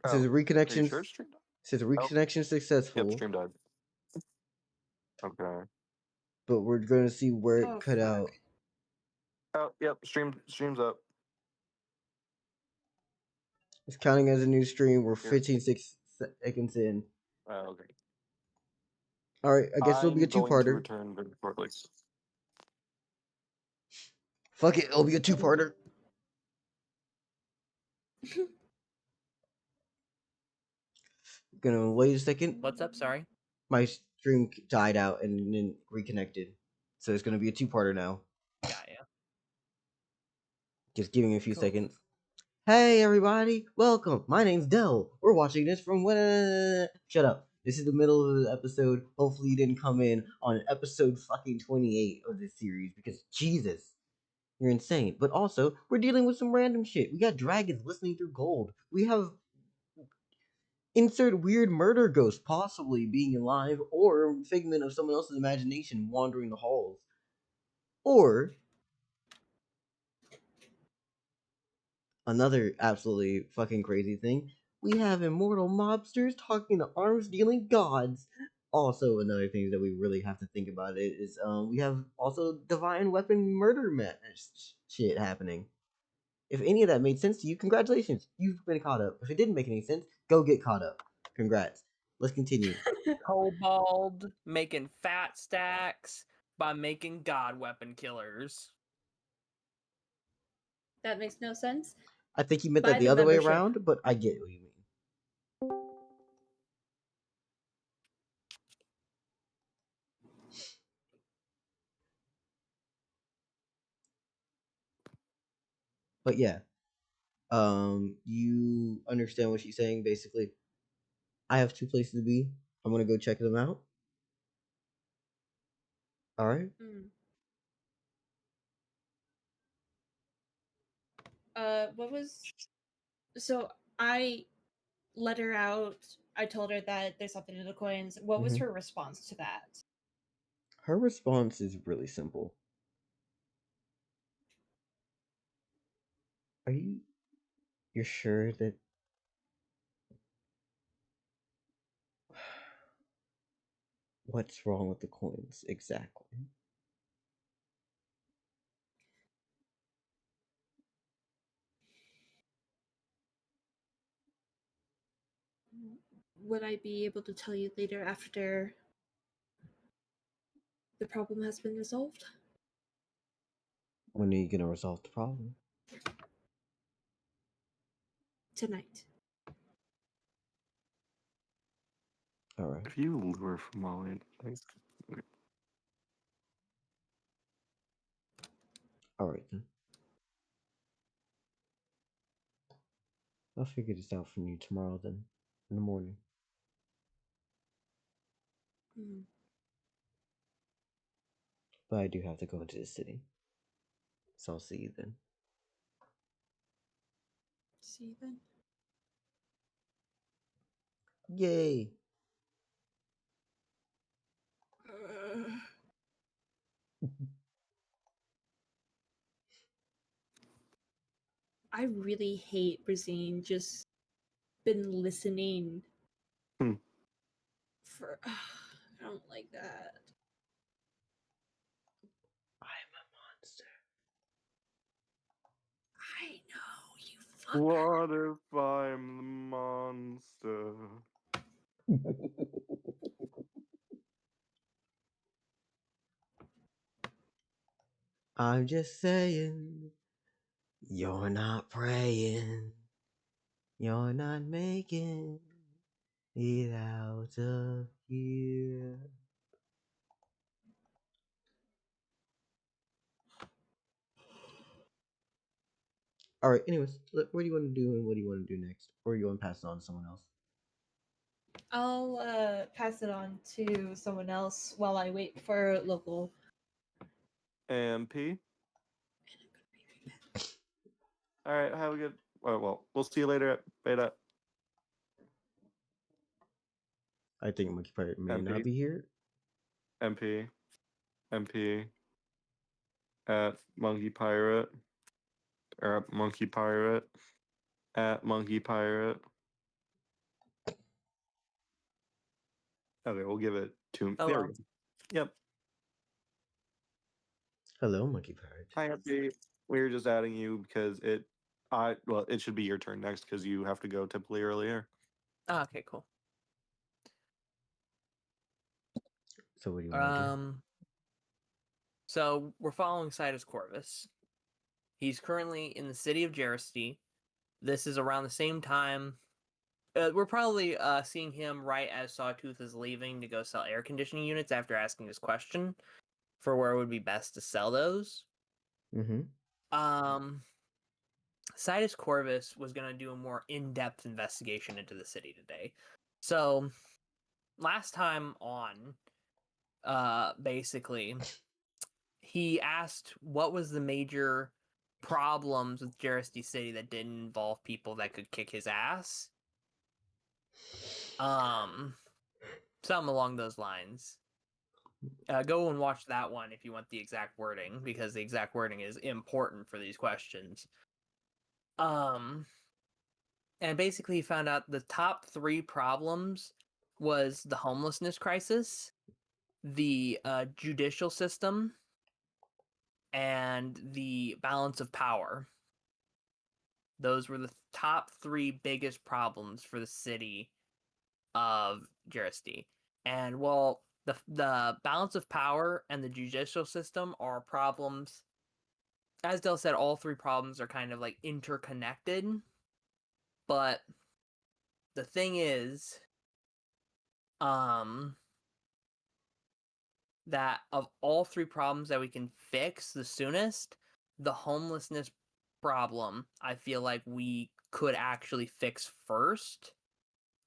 It says Are you reconnection. sure stream died? Says reconnection successful. Yep, stream died. Okay. But we're gonna see where it cut out. Oh, yep, stream's up. It's counting as a new stream. We're 15 seconds in. Okay. All right, I guess it'll be a I'm going to two-parter. return very shortly. Fuck it, it'll be a two-parter. Gonna wait a second. What's up? Sorry. My stream died out and then reconnected, so it's gonna be a two-parter now. Yeah. Just giving a few seconds. Hey everybody, welcome. My name's Dell. We're watching this from Shut up. This is the middle of the episode. Hopefully you didn't come in on episode fucking 28 of this series because Jesus, you're insane. But also, we're dealing with some random shit. We got dragons listening through gold. We have insert weird murder ghost possibly being alive or figment of someone else's imagination wandering the halls. Or another absolutely fucking crazy thing, we have immortal mobsters talking to arms-dealing gods. Also, another thing that we really have to think about it is we have also divine weapon murder shit happening. If any of that made sense to you, congratulations, you've been caught up. If it didn't make any sense, go get caught up. Congrats. Let's continue. Kobold making fat stacks by making god weapon killers. That makes no sense. I think he meant Buy that the the other way membership. around, but I get what you mean. But yeah, you understand what she's saying. Basically, I have 2 places to be. I'm gonna go check them out. All right. What was? So I let her out. I told her that there's something in the coins. What was her response to that? Her response is really simple. You're sure that what's wrong with the coins exactly? Would I be able to tell you later after the problem has been resolved? When are you gonna resolve the problem? Tonight. All right. If you lure from Molly, thanks. All right then. I'll figure this out from you tomorrow then, in the morning. But I do have to go into the city. So I'll see you then. See you then. Yay! I really hate Brazine just been listening for. I don't like that. I'm a monster. I know, you fucker. What if I'm the monster? I'm just saying, you're not praying, you're not making it out of here. All right. Anyways, what do you want to do, and what do you want to do next, or you want to pass it on to someone else? I'll pass it on to someone else while I wait for local. MP. All right. Have a good. Well, we'll see you later at beta. I think Monkey Pirate may not be here. MP at Monkey Pirate or at Monkey Pirate at Monkey Pirate Okay, we'll give it 2. Oh, There we well. go. Yep. Hello, monkey pirate. Hi, Happy. We were just adding you because it should be your turn next because you have to go typically earlier. Oh, okay, cool. So what do you want to do? So we're following Sidus Corvus. He's currently in the city of Jeristy. This is around the same time. We're probably seeing him right as Sawtooth is leaving to go sell air conditioning units after asking this question for where it would be best to sell those. Mm-hmm. Sidus Corvus was going to do a more in-depth investigation into the city today. So last time on, basically, he asked what was the major problems with Jeristy City that didn't involve people that could kick his ass. Something along those lines. Go and watch that one if you want the exact wording, because the exact wording is important for these questions. And basically he found out the top 3 problems was the homelessness crisis, the judicial system, and the balance of power. Those were the top 3 biggest problems for the city of Jeristy. And well, the balance of power and the judicial system are problems. As Del said, all 3 problems are kind of like interconnected. But the thing is, that of all 3 problems that we can fix the soonest, the homelessness problem, I feel like we could actually fix first.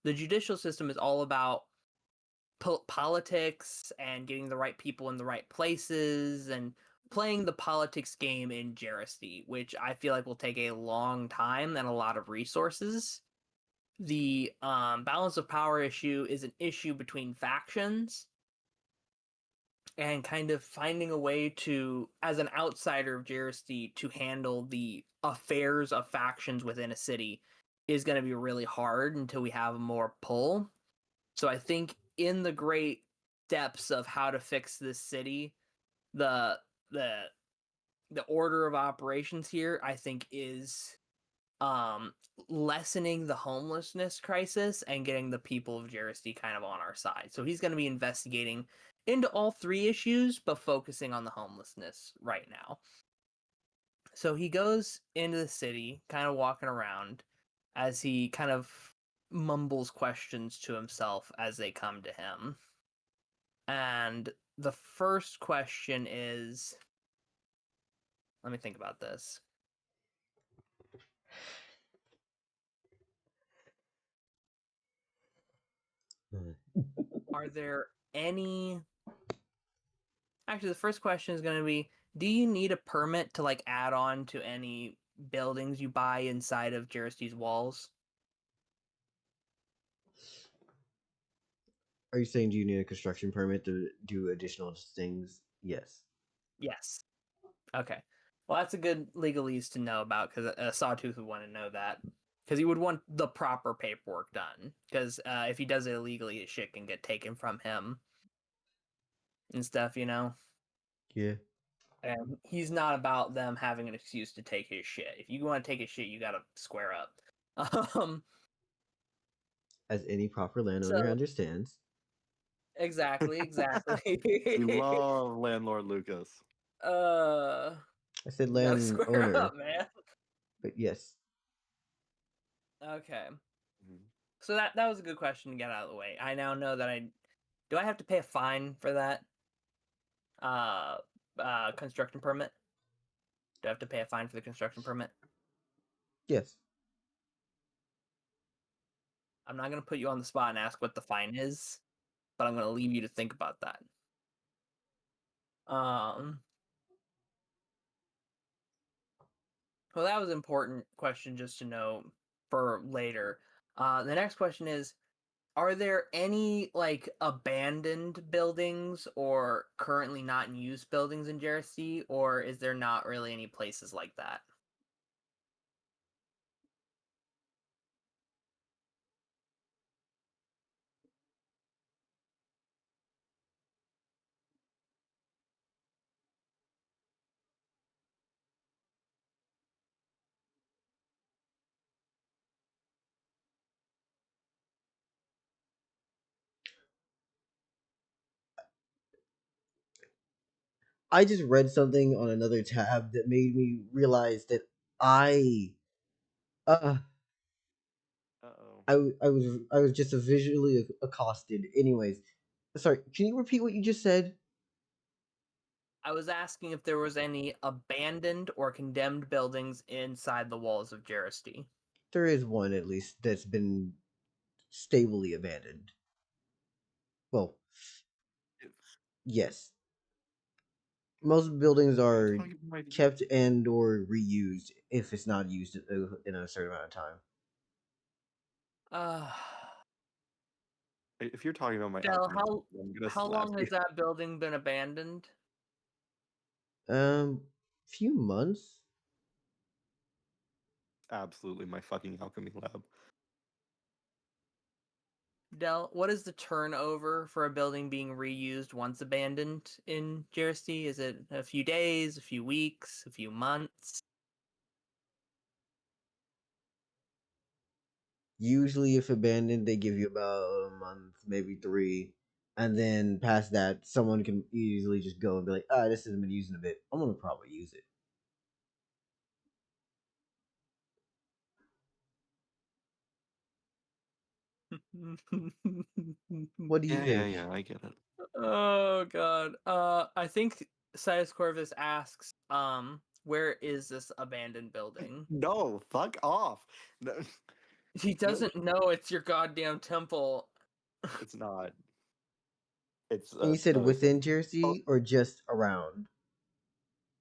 The judicial system is all about politics and getting the right people in the right places and playing the politics game in Jeristy, which I feel like will take a long time and a lot of resources. The balance of power issue is an issue between factions, and kind of finding a way to, as an outsider of Jeristy, to handle the affairs of factions within a city is going to be really hard until we have more pull. So I think in the great depths of how to fix this city, the order of operations here, I think, is lessening the homelessness crisis and getting the people of Jeristy kind of on our side. So he's going to be investigating into all 3 issues, but focusing on the homelessness right now. So he goes into the city, kind of walking around as he kind of mumbles questions to himself as they come to him. And the first question is, let me think about this. Are there any... Actually, the first question is going to be, do you need a permit to like add on to any buildings you buy inside of Jeristy's walls? Are you saying do you need a construction permit to do additional things? Yes. Yes. Okay. Well, that's a good legalese to know about, because Sawtooth would want to know that. Because he would want the proper paperwork done. Because if he does it illegally, his shit can get taken from him and stuff, you know? Yeah. And he's not about them having an excuse to take his shit. If you want to take his shit, you gotta square up. As any proper landowner So, understands. exactly. We love landlord Lucas. I said You gotta square landowner, up, man. but yes. Okay. So that was a good question to get out of the way. I now know that do I have to pay a fine for that construction permit? Do I have to pay a fine for the construction permit? Yes. I'm not going to put you on the spot and ask what the fine is, but I'm going to leave you to think about that. Well, that was an important question just to know for later. The next question is, are there any like abandoned buildings or currently not in use buildings in Jersey, or is there not really any places like that? I just read something on another tab that made me realize that I uh Uh-oh. I was just visually accosted. Anyways, sorry. Can you repeat what you just said? I was asking if there was any abandoned or condemned buildings inside the walls of Jeristy. There is one at least that's been stably abandoned. Well, yes. Most buildings You're are talking about kept and or reused if it's not used in a certain amount of time. Uh, if you're talking about my Del, alchemy, I'm gonna how slap long you. has that building been abandoned? Few months. Absolutely my fucking alchemy lab. Del, what is the turnover for a building being reused once abandoned in Jersey? Is it a few days, a few weeks, a few months? Usually, if abandoned, they give you about a month, maybe 3, and then past that, someone can easily just go and be like, "Ah, this hasn't been used in a bit. I'm gonna probably use it." What do you think? Yeah, I get it. Oh god. I think Sidus Corvus asks, where is this abandoned building? No, fuck off. No, He doesn't know it's your goddamn temple. it's not. It's And you said no. within Oh, Jersey or just around?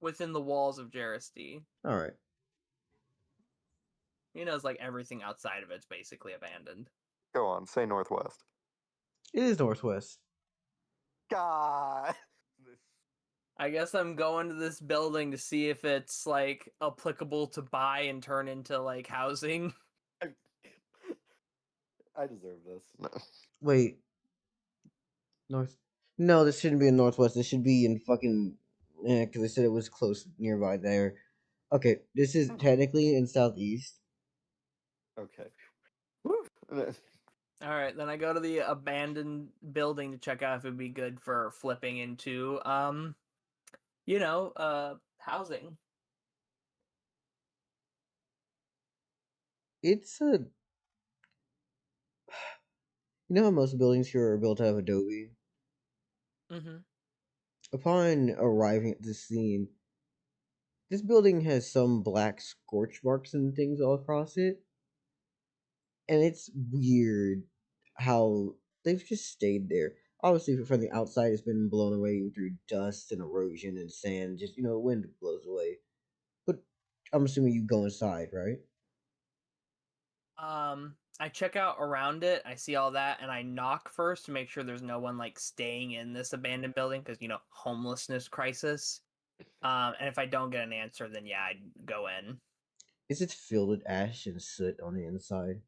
Within the walls of Jeristy. All right. He knows like everything outside of it's basically abandoned. go on, say northwest. It is northwest. God. I guess I'm going to this building to see if it's like applicable to buy and turn into like housing. I deserve this. No. Wait, north? No, this shouldn't be in northwest. This should be in fucking. Yeah, because I said it was close nearby there. Okay, this is technically in southeast. Okay. Woo. All right, then I go to the abandoned building to check out if it'd be good for flipping into housing. It's a. You know how most buildings here are built out of adobe? Mm-hmm. Upon arriving at the scene, this building has some black scorch marks and things all across it. And it's weird how they've just stayed there. Obviously, from the outside, it's been blown away through dust and erosion and sand. Just, wind blows away. But I'm assuming you go inside, right? I check out around it. I see all that, and I knock first to make sure there's no one like staying in this abandoned building because homelessness crisis. And if I don't get an answer, then yeah, I'd go in. Is it filled with ash and soot on the inside?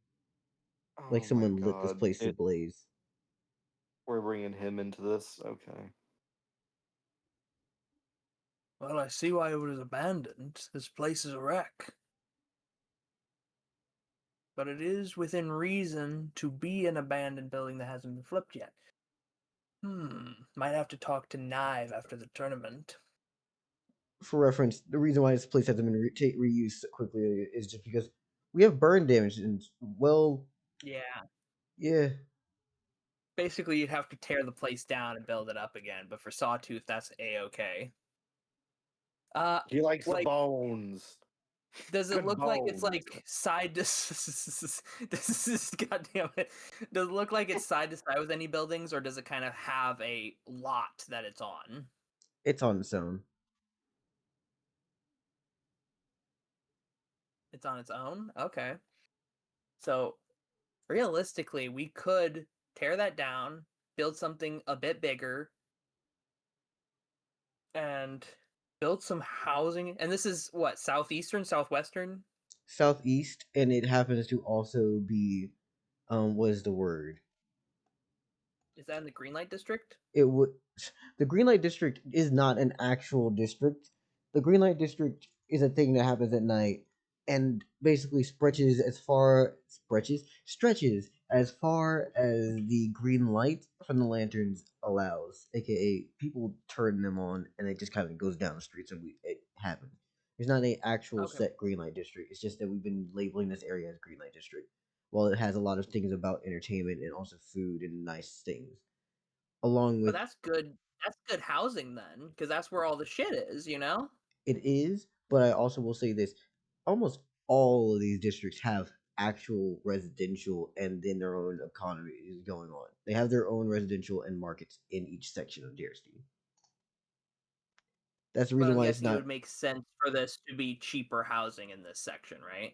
Like Oh my someone lit this god. place ablaze. We're bringing him into this? Okay. Well, I see why it was abandoned. This place is a wreck. But it is within reason to be an abandoned building that hasn't been flipped yet. Might have to talk to Knive after the tournament. For reference, the reason why this place hasn't been reused so quickly is just because we have burn damage and, well, Yeah. yeah. Basically, you'd have to tear the place down and build it up again, but for Sawtooth, that's A-okay. He likes the like, bones. does it Good look like it's bones. like side to this is goddamn it? Does it look like it's side to side with any buildings, or does it kind of have a lot that it's on? It's on its own. It's on its own? Okay. So realistically, we could tear that down, build something a bit bigger, and build some housing. And this is what, southeastern, southwestern? Southeast, and it happens to also be, what is the word? Is that in the Green Light District? It would. The Green Light District is not an actual district. The Green Light District is a thing that happens at night, and basically stretches as far as the green light from the lanterns allows, aka people turn them on and it just kind of goes down the street, so it happens. There's not an actual Okay. set green light district. It's just that we've been labeling this area as green light district. While it has a lot of things about entertainment and also food and nice things, along But with that's good. That's good housing then, because that's where all the shit is, you know? it is. But I also will say this: almost all of these districts have actual residential and then their own economy is going on. They have their own residential and markets in each section of DRC. That's the But reason I'm why it's guessing it not. would make sense for this to be cheaper housing in this section, right?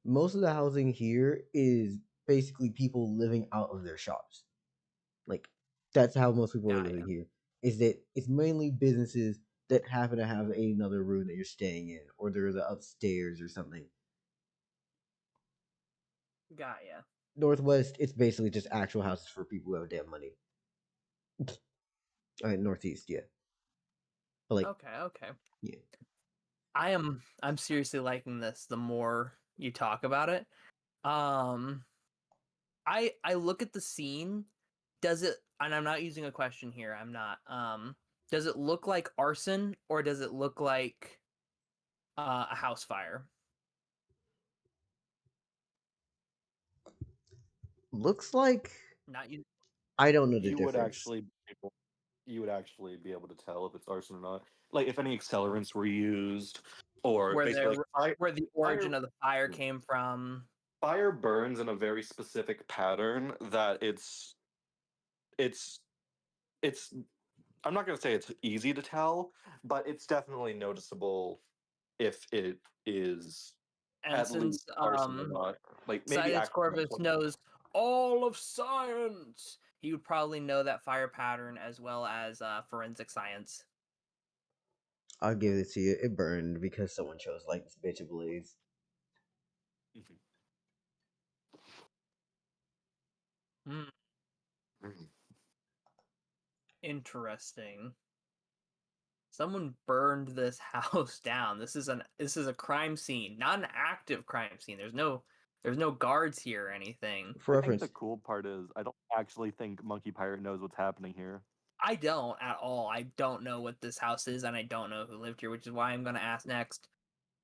Most of the housing here is basically people living out of their shops. Like that's how most people are Got living ya. here. Is that it's mainly businesses that happen to have another room that you're staying in, or there's an upstairs or something. Got ya. Northwest, it's basically just actual houses for people who have damn money. Northeast, yeah. But like, Okay. yeah. I'm seriously liking this the more you talk about it. I look at the scene. Does it, and I'm not using a question here, I'm not. Does it look like arson or does it look like a house fire? Looks like Not you. I don't know the You would difference. actually be able to tell if it's arson or not. Like if any accelerants were used, or Where basically like where the origin of the fire came from. fire burns in a very specific pattern that it's it's I'm not going to say it's easy to tell, but it's definitely noticeable if it is And at least since arson or not. Like maybe Sidus accidental. Corvus knows all of science, he would probably know that fire pattern as well as forensic science. I'll give it to you. It burned because someone chose like this bitch ablaze. Mhm. Hmm. Mhm. Interesting. Someone burned this house down. This is a crime scene, not an active crime scene. There's no guards here or anything. For I think the reference, cool part is I don't actually think Monkey Pirate knows what's happening here. I don't at all. I don't know what this house is and I don't know who lived here, which is why I'm going to ask next,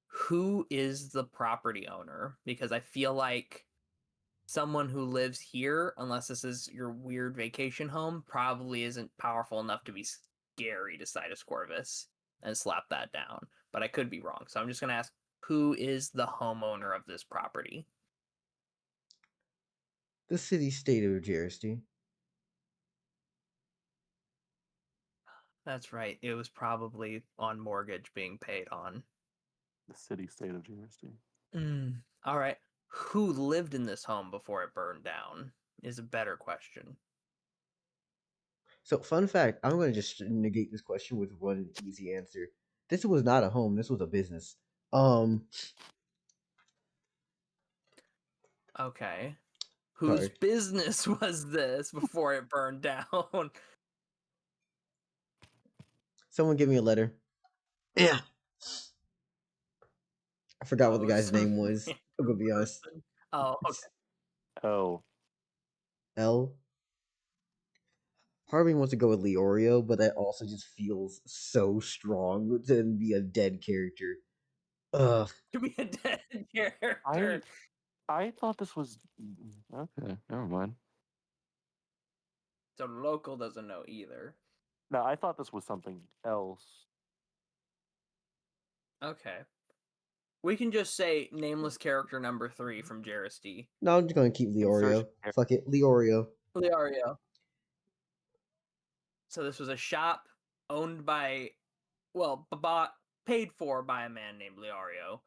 who is the property owner? Because I feel like someone who lives here, unless this is your weird vacation home, probably isn't powerful enough to be scary to Sidus Corvus and slap that down. But I could be wrong. So I'm just going to ask, who is the homeowner of this property? the city-state of Jersey. That's right. It was probably on mortgage being paid on. The city-state of Jersey. All right. Who lived in this home before it burned down is a better question. So, fun fact: I'm going to just negate this question with one easy answer. This was not a home. This was a business. Okay. Whose Sorry. business was this before it burned down? Someone give me a letter. Yeah. I forgot what the Oh, guy's some name was. I'm random gonna be honest. person. Oh, okay. Oh, L. Part of me wants to go with Leorio, but that also just feels so strong to be a dead character. Ugh. To be a dead I character. I thought this was okay. Never mind. So local doesn't know either. No, I thought this was something else. Okay. We can just say nameless character number 3 from Jeristy. No, I'm just gonna keep Insertion Leorio. error. Fuck it, Leorio. Leario. So this was a shop owned by, well, bought, paid for by a man named Leario.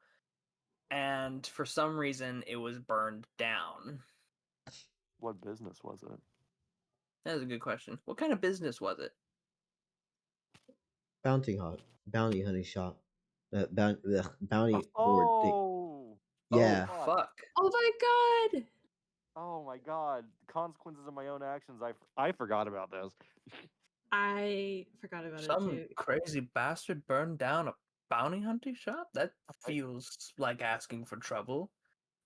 And for some reason, it was burned down. What business was it? That is a good question. What kind of business was it? Bounty hunting shop. Bounty board thing. Oh, Yeah. fuck. Fuck. Oh my god! Oh my god! Consequences of my own actions. I forgot about this. I forgot about it Some too. crazy bastard burned down a bounty hunting shop? That feels like asking for trouble.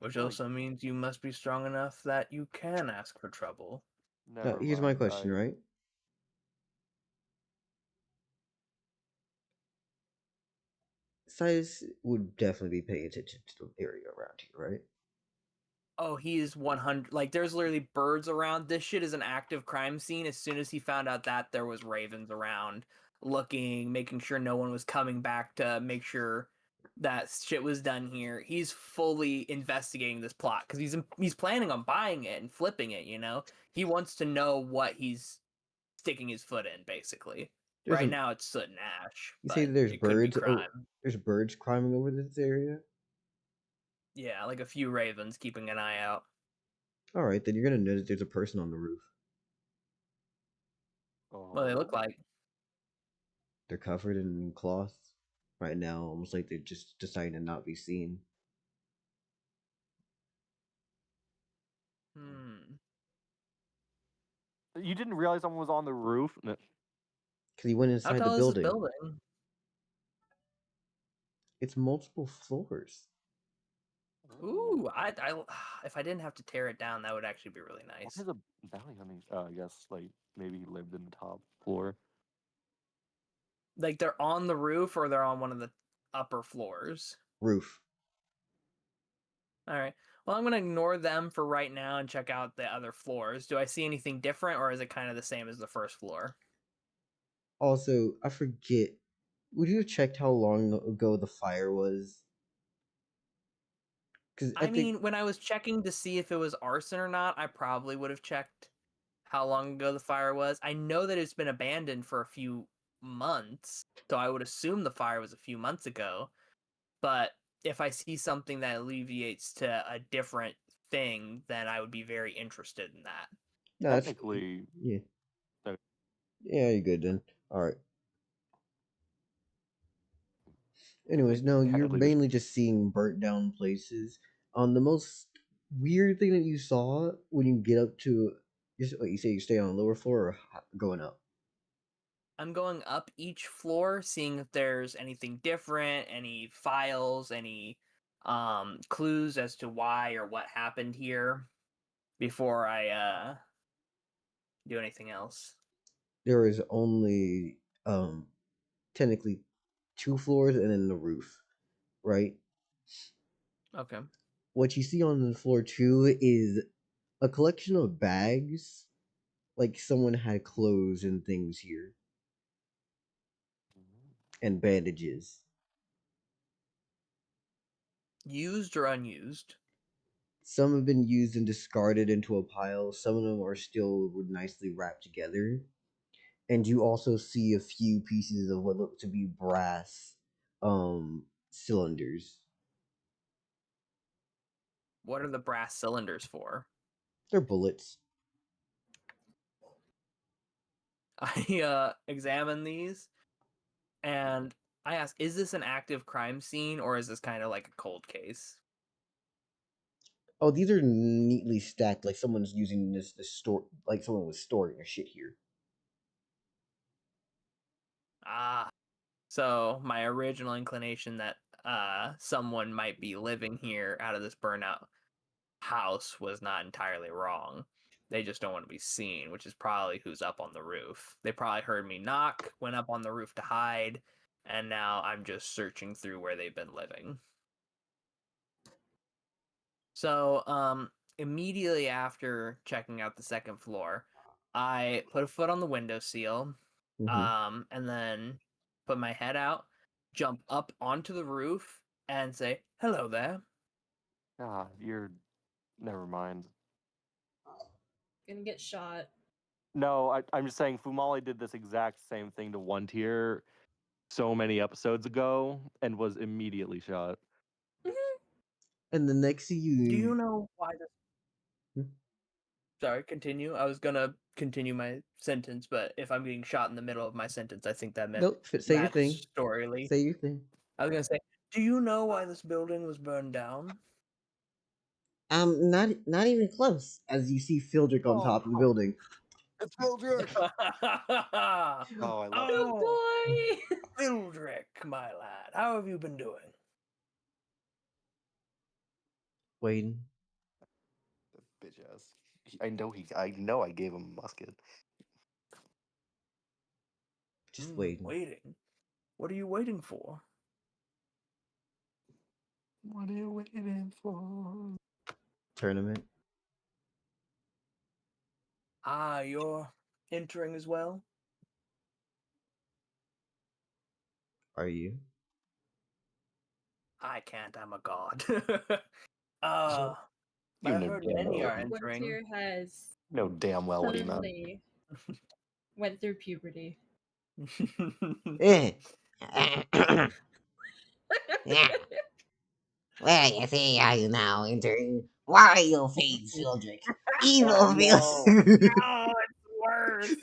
Which Really? also means you must be strong enough that you can ask for trouble. Now, Never here's my mind. question, right? Sidus would definitely be paying attention to the area around here, right? Oh, he is 100. Like, there's literally birds around. This shit is an active crime scene. As soon as he found out that there was ravens around, looking, making sure no one was coming back to make sure that shit was done here. He's fully investigating this plot because he's planning on buying it and flipping it. You know, he wants to know what he's sticking his foot in. Basically, There's right an, now it's soot and ash, you say but there's it could be birds. Oh, crime. there's birds climbing over this area. Yeah, like a few ravens keeping an eye out. All right, then you're gonna notice there's a person on the roof. What they look Oh. like. They're covered in cloth right now, almost like they're just deciding to not be seen. You didn't realize someone was on the roof? No. Because he went How inside the tall is this building. building? It's multiple floors. Ooh, I if I didn't have to tear it down, that would actually be really What nice. is a bounty hunting? I guess like maybe he lived in the top floor. Like they're on the roof or they're on one of the upper floors. Roof. All right. Well, I'm gonna ignore them for right now and check out the other floors. Do I see anything different, or is it kind of the same as the first floor? Also, I forget. Would you have checked how long ago the fire was? Because I I think mean, when I was checking to see if it was arson or not, I probably would have checked how long ago the fire was. I know that it's been abandoned for a few months, so I would assume the fire was a few months ago. But if I see something that alleviates to a different thing, then I would be very interested in that. no, that's Technically, yeah, so- yeah. You're good then. All right. I was Anyways, like, no, you're technically, we should- mainly just seeing burnt down places. The most weird thing that you saw when you get up to, you say you stay on the lower floor or going up? I'm going up each floor, seeing if there's anything different, any files, any clues as to why or what happened here before I do anything else. There is only technically 2 floors and then the roof, right? Okay. What you see on the floor 2 is a collection of bags, like someone had clothes and things here, and bandages. Used or unused? Some have been used and discarded into a pile. Some of them are still nicely wrapped together. And you also see a few pieces of what look to be brass cylinders. What are the brass cylinders for? They're bullets. I examine these and I ask, is this an active crime scene or is this kind of like a cold case? Oh, these are neatly stacked, like someone's using this store, like someone was storing their shit here. Ah, so my original inclination that someone might be living here out of this burnout house was not entirely wrong. They just don't want to be seen, which is probably who's up on the roof. They probably heard me knock, went up on the roof to hide, and now I'm just searching through where they've been living. So, immediately after checking out the second floor, I put a foot on the windowsill, and then put my head out, jump up onto the roof, and say, "Hello there." you're. Never mind. Gonna get shot. No, I'm just saying Fumali did this exact same thing to One Tier so many episodes ago and was immediately shot. And the next thing Do you know why this? Hmm? Sorry, continue. I was gonna continue my sentence, but if I'm getting shot in the middle of my sentence, I think that meant Nope, say your thing. storyly. Say your thing. I was gonna say, do you know why this building was burned down? Not even close. As you see Fildrick on top of the building. It's Mildred! Oh, I love it. Oh, Good boy. Mildred, my lad, how have you been doing? Waiting. Bitch ass. I know I gave him a musket. Just waiting. Waiting. What are you waiting for? What are you waiting for? Tournament. Ah, you're entering as well? Are you? I can't, I'm a god. You I know heard damn many well are what he, One entering. tier has know damn well what he meant. suddenly went through puberty. Eh. Yeah. Well, you see how you now entering Wario Fiends, Children. Evil No. Fiends. Oh, it's worse.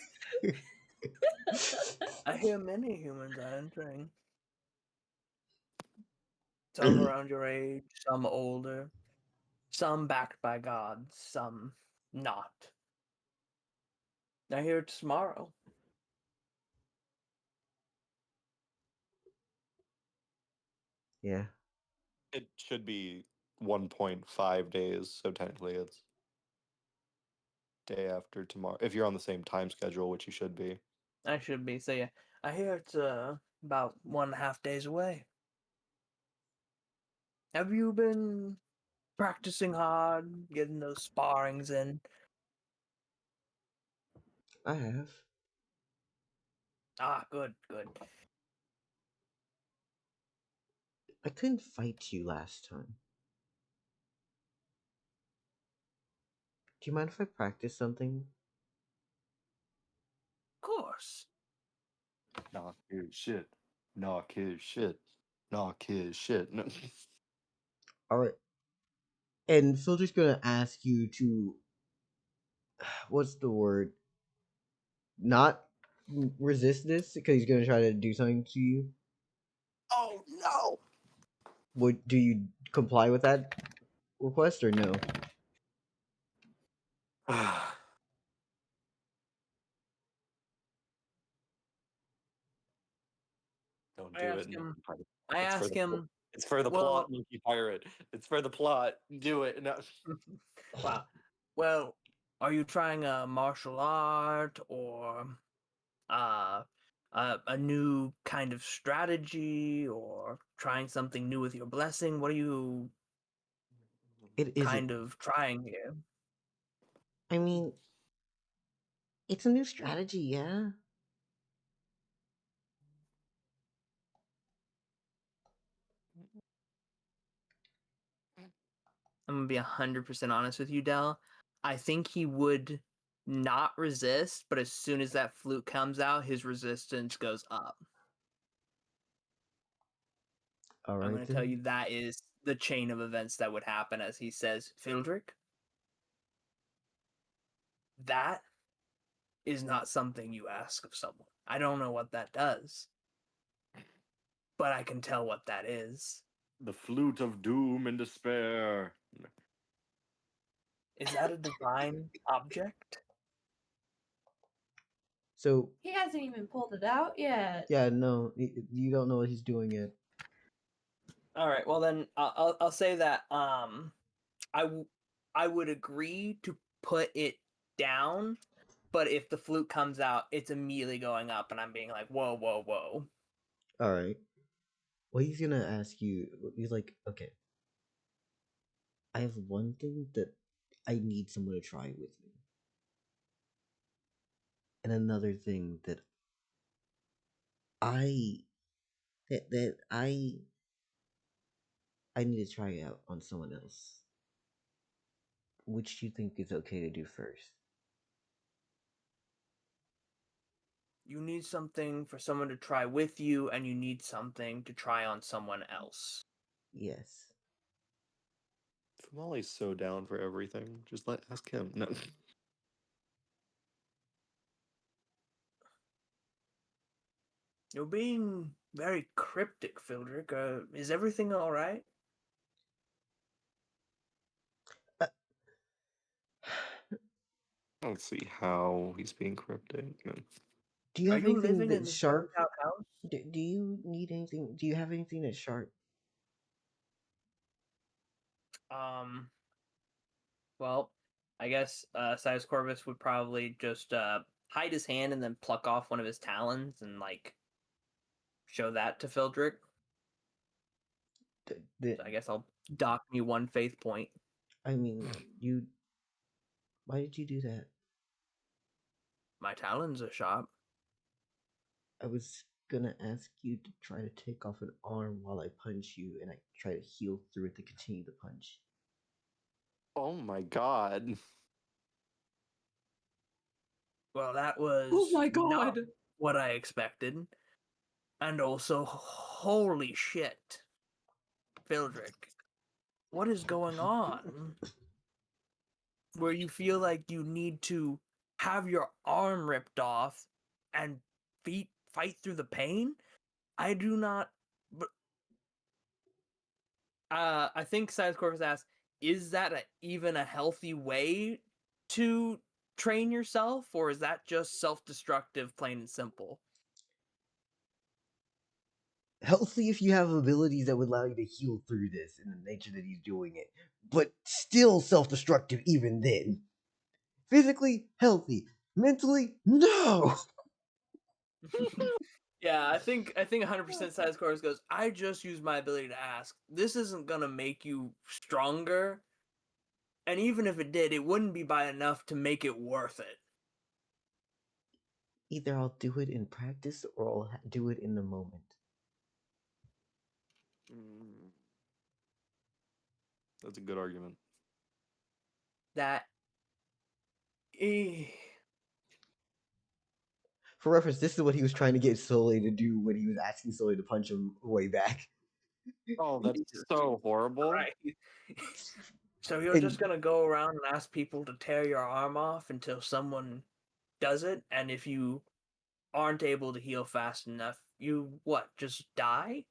I hear many humans are entering. Some around your age, some older, some backed by gods, some not. I hear it's tomorrow. Yeah. It should be 1.5 days, so technically it's day after tomorrow. If you're on the same time schedule, which you should be. I should be. So yeah, I hear it's about 1.5 days away. Have you been practicing hard, getting those sparrings in? I have. Ah, good, good. I couldn't fight you last time. Do you mind if I practice something? Of course. Knock his shit. Knock his shit. Knock his shit. No. Alright. And Filter's gonna ask you to. What's the word? Not resist this because he's gonna try to do something to you. Oh no! Do you comply with that request or no? Don't I do ask it. him. Monkey Pirate. I It's for ask the him. it's for the Well, plot, Monkey Pirate. It's for the plot. Do it. No. wow. Well, are you trying a martial art or uh, a new kind of strategy or trying something new with your blessing? What are you It isn't. kind of trying here? I mean, it's a new strategy, yeah? I'm gonna be 100% honest with you, Dell. I think he would not resist, but as soon as that flute comes out, his resistance goes up. I'm Alright going to tell then. you that is the chain of events that would happen as he says, Fildrick, that is not something you ask of someone. I don't know what that does, but I can tell what that is. The flute of doom and despair. Is that a divine object? So, He hasn't even pulled it out yet. yeah, no, you don't know what he's doing yet. All right, well then I'll say that I would agree to put it down, but if the flute comes out, it's immediately going up, and I'm being like, whoa, whoa, whoa. Alright. Well, he's gonna ask you, he's like, okay, I have one thing that I need someone to try with me. And another thing that I that I need to try out on someone else. Which do you think is okay to do first? You need something for someone to try with you, and you need something to try on someone else. Yes. Fumali's so down for everything. Just ask him. No. You're being very cryptic, Fildrick. Is everything all right? Uh, I don't see how he's being cryptic. No. do you Are have you anything living in that's this sharp? burnt out house? Do you need anything? Do you have anything that's sharp? Well, I guess Sidus Corvus would probably just hide his hand and then pluck off one of his talons and like show that to Fildrick. So I guess I'll dock me 1 faith point. I mean, why did you do that? My talons are sharp. I was gonna ask you to try to take off an arm while I punch you, and I try to heal through it to continue the punch. Oh my god. Well, that was Oh my not god! what I expected. And also, holy shit. Fildrick, what is going on? Where you feel like you need to have your arm ripped off and fight through the pain? I do not. But I think Sidus Corvus asks, is that even a healthy way to train yourself, or is that just self-destructive, plain and simple? Healthy if you have abilities that would allow you to heal through this in the nature that he's doing it, but still self-destructive even then. Physically healthy, mentally no. Yeah, I think 100% Sidus Corvus goes, I just use my ability to ask. This isn't gonna make you stronger. And even if it did, it wouldn't be by enough to make it worth it. Either I'll do it in practice or I'll do it in the moment. That's a good argument. That. For reference, this is what he was trying to get Soleil to do when he was asking Soleil to punch him way back. Oh, that's so horrible. Right. So you're just gonna go around and ask people to tear your arm off until someone does it, and if you aren't able to heal fast enough, you what? Just die?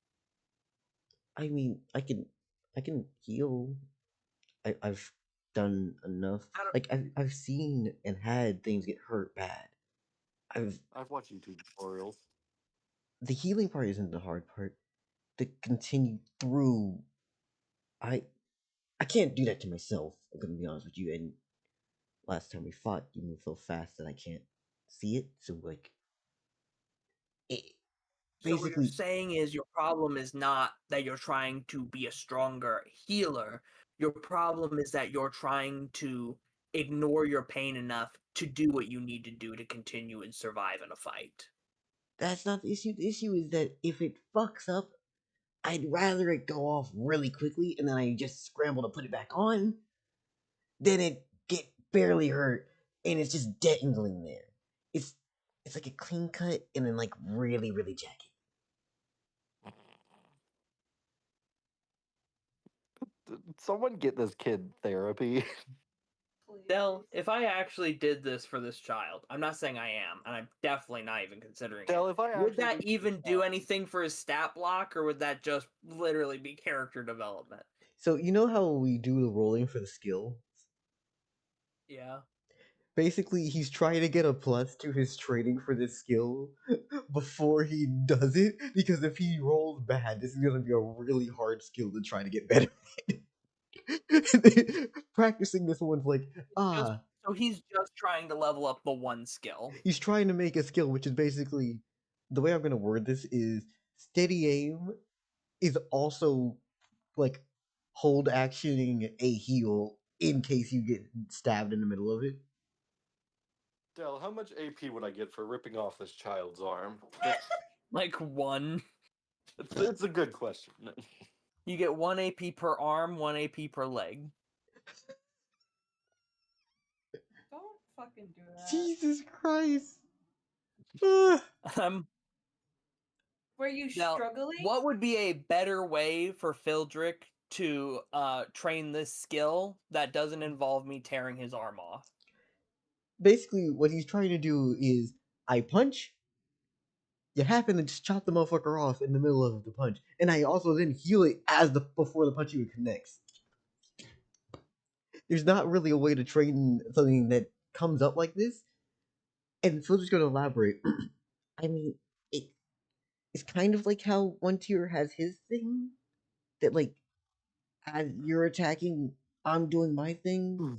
I mean, I can heal. I've done enough. Like I've seen and had things get hurt bad. I've watched YouTube tutorials. The healing part isn't the hard part. The continue through. I can't do that to myself. I'm gonna be honest with you. And last time we fought, you move so fast that I can't see it. So like, it, So what basically, you're saying is your problem is not that you're trying to be a stronger healer. Your problem is that you're trying to ignore your pain enough to do what you need to do to continue and survive in a fight. that's not the issue. The issue is that if it fucks up, I'd rather it go off really quickly and then I just scramble to put it back on than it get barely hurt and it's just dangling there. It's like a clean cut and then like really, really jagged. Someone get this kid therapy. Dell, if I actually did this for this child, I'm not saying I am, and I'm definitely not even considering Dell, it. if I Would actually that did even do anything for his stat block, or would that just literally be character development? So you know how we do the rolling for the skill? Yeah. Basically, he's trying to get a plus to his training for this skill before he does it, because if he rolls bad, this is gonna be a really hard skill to try to get better at. Practicing this one's like, So he's just trying to level up the one skill. he's trying to make a skill, which is basically, the way I'm gonna word this is, steady aim is also like hold actioning a heal in case you get stabbed in the middle of it. Dell, how much AP would I get for ripping off this child's arm? Like 1. It's a good question. You get 1 AP per arm, 1 AP per leg. Don't fucking do that. Jesus Christ. Were you Now, struggling? what would be a better way for Fildrick to train this skill that doesn't involve me tearing his arm off? Basically, what he's trying to do is, I punch, you happen to just chop the motherfucker off in the middle of the punch, and I also then heal it before the punch even connects. There's not really a way to train something that comes up like this, and so just going to elaborate. I mean, it's kind of like how one tier has his thing that like As you're attacking, I'm doing my thing.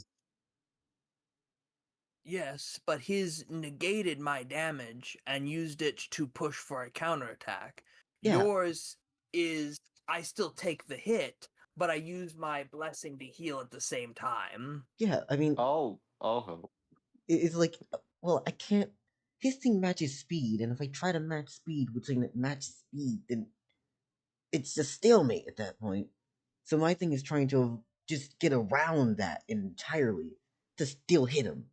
Yes, but his negated my damage and used it to push for a counterattack. Yeah. Yours is I still take the hit, but I use my blessing to heal at the same time. Yeah, I mean, I'll help. it's like, well, I can't. His thing matches speed, and if I try to match speed with something that matches speed, then it's a stalemate at that point. So my thing is trying to just get around that entirely to still hit him.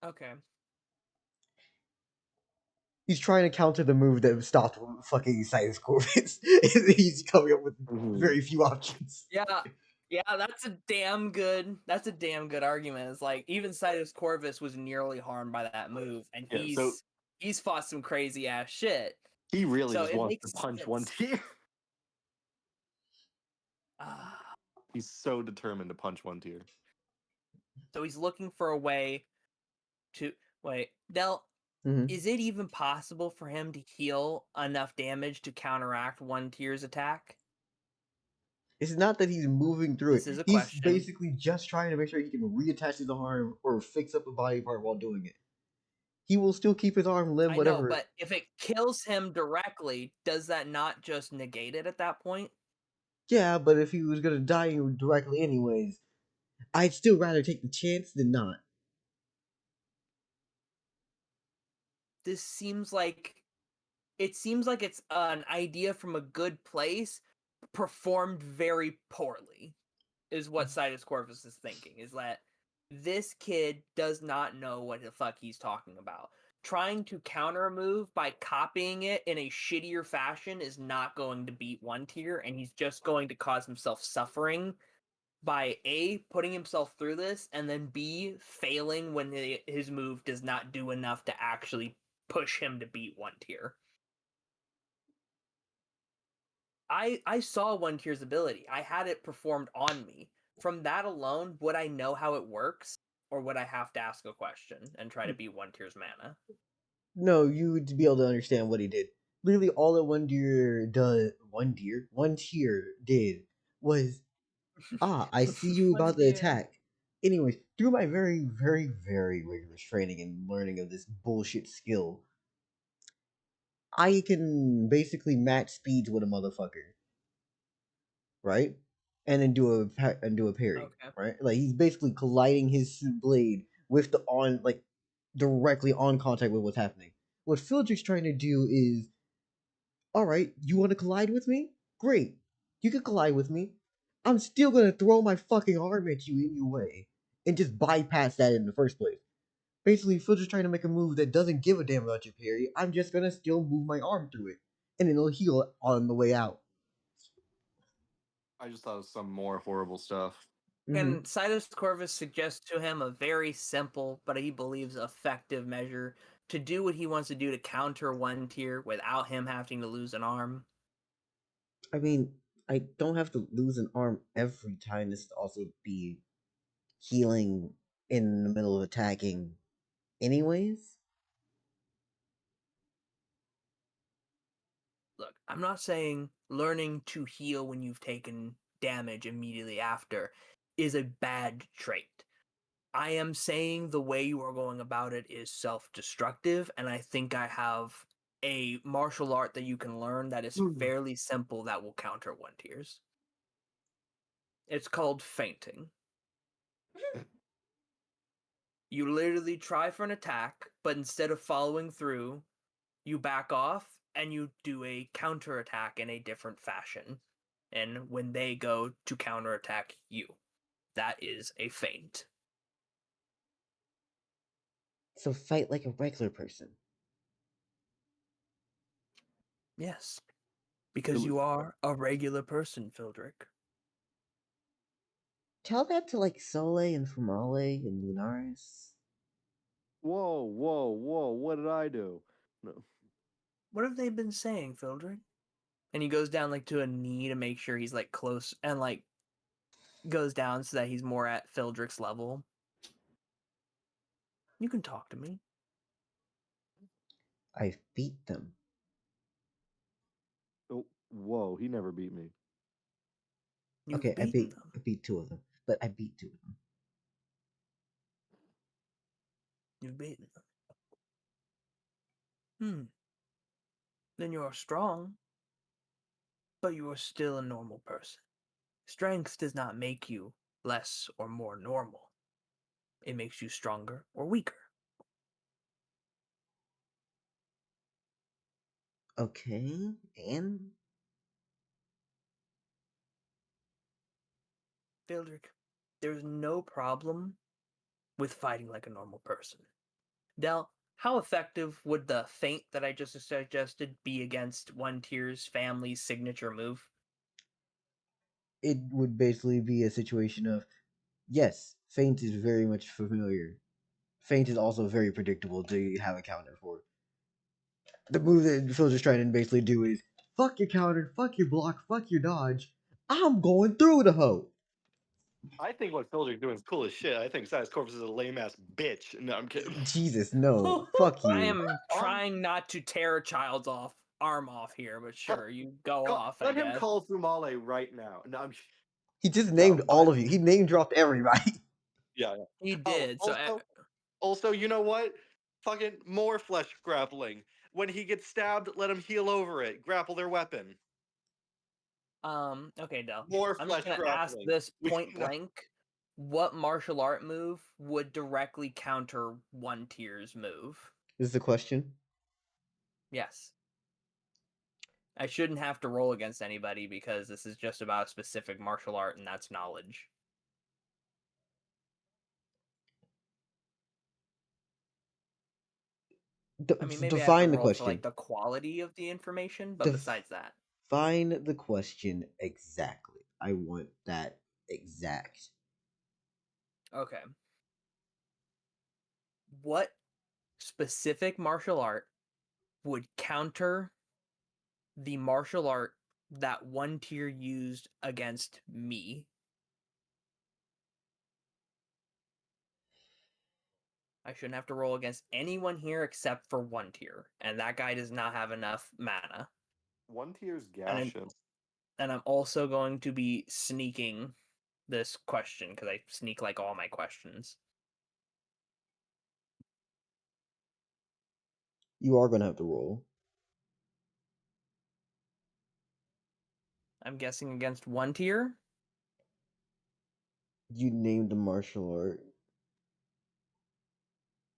Okay. He's trying to counter the move that stopped fucking Sidus Corvus. He's coming up with very few options. Yeah, that's a damn good argument. It's like even Sidus Corvus was nearly harmed by that move, and Yeah, he's fought some crazy ass shit. he really So just it wants makes to punch sense. one tier. Ah. He's so determined to punch one tier. So he's looking for a way to wait. Del, Mhm. is it even possible for him to heal enough damage to counteract one tier's attack? It's not that he's moving through This it. is a He's question. basically just trying to make sure he can reattach his arm or fix up a body part while doing it. He will still keep his arm, limb, I whatever. know, but if it kills him directly, does that not just negate it at that point? Yeah, but if he was gonna die directly anyways, I'd still rather take the chance than not. This seems like it's an idea from a good place, performed very poorly, is what Sidus Corvus is thinking, is that this kid does not know what the fuck he's talking about. Trying to counter a move by copying it in a shittier fashion is not going to beat one tier, and he's just going to cause himself suffering by A, putting himself through this, and then B, failing when his move does not do enough to actually push him to beat one tier. I saw one tier's ability. I had it performed on me. From that alone, would I know how it works? Or would I have to ask a question and try to beat one tier's mana? No, you would be able to understand what he did. Literally, all that one tier did was, I see you One about to tier. attack. Anyways, through my very, very, very rigorous training and learning of this bullshit skill, I can basically match speeds with a motherfucker, right? And then do a parry, Okay. right? Like he's basically colliding his blade with the directly on contact with what's happening. What Fildrick's trying to do is, all right, you want to collide with me? Great, you can collide with me. I'm still gonna throw my fucking arm at you anyway, and just bypass that in the first place. Basically, Fildrick's trying to make a move that doesn't give a damn about your parry. I'm just gonna still move my arm through it, and then it'll heal on the way out. I just thought of some more horrible stuff. And Sidus Corvus suggests to him a very simple, but he believes effective measure to do what he wants to do to counter one tier without him having to lose an arm. I mean, I don't have to lose an arm every time. This to also be healing in the middle of attacking, anyways. Look, I'm not saying learning to heal when you've taken damage immediately after is a bad trait. I am saying the way you are going about it is self-destructive, and I think I have a martial art that you can learn that is fairly simple that will counter one tiers. It's called feinting. You literally try for an attack, but instead of following through, you back off and you do a counterattack in a different fashion. And when they go to counterattack you, that is a feint. So fight like a regular person. Yes, because you are a regular person, Fildrick. Tell that to like Soleil and Fumale and Lunaris. Whoa, what did I do? No. What have they been saying, Fildrick? And he goes down like to a knee to make sure he's like close and like goes down so that he's more at Fildrick's level. You can talk to me. I beat them. Whoa, he never beat me. You've Okay, I beaten them. beat two of them, but I beat two of them. You've beaten them. Then you are strong, but you are still a normal person. Strength does not make you less or more normal. It makes you stronger or weaker. Okay, and Fildrick, there's no problem with fighting like a normal person. Dell, how effective would the feint that I just suggested be against One Tier's family's signature move? it would basically be a situation of yes, feint is very much familiar. Feint is also very predictable to have a counter for. The move that Phil's just trying to basically do is fuck your counter, fuck your block, fuck your dodge. I'm going through the hoe. I think what Phil's doing is cool as shit. I think Sidus Corvus is a lame ass bitch. No, I'm kidding. Jesus, no. Fuck you. I am trying not to tear a child's arm off here, but sure, you go off, I Let him guess. call Thumale right now. No, He just named all but- of you. He name dropped everybody. yeah. He did. Also, you know what? Fucking more flesh grappling. When he gets stabbed, let him heal over it. Grapple their weapon. Okay, Del. More I'm flesh just gonna ask grappling. this point blank: what martial art move would directly counter One Tier's move? Is the question? Yes. I shouldn't have to roll against anybody because this is just about a specific martial art, and that's knowledge. I mean, maybe I have to Define the roll for question. like the quality of the information, but besides that, Define the question exactly. I want that exact. okay. What specific martial art would counter the martial art that One Tier used against me? I shouldn't have to roll against anyone here except for One Tier, and that guy does not have enough mana. One Tier's And Gashin. I'm also going to be sneaking this question because I sneak like all my questions. You are gonna have to roll. I'm guessing against One Tier. You named the martial art.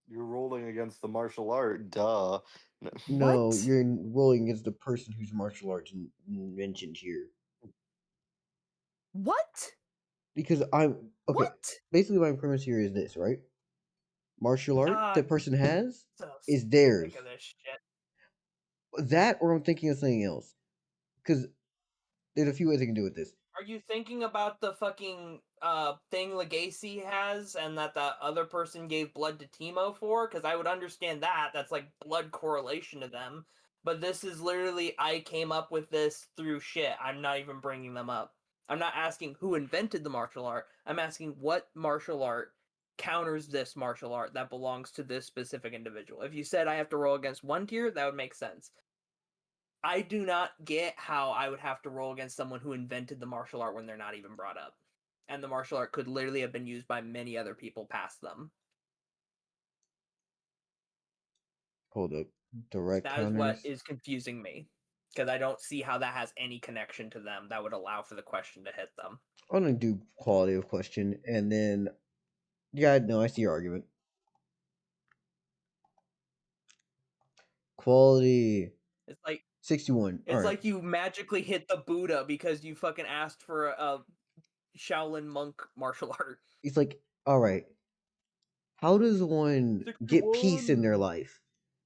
You're rolling against the martial art. Duh. No, What? you're rolling against the person whose martial arts mentioned here. What? Because I'm okay. What? Basically, my premise here is this, right? Martial art that person has So is theirs. sick of this shit. That, or I'm thinking of something else. Because there's a few ways I can do with this. Are you thinking about the fucking thing Legacy has and that the other person gave blood to Timo for? Because I would understand that. That's like blood correlation to them. But this is literally, I came up with this through shit. I'm not even bringing them up. I'm not asking who invented the martial art. I'm asking what martial art counters this martial art that belongs to this specific individual. If you said I have to roll against One Tier, that would make sense. I do not get how I would have to roll against someone who invented the martial art when they're not even brought up. And the martial art could literally have been used by many other people past them. Hold up. Direct That counters. is what is confusing me. Because I don't see how that has any connection to them that would allow for the question to hit them. I'm gonna do quality of question, and then yeah, no, I see your argument. Quality It's like 61. it's All right. like you magically hit the Buddha because you fucking asked for a Shaolin monk martial art. It's like, all right. How does one get peace in 61. their life?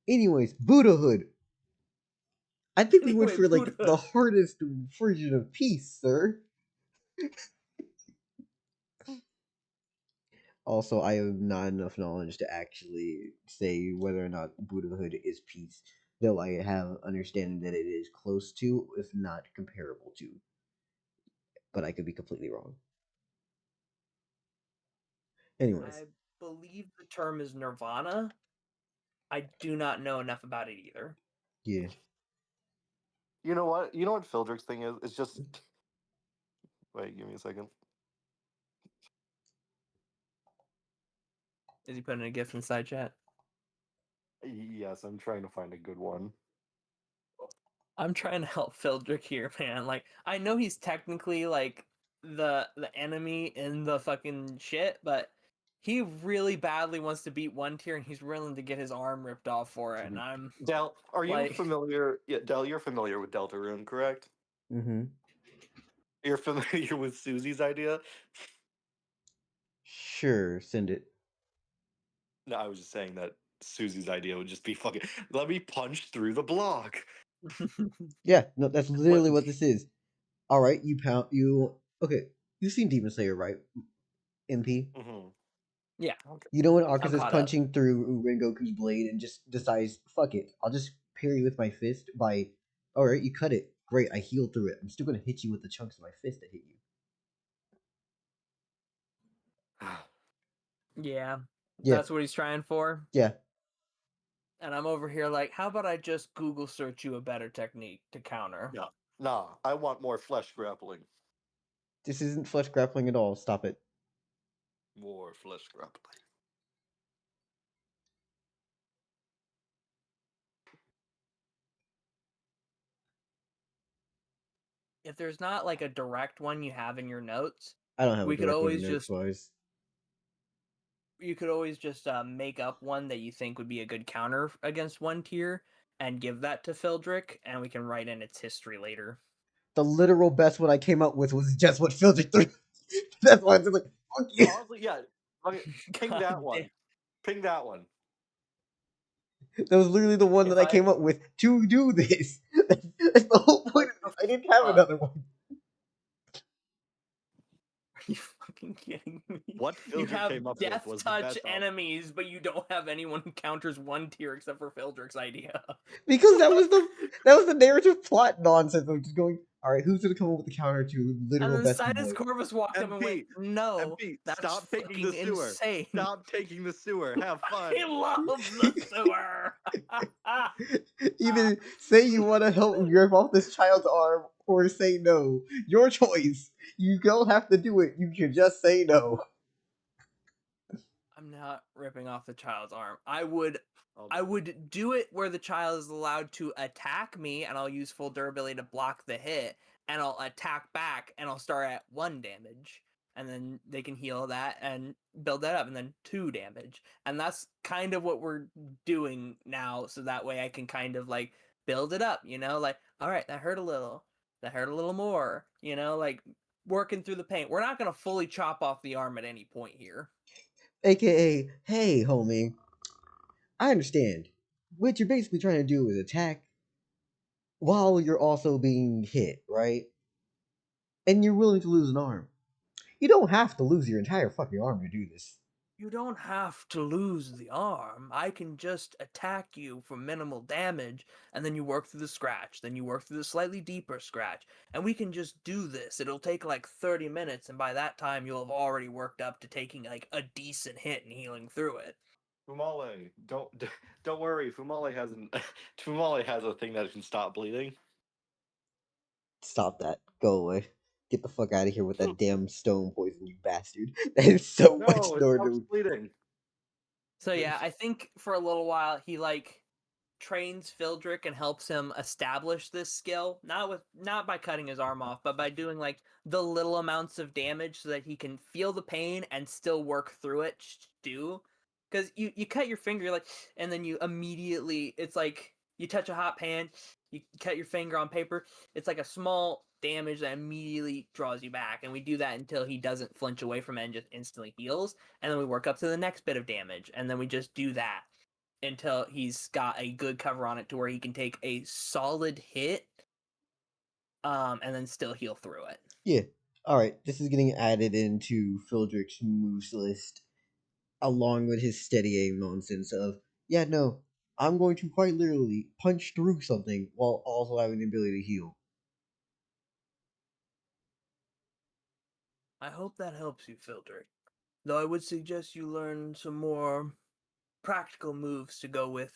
Anyways, Buddhahood. I think we went Anyway, for like Buddha. the hardest version of peace, sir. Also, I have not enough knowledge to actually say whether or not Buddhahood is peace, though I have understanding that it is close to, if not comparable to. But I could be completely wrong. Anyways, I believe the term is nirvana. I do not know enough about it either. yeah. You know what? You know what Phildric's thing is? It's just. Wait, give me a second. Is he putting a gift inside chat? Yes, I'm trying to find a good one. I'm trying to help Phildrick here, man. Like, I know he's technically like the enemy in the fucking shit, but he really badly wants to beat one tier, and he's willing to get his arm ripped off for it. And I'm Del, are you like, familiar? Yeah, Del, you're familiar with Deltarune, correct? Mm-hmm. You're familiar with Susie's idea? Sure, send it. No, I was just saying that Susie's idea would just be fucking. Let me punch through the block. Yeah, no, that's literally What- what this is. All right, you. Okay, you've seen Demon Slayer, right? MP. Mhm. yeah, You know when I'm Arcus is caught up. punching through Rengoku's blade and just decides, fuck it, I'll just parry with my fist by. All right, you cut it. Great, I healed through it. I'm still gonna hit you with the chunks of my fist that hit you. Yeah, Yeah, that's what he's trying for. yeah. And I'm over here like, how about I just Google search you a better technique to counter? Yeah. Nah, I want more flesh grappling. This isn't flesh grappling at all. Stop it. More flesh grappling. If there's not like a direct one you have in your notes, I don't have we a could direct one always notes wise. you could always just make up one that you think would be a good counter against one tier and give that to Phildrick, and we can write in its history later. The literal best one I came up with was just what Filtered through. That's why it's like, fuck you. Honestly, yeah. I mean, ping God that one. damn. Ping that one. That was literally the one If that I came up with to do this. That's the whole point of this. I didn't have another one. Are you fucking kidding me? What You Phildrick have came up death with was the touch best option. enemies, but you don't have anyone who counters one tier except for Phildrick's idea. Because that was the narrative plot nonsense of just going, alright, who's gonna come up with the counter to literal And then best Sidus boy? Corvus walked up and went, MP, "No, MP, that's stop taking the fucking sewer. insane." Stop taking the sewer. Have fun. I love the sewer. Either say you want to help rip off this child's arm or say no. Your choice. You don't have to do it. You can just say no. I'm not ripping off the child's arm. I would I'll do it where the child is allowed to attack me, and I'll use full durability to block the hit, and I'll attack back, and I'll start at 1 damage, and then they can heal that and build that up, and then 2 damage. And that's kind of what we're doing now, so that way I can kind of like build it up, like, all right, that hurt a little more, like working through the pain. We're not going to fully chop off the arm at any point here. AKA, hey, homie, I understand. What you're basically trying to do is attack while you're also being hit, right? And you're willing to lose an arm. You don't have to lose your entire fucking arm to do this. You don't have to lose the arm. I can just attack you for minimal damage, and then you work through the scratch, then you work through the slightly deeper scratch, and we can just do this. It'll take like 30 minutes, and by that time you'll have already worked up to taking like a decent hit and healing through it. Fumale, don't worry. Fumale Fumale has a thing that can stop bleeding. Stop that. Go away. Get the fuck out of here with that damn stone poison, you bastard. That is so much No, it stops northern. bleeding. So yeah, I think for a little while he like trains Phildrick and helps him establish this skill, not by cutting his arm off, but by doing like the little amounts of damage so that he can feel the pain and still work through it. Because you cut your finger like, and then you immediately, it's like you touch a hot pan, you cut your finger on paper, it's like a small damage that immediately draws you back, and we do that until he doesn't flinch away from it and just instantly heals, and then we work up to the next bit of damage, and then we just do that until he's got a good cover on it to where he can take a solid hit and then still heal through it. Yeah. Alright, this is getting added into Phildrick's moves list, along with his steady aim nonsense of, yeah, no, I'm going to quite literally punch through something while also having the ability to heal. I hope that helps you, Phildrick. Though I would suggest you learn some more practical moves to go with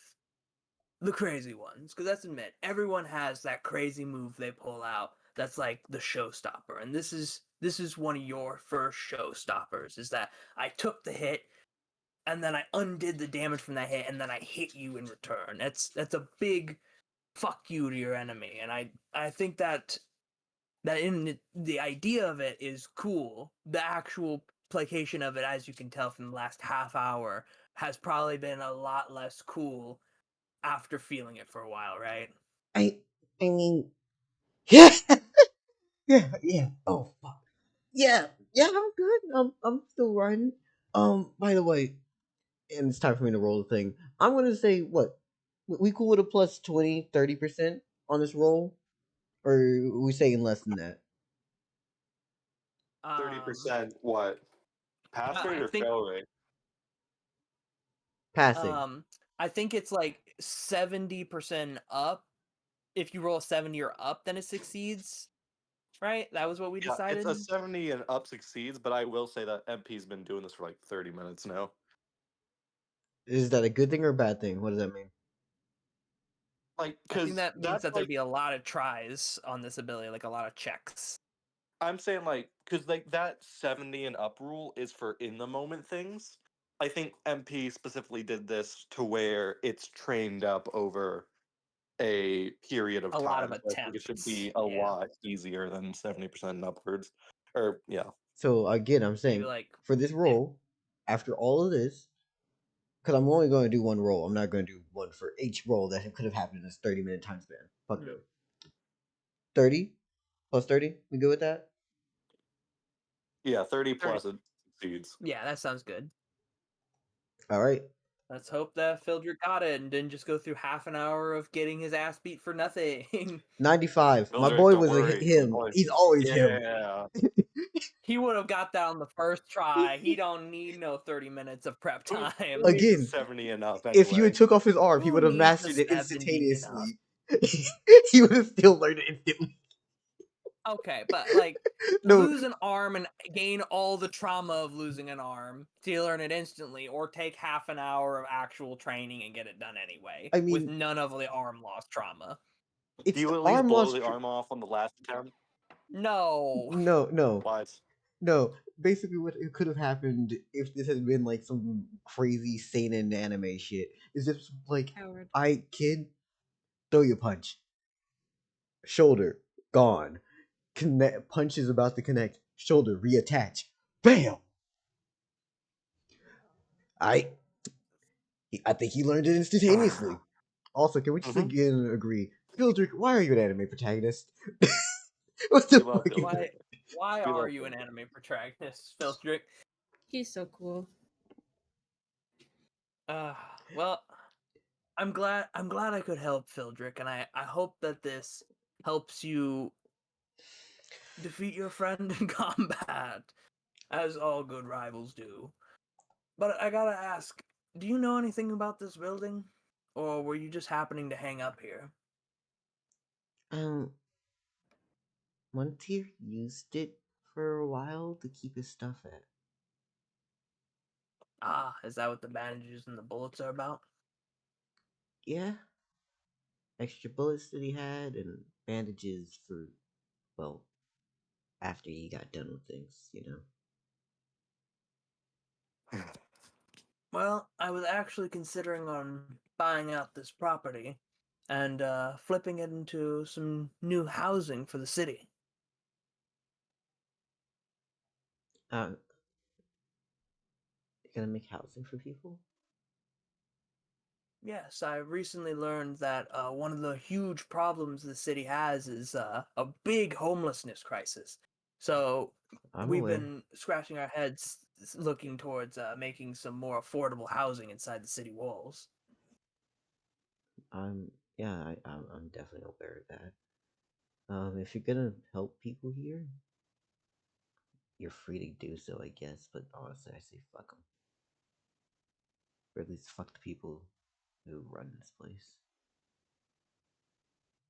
the crazy ones, because let's admit, everyone has that crazy move they pull out that's like the showstopper, and this is one of your first showstoppers. Is that I took the hit, and then I undid the damage from that hit, and then I hit you in return. That's a big fuck you to your enemy, and I think that in the idea of it is cool. The actual placation of it, as you can tell from the last half hour, has probably been a lot less cool after feeling it for a while, right? I mean, yeah, yeah. Oh fuck. Yeah, I'm good. I'm still riding. By the way, and it's time for me to roll the thing. I'm gonna say what? We cool with a plus 20, 30% on this roll, or are we saying less than that? 30% what? Pass rate I or think fail rate? Passing. I think it's like 70% up. If you roll 70 or up, then it succeeds. Right? That was what we Yeah, it's decided. a 70 and up succeeds, but I will say that MP's been doing this for like 30 minutes now. Is that a good thing or a bad thing? What does that mean? Like, I think because that means that's that like, there'd be a lot of tries on this ability, like a lot of checks. I'm saying like, because like that 70 and up rule is for in the moment things. I think MP specifically did this to where it's trained up over a period of A lot of time. So I think it should attempts. be a Yeah. lot easier than 70% and upwards. Or, yeah. So again, I'm Maybe saying like for this roll, after all of this, because I'm only going to do one roll. I'm not going to do one for each roll that could have happened in this 30-minute time span. Fuck Mhm. no. 30 plus 30. We good with that? Yeah, 30 plus it succeeds. yeah, that sounds good. All right. Let's hope that Fildrick got it and didn't just go through half an hour of getting his ass beat for nothing. 95. My Mildred, boy don't was worry. him. He's always him. Yeah. He would have got that on the first try. He don't need no 30 minutes of prep Who time. needs a Again, 70 and up if you anyway? had took off his arm, he Who would have needs a mastered it 70 and up? instantaneously. He would have still learned it instantly. Okay, but like No, lose an arm and gain all the trauma of losing an arm to learn it instantly, or take half an hour of actual training and get it done anyway, I with mean, none of the arm loss trauma. Do it's you at least arm blow loss. the arm off on the last attempt? No. No. Why? No, basically, what it could have happened if this had been like some crazy seinen anime shit is just like, Howard. kid, throw your punch, shoulder gone, connect, punch is about to connect, shoulder reattach, bam. I I think he learned it instantaneously. Also, can we just Mhm. again agree, Fildrick, why are you an anime protagonist? What the We love fuck? Fildrick. Why We are love you an Fildrick. anime protagonist, Fildrick? He's so cool. Well, I'm glad I could help Fildrick, and I hope that this helps you defeat your friend in combat, as all good rivals do. But I gotta ask, do you know anything about this building? Or were you just happening to hang up here? Um, Montier used it for a while to keep his stuff at. Ah, is that what the bandages and the bullets are about? Yeah, extra bullets that he had and bandages for, well, after he got done with things, you know. Well, I was actually considering on buying out this property and flipping it into some new housing for the city. You're gonna make housing for people? Yes, I recently learned that one of the huge problems the city has is a big homelessness crisis. So I'm we've aware. been scratching our heads looking towards making some more affordable housing inside the city walls. I'm definitely aware of that. If you're gonna help people here, you're free to do so, I guess. But honestly, I say fuck them. Or at least fuck the people who run this place.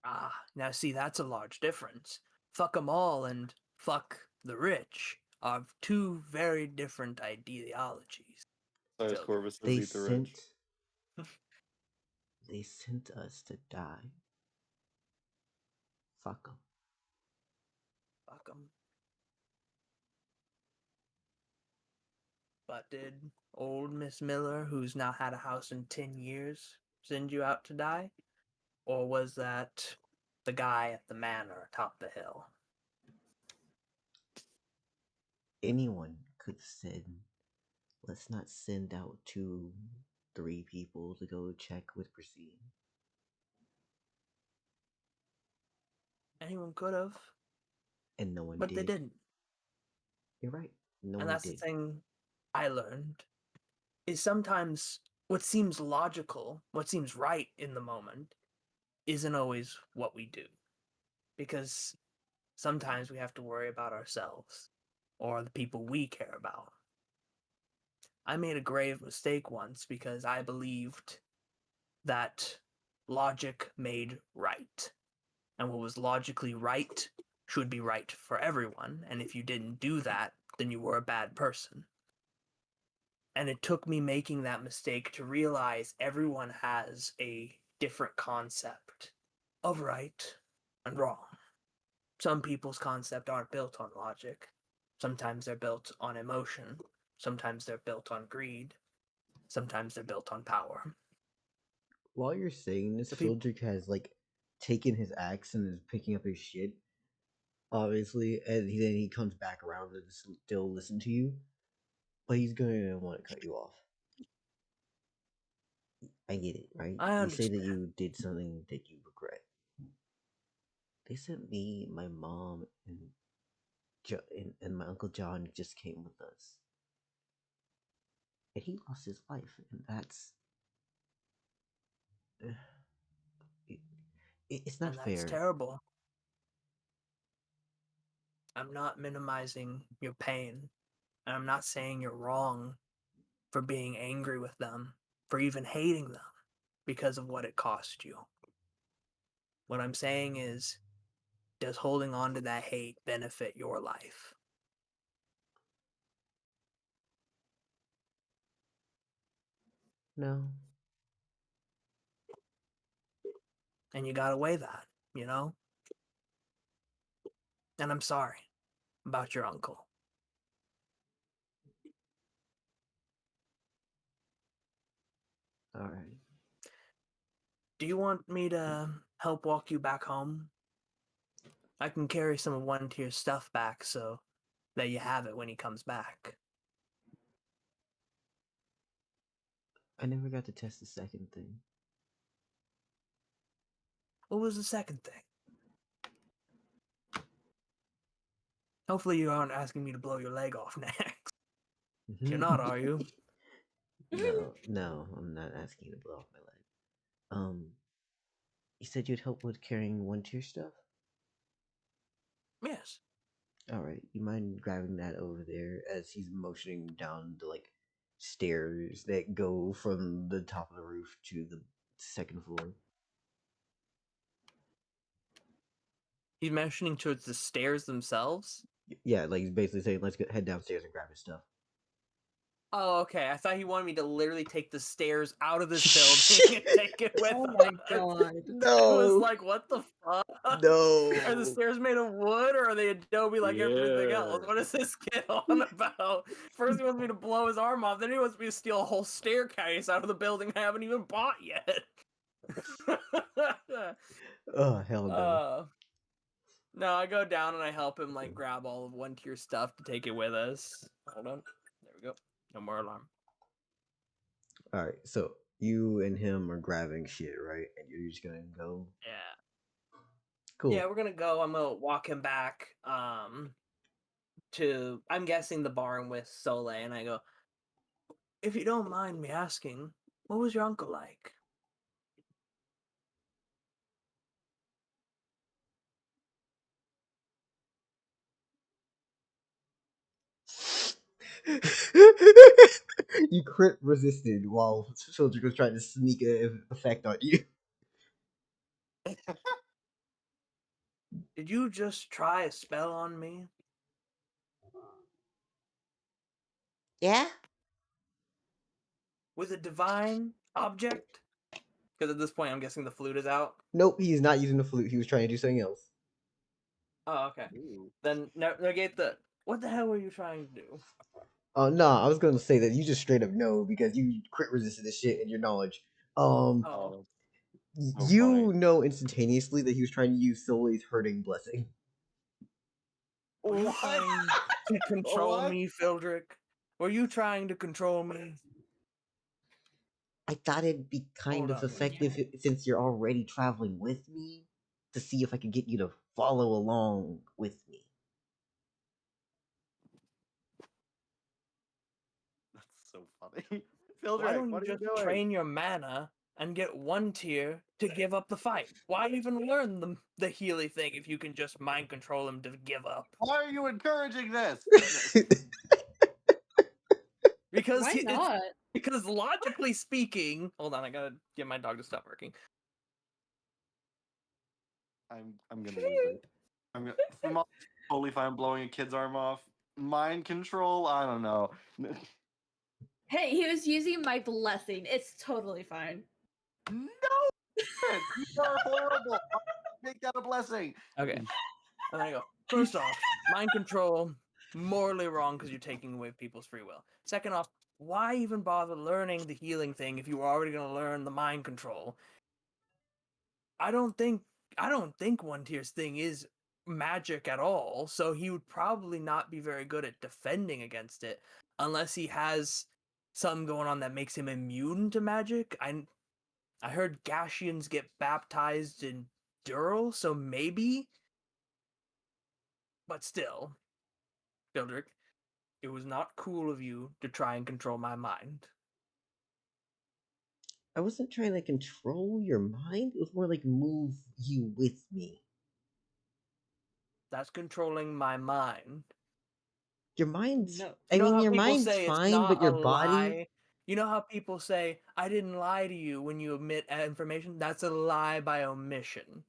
Ah, now see, that's a large difference. Fuck 'em all and fuck the rich are two very different ideologies. Sorry, Fildred. Corvus says They eat the rich. sent They sent us to die. Fuck 'em. Fuck 'em. But did old Miss Miller, who's not had a house in 10 years, send you out to die? Or was that the guy at the manor atop the hill? Anyone could send. Let's not send out 3 people to go check with Christine. Anyone could have, And no one but did. they didn't. You're right. No And one that's did. the thing I learned, is sometimes what seems logical, what seems right in the moment, isn't always what we do. Because sometimes we have to worry about ourselves or the people we care about. I made a grave mistake once because I believed that logic made right. And what was logically right should be right for everyone. And if you didn't do that, then you were a bad person. And it took me making that mistake to realize everyone has a different concept of right and wrong. Some people's concepts aren't built on logic. Sometimes they're built on emotion. Sometimes they're built on greed. Sometimes they're built on power. While you're saying this, The peop- Shieldrick has like taken his axe and is picking up his shit, obviously, and then he comes back around to still listen to you, but he's gonna want to cut you off. I get it, right? I You say that understand. you did something that you regret. They sent me, my mom, and my uncle John just came with us, and he lost his life, and that's it, it's not And that's fair. terrible. I'm not minimizing your pain. And I'm not saying you're wrong for being angry with them, for even hating them because of what it cost you. What I'm saying is, does holding on to that hate benefit your life? No, And you gotta weigh that, you know? And I'm sorry about your uncle. all right. Do you want me to help walk you back home? I can carry some of One Tier's stuff back so that you have it when he comes back. I never got to test the second thing. What was the second thing? Hopefully you aren't asking me to blow your leg off next. You're not, are you? No, I'm not asking you to blow off my leg. You said you'd help with carrying One Tier stuff? Yes. Alright, you mind grabbing that over there as he's motioning down the like stairs that go from the top of the roof to the second floor? He's motioning towards the stairs themselves? Yeah, like he's basically saying, let's head downstairs and grab his stuff. Oh, okay. I thought he wanted me to literally take the stairs out of this building and take it with Oh us. my god. I was No! like, what the fuck? Are the No! stairs made of wood or are they Adobe like everything else? Yeah. What is this kid on about? First he wants me to blow his arm off, then he wants me to steal a whole staircase out of the building I haven't even bought yet. Oh, hell no. No, I go down and I help him like grab all of One Tier stuff to take it with us. Hold on. There we go. No more alarm. Alright, so you and him are grabbing shit, right? And you're just gonna go? Yeah. Cool. Yeah, we're gonna go. I'm gonna walk him back to I'm guessing the barn with Soleil, and I go, if you don't mind me asking, what was your uncle like? You crit resisted while Soldier was trying to sneak an effect on you. Did you just try a spell on me? Yeah? With a divine object? Because at this point, I'm guessing the flute is out. Nope, he's not using the flute. He was trying to do something else. Oh, okay. Ooh. Then negate the. What the hell were you trying to do? Oh no, I was gonna say that you just straight up know because you crit resisted this shit in your knowledge. Oh, So You funny. know instantaneously that he was trying to use Solei's hurting blessing. were you What? trying to control What? me, Fildrick? Were you trying to control me? I thought it'd be kind Hold of on, wait. effective since you're already traveling with me to see if I could get you to follow along with me. That's so funny. Why Fildrick, don't you what are you just doing? train your mana and get one tier to give up the fight? Why even learn the Healy thing if you can just mind control him to give up? Why are you encouraging this? Because Why it's not? because logically speaking, hold on, I gotta get my dog to stop working. I'm gonna lose it. I'm gonna from all totally fine blowing a kid's arm off. Mind control? I don't know. Hey, he was using my blessing. It's totally fine. No, you are horrible. Make that a blessing. Okay, and I go. First off, mind control, morally wrong because you're taking away people's free will. Second off, why even bother learning the healing thing if you were already gonna learn the mind control? I don't think one tier's thing is magic at all, so he would probably not be very good at defending against it unless he has something going on that makes him immune to magic. I heard Gashians get baptized in Dural, so maybe, but still, Bildrick, it was not cool of you to try and control my mind. I wasn't trying to control your mind. It was more like move you with me. That's controlling my mind. Your mind's. No. I You know mean, how your people mind's say it's fine, not but a your body. lie? You know how people say, I didn't lie to you when you omit information? That's a lie by omission.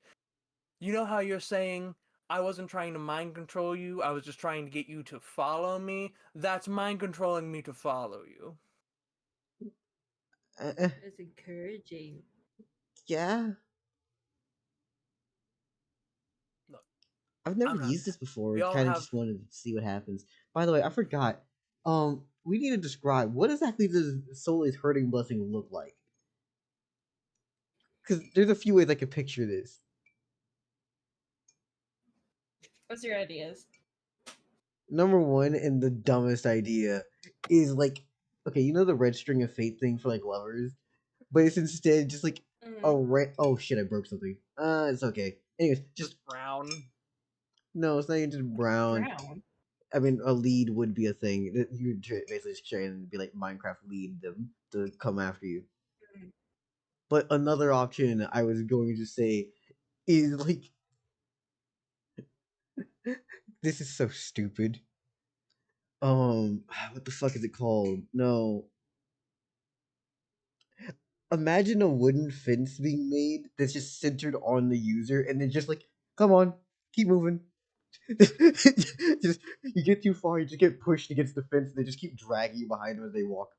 You know how you're saying, I wasn't trying to mind control you, I was just trying to get you to follow me? That's mind controlling me to follow you. It's encouraging. Yeah. Look, I've never I'm not used mad. this before. We all Kind of have. just wanted to see what happens. By the way, I forgot. We need to describe what exactly does Solei's hurting blessing look like? Because there's a few ways I could picture this. What's your ideas? Number one, and the dumbest idea, is like, okay, you know the red string of fate thing for like lovers, but it's instead just like a red. Oh shit! I broke something. It's okay. Anyways, just Just brown. no, it's not even just brown. Brown. I mean, a lead would be a thing. You would basically just try and be like Minecraft lead them to come after you. Mm. But another option I was going to say is like, this is so stupid. What the fuck is it called? No. Imagine a wooden fence being made that's just centered on the user, and then just like, come on, keep moving. Just you get too far, you just get pushed against the fence, and they just keep dragging you behind them as they walk.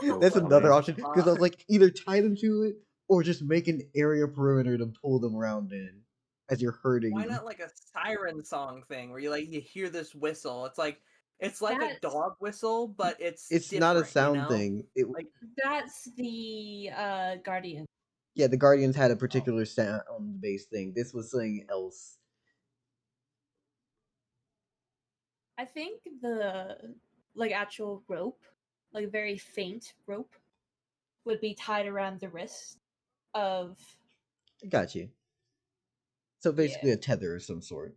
So That's another funny. option because I was like, either tie them to it or just make an area perimeter to pull them around in as you're hurting Why them. not like a siren song thing where you hear this whistle? It's like a That's dog whistle, but it's It's not a different, you sound know? thing. Like that's the Guardian. Yeah, the Guardians had a oh, particular sound based thing. This was something else. I think the like actual rope, like very faint rope, would be tied around the wrist of I got you. So basically yeah. a tether of some sort.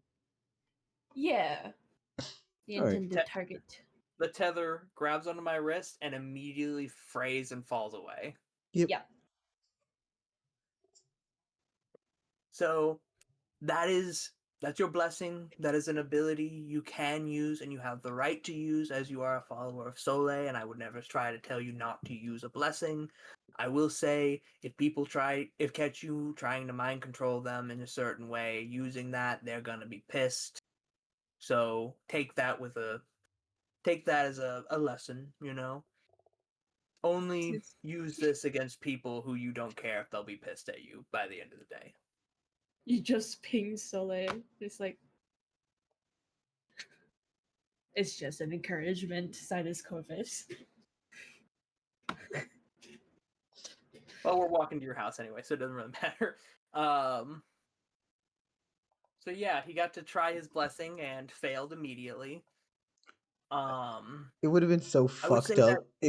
Yeah. The All right. intended target. the tether grabs onto my wrist and immediately frays and falls away. Yep. Yeah. So that's your blessing. That is an ability you can use and you have the right to use as you are a follower of Soleil, and I would never try to tell you not to use a blessing. I will say if people catch you trying to mind control them in a certain way using that, they're gonna be pissed. So take that as a lesson, you know? Only use this against people who you don't care if they'll be pissed at you by the end of the day. You just ping Soleil. It's like it's just an encouragement to Sidus Corvus. Well, we're walking to your house anyway, so it doesn't really matter. So yeah, he got to try his blessing and failed immediately. It would have been so I would say fucked up that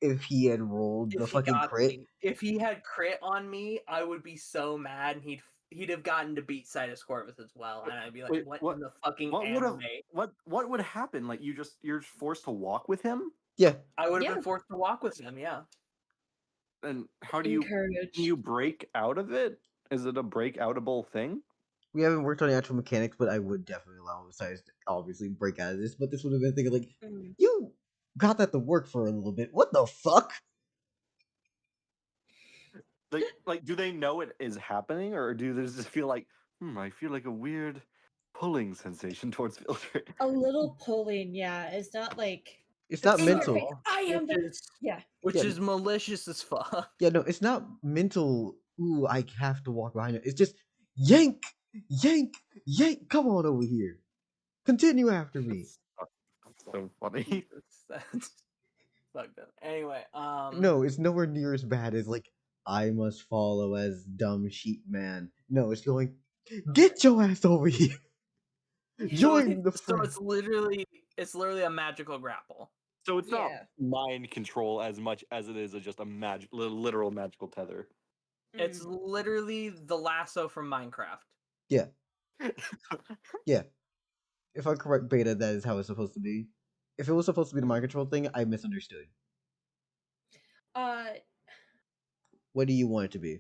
if he had rolled the if he fucking got crit. me, if he had crit on me, I would be so mad, and he'd have gotten to beat Sidus Corvus as well, and I'd be like, Wait, what in the fucking What would have anime? what would happen? Like you're forced to walk with him, Yeah, I would have Yeah. been forced to walk with him. Yeah. and how do you Encourage. can you break out of it? Is it a break-outable thing? we haven't worked on the actual mechanics, but I would definitely allow Osiris to obviously break out of this. But this would have been thinking like, Mm. you got that to work for a little bit. What the fuck? Like do they know it is happening, or do they just feel like, I feel like a weird pulling sensation towards Filter? A little pulling, yeah. It's not like It's not in your mental. face. I am which the is yeah. which Yeah. is malicious as fuck. Yeah, no, it's not mental. Ooh, I have to walk behind it. It's just yank, yank, yank. Come on over here. Continue after me. That's so funny. That's fucked up. Anyway, No, it's nowhere near as bad as like I must follow as dumb sheep man. No, it's going. Get your ass over here. Join the so fray. it's literally a magical grapple. So it's not Yeah. mind control as much as it is just a literal magical tether. It's literally the lasso from Minecraft. Yeah. Yeah. If I'm correct, beta, that is how it's supposed to be. If it was supposed to be the mind control thing, I misunderstood. What do you want it to be?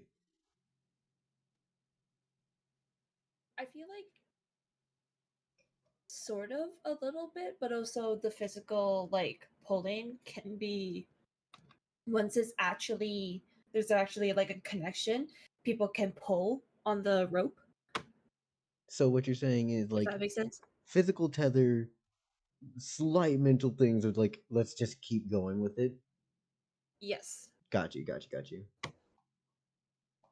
I feel like sort of a little bit, but also the physical like pulling can be once it's actually there's actually like a connection, people can pull on the rope. So what you're saying is If like that makes sense. physical tether, slight mental things are like, let's just keep going with it. Yes. Got you.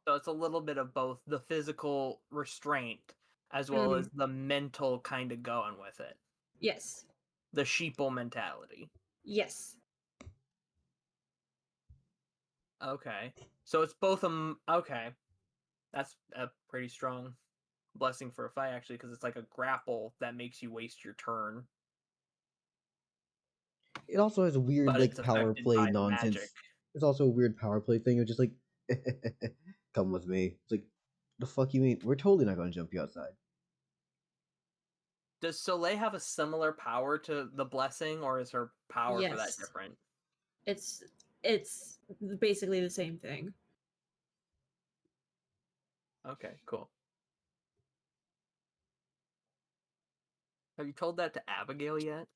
So it's a little bit of both the physical restraint as well as the mental kind of going with it. Yes. The sheeple mentality. Yes. Okay. So it's both okay. That's a pretty strong blessing for a fight actually, because it's like a grapple that makes you waste your turn. It also has a weird But like it's power affected play by nonsense. magic. It's also a weird power play thing of just like, come with me. It's like, the fuck you mean? We're totally not gonna jump you outside. Does Soleil have a similar power to the blessing, or is her power for that Yes. different? It's basically the same thing. Okay, cool. Have you told that to Abigail yet?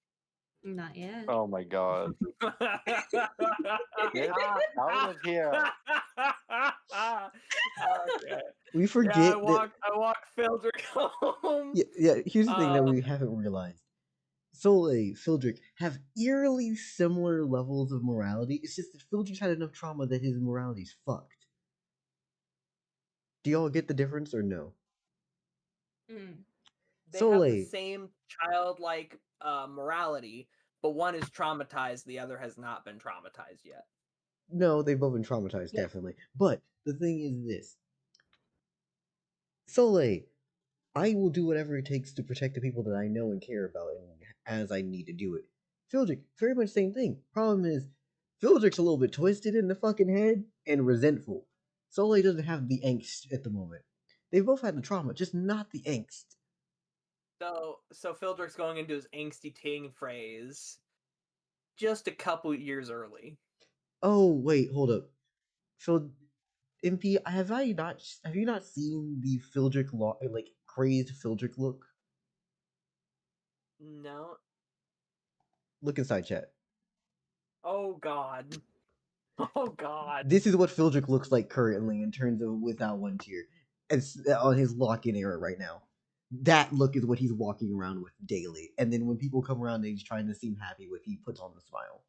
Not yet. Oh my god. Get out of here. Okay. We Yeah, forget I walked Fildrick home. Yeah, here's the thing that we haven't realized. Soleil, Fildrick have eerily similar levels of morality. It's just that Fildrick's had enough trauma that his morality's fucked. Do y'all get the difference or no? They have the Soleil, same childlike morality, but one is traumatized, the other has not been traumatized yet. no, they've both been traumatized, Yeah. definitely. But the thing is this. Soleil, I will do whatever it takes to protect the people that I know and care about, and as I need to do it. Fildrick, very much same thing. Problem is, Fildrick's a little bit twisted in the fucking head and resentful. Soleil doesn't have the angst at the moment. They've both had the trauma, just not the angst. So Fildrick's going into his angsty teen phrase just a couple years early. Oh wait, hold up. MP, have you not seen the Fildrick like crazed Fildrick look? No. Look inside chat. Oh god. Oh god. This is what Fildrick looks like currently in terms of without one tier. It's on his lock-in era right now. That look is what he's walking around with daily. And then when people come around and he's trying to seem happy with, he puts on the smile.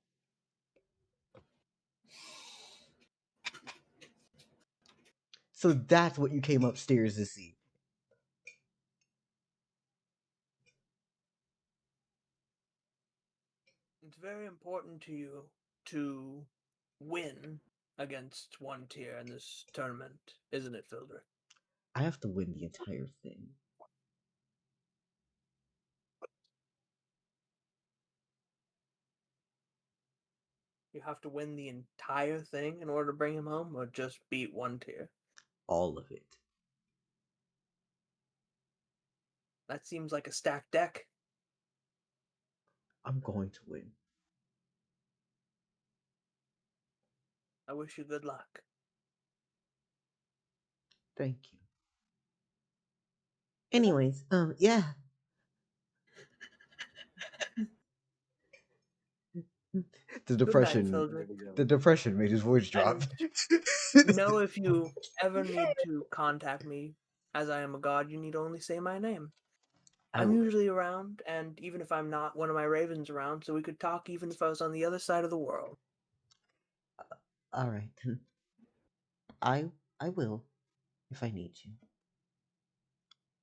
So that's what you came upstairs to see. It's very important to you to win against one tier in this tournament, isn't it, Fildrick? I have to win the entire thing. You have to win the entire thing in order to bring him home, or just beat one tier? All of it. That seems like a stacked deck. I'm going to win. I wish you good luck. Thank you. Anyways, yeah. The depression, Fildrick. the depression made his voice drop. Know if you ever need to contact me, as I am a god, you need only say my name. I'm usually around, and even if I'm not, one of my ravens around, so we could talk even if I was on the other side of the world. All right. I will if I need you.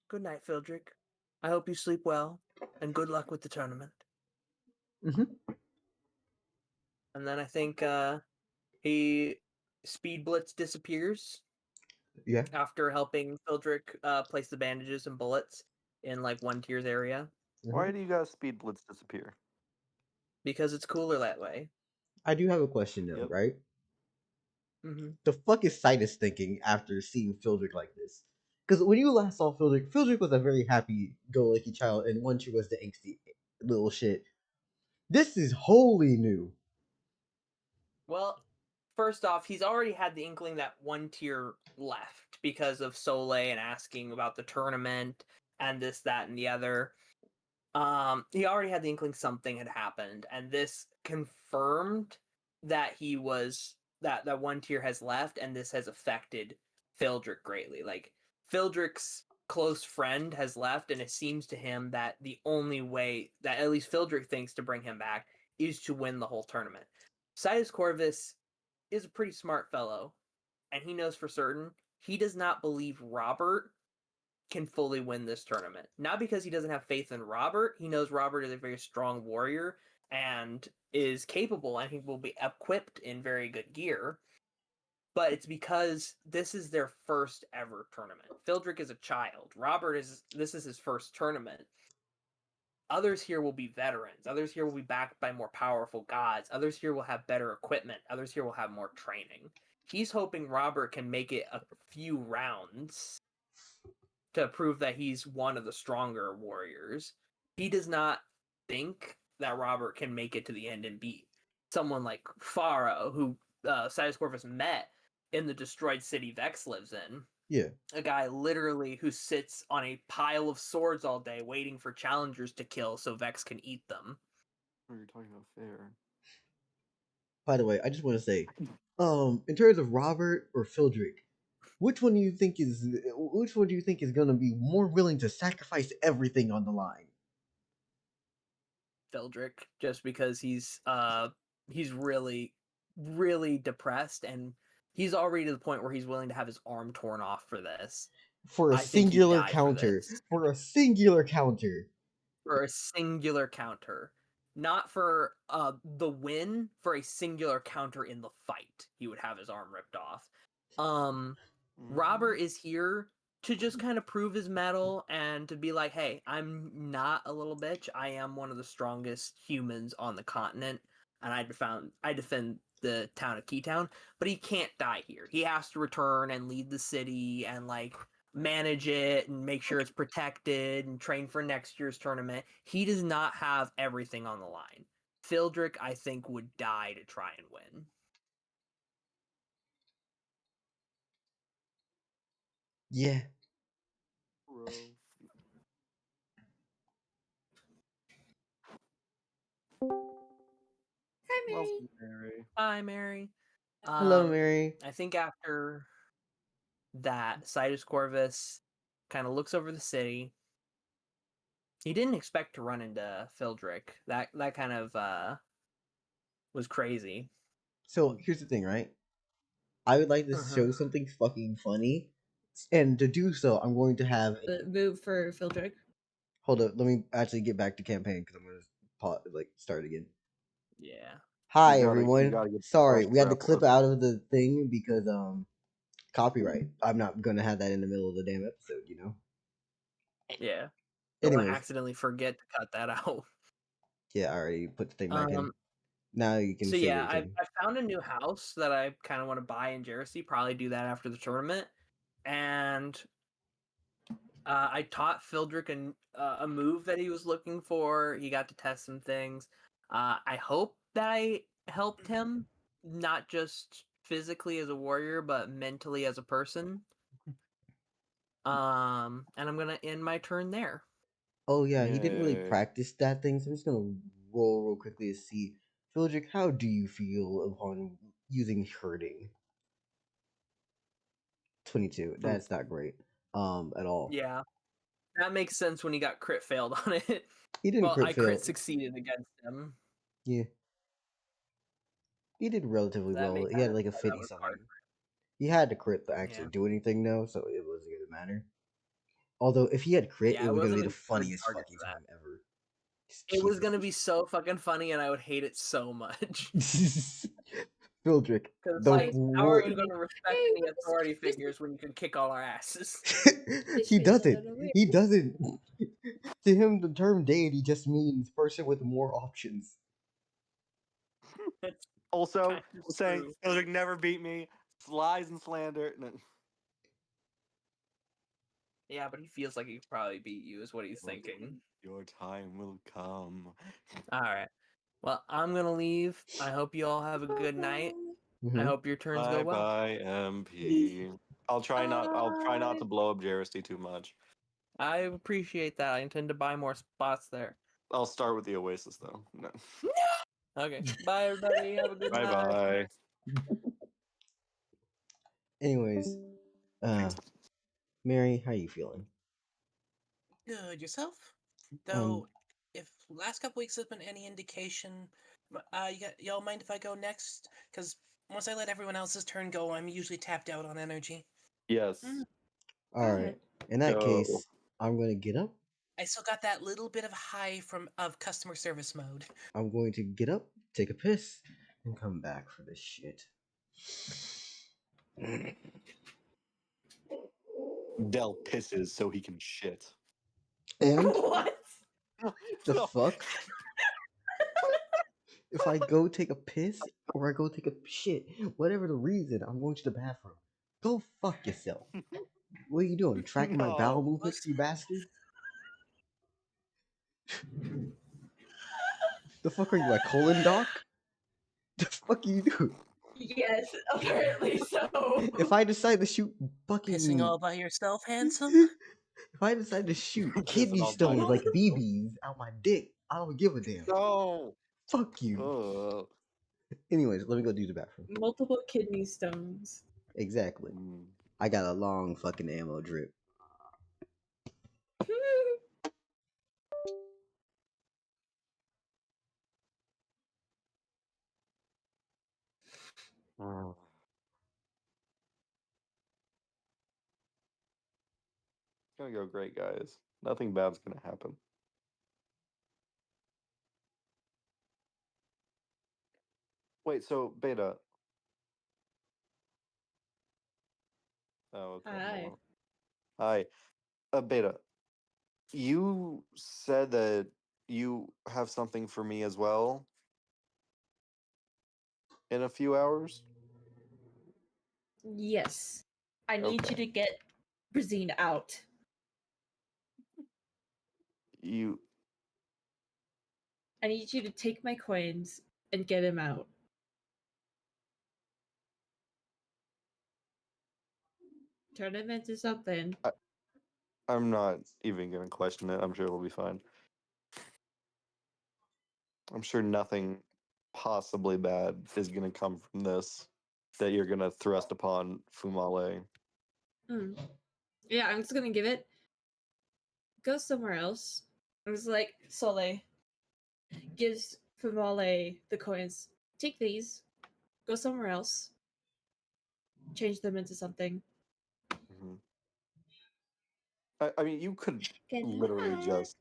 Good night, Fildrick. I hope you sleep well, and good luck with the tournament. Mm-hmm. And then I think he speed blitz disappears. Yeah. After helping Fildrick place the bandages and bullets in like one tier's area. Why do you guys speed blitz disappear? Because it's cooler that way. I do have a question though, Yep. right? Mm-hmm. The fuck is Sidus thinking after seeing Fildrick like this? Because when you last saw Fildrick, Fildrick was a very happy-go-lucky child, and once she was the angsty little shit. This is wholly new. Well, first off, he's already had the inkling that one tier left because of Soleil and asking about the tournament and this, that, and the other. He already had the inkling something had happened, and this confirmed that he was that one tier has left, and this has affected Fildrick greatly. Like Fildrick's close friend has left, and it seems to him that the only way that at least Fildrick thinks to bring him back is to win the whole tournament. Sidus Corvus is a pretty smart fellow, and he knows for certain he does not believe Robert can fully win this tournament. Not because he doesn't have faith in Robert. He knows Robert is a very strong warrior and is capable, and he will be equipped in very good gear. But it's because this is their first ever tournament. Fildrick is a child. This is his first tournament. Others here will be veterans. Others here will be backed by more powerful gods. Others here will have better equipment. Others here will have more training. He's hoping Robert can make it a few rounds to prove that he's one of the stronger warriors. He does not think that Robert can make it to the end and beat someone like Pharaoh, who Sidus Corvus met in the destroyed city Vex lives in. Yeah. A guy literally who sits on a pile of swords all day waiting for challengers to kill so Vex can eat them. Oh, you're talking about fair. By the way, I just want to say, in terms of Robert or Fildrick, which one do you think is gonna be more willing to sacrifice everything on the line? Fildrick, just because he's really, really depressed, and he's already to the point where he's willing to have his arm torn off for this. For a I think he'd singular die for counter. this. For a singular counter. For a singular counter. Not for the win, for a singular counter in the fight. He would have his arm ripped off. Robert is here to just kind of prove his mettle and to be like, hey, I'm not a little bitch. I am one of the strongest humans on the continent, and I defend the town of Keytown, but he can't die here. He has to return and lead the city and like manage it and make sure it's protected and train for next year's tournament. He does not have everything on the line. Fildrick, I think, would die to try and win. Yeah. Bro. Hi, Mary. Well, Mary. Hi, Mary. Hello, Mary. I think after that, Sidus Corvus kind of looks over the city. He didn't expect to run into Fildrick. That kind of was crazy. So here's the thing, right? I would like to show something fucking funny, and to do so, I'm going to have. The move for Fildrick. Hold up, let me actually get back to campaign because I'm gonna start again. Yeah. Hi You everyone. gotta get Sorry, fresh we had to breath clip with it. out of the thing because copyright. I'm not gonna have that in the middle of the damn episode, you know. Yeah. Don't Anyways, accidentally forget to cut that out. yeah, I already put the thing back in. Now you can So say yeah, what you're saying. I found a new house that I kind of want to buy in Jersey. Probably do that after the tournament, and I taught Fildrick a move that he was looking for. He got to test some things. I hope that I helped him, not just physically as a warrior, but mentally as a person. And I'm gonna end my turn there. Oh yeah, he didn't really Yay. practice that thing, so I'm just gonna roll real quickly to see. Fildrick, how do you feel upon using hurting? 22. That's not great. At all. Yeah, that makes sense when he got crit failed on it. He didn't Well, crit I fail. crit succeeded against him. Yeah. He did relatively That well. makes He had sense like a why that 50 was something. hard. He had to crit to Yeah. actually do anything though, so it wasn't gonna matter. Although if he had crit, Yeah, it it was gonna be wasn't the a good funniest target fucking for that. time ever. It was Jesus. gonna be so fucking funny, and I would hate it so much. Fildrick, Because the like, how are you war. gonna respect Hey, any what is authority this? figures when you can kick all our asses? He feels a doesn't. little weird. He doesn't. To him, the term deity just means person with more options. It's Also, kind of saying true. Fildrick never beat me, lies and slander. No. Yeah, but he feels like he could probably beat you, is what he's thinking. Your time will come. All right. Well, I'm gonna leave. I hope you all have a good night. I hope your turns go Bye well. bye, MP. I'll try not to blow up Jersey too much. I appreciate that. I intend to buy more spots there. I'll start with the Oasis though. No. Okay. Bye, everybody. Have a good Bye night. bye. Anyways, Mary, how you feeling? Good, yourself? Though, if last couple weeks has been any indication, y'all mind if I go next? Because once I let everyone else's turn go, I'm usually tapped out on energy. Yes. All right. ahead. In that Go. case, I'm gonna get up. I still got that little bit of high of customer service mode. I'm going to get up, take a piss, and come back for this shit. Dell pisses so he can shit. And What? the No. fuck? If I go take a piss or I go take a shit, whatever the reason, I'm going to the bathroom. Go fuck yourself. What are you doing? Tracking my bowel No. movements, you bastard? The fuck are you, my colon doc? The fuck you do? Yes, apparently so. If I decide to shoot fucking Pissing all by yourself, handsome? if I decide to shoot Pissing kidney all by stones like yourself. BBs out my dick, I don't give a damn. No. Fuck you. Ugh. Anyways, let me go do the bathroom. Multiple kidney stones. Exactly. Mm. I got a long fucking ammo drip. Mm. It's gonna go great, guys. Nothing bad's gonna happen. Wait, so Beta. Oh, okay. Hi. Well, hi. Beta. You said that you have something for me as well in a few hours. Yes. I need you Okay. to get Brazine out. You I need you to take my coins and get him out. Turn him into something. I'm not even gonna question it. I'm sure it'll be fine. I'm sure nothing possibly bad is gonna come from this that you're gonna thrust upon Fumale. Hmm. Yeah, I'm just gonna give it. Go somewhere else. I was like, Soleil gives Famale the coins. Take these. Go somewhere else. Change them into something. Mhm. I mean, you could Get literally back. just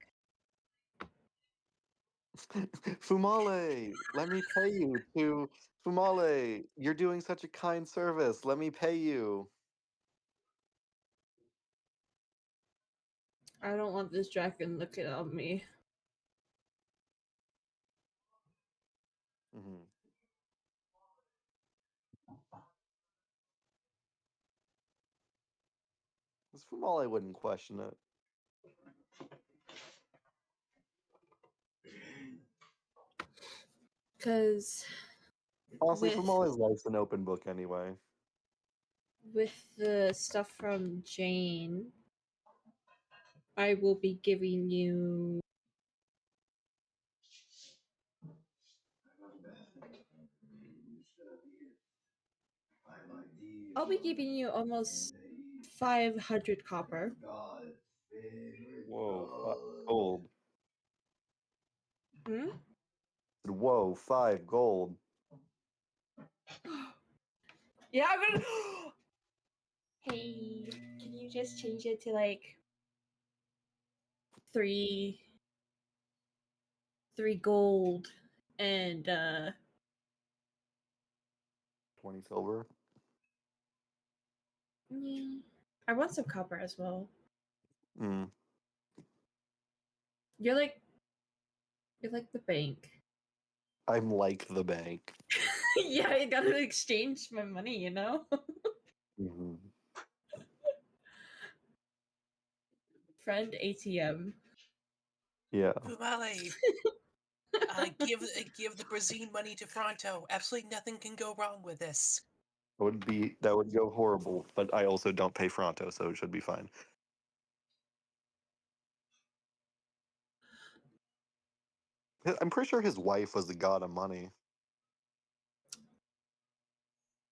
Fumale, let me pay you to Fumale. You're doing such a kind service. Let me pay you. I don't want this dragon looking at me. Mhm. This Fumale wouldn't question it. Because Honestly, with Fumale's life's an open book anyway. the stuff from Jane, I will be giving you. I'll be giving you almost 500 copper. Whoa, gold. Hmm? Whoa, 5 gold. Yeah, I'm gonna. Hey, can you just change it to like three gold and 20 silver. I want some copper as well. Mm. You're like the bank. I'm like the bank. Yeah, I gotta exchange my money, you know? Mhm. Friend ATM. Yeah. Fumale, give the Brazine money to Fronto. Absolutely nothing can go wrong with this. That would go horrible, but I also don't pay Fronto, so it should be fine. I'm pretty sure his wife was the god of money.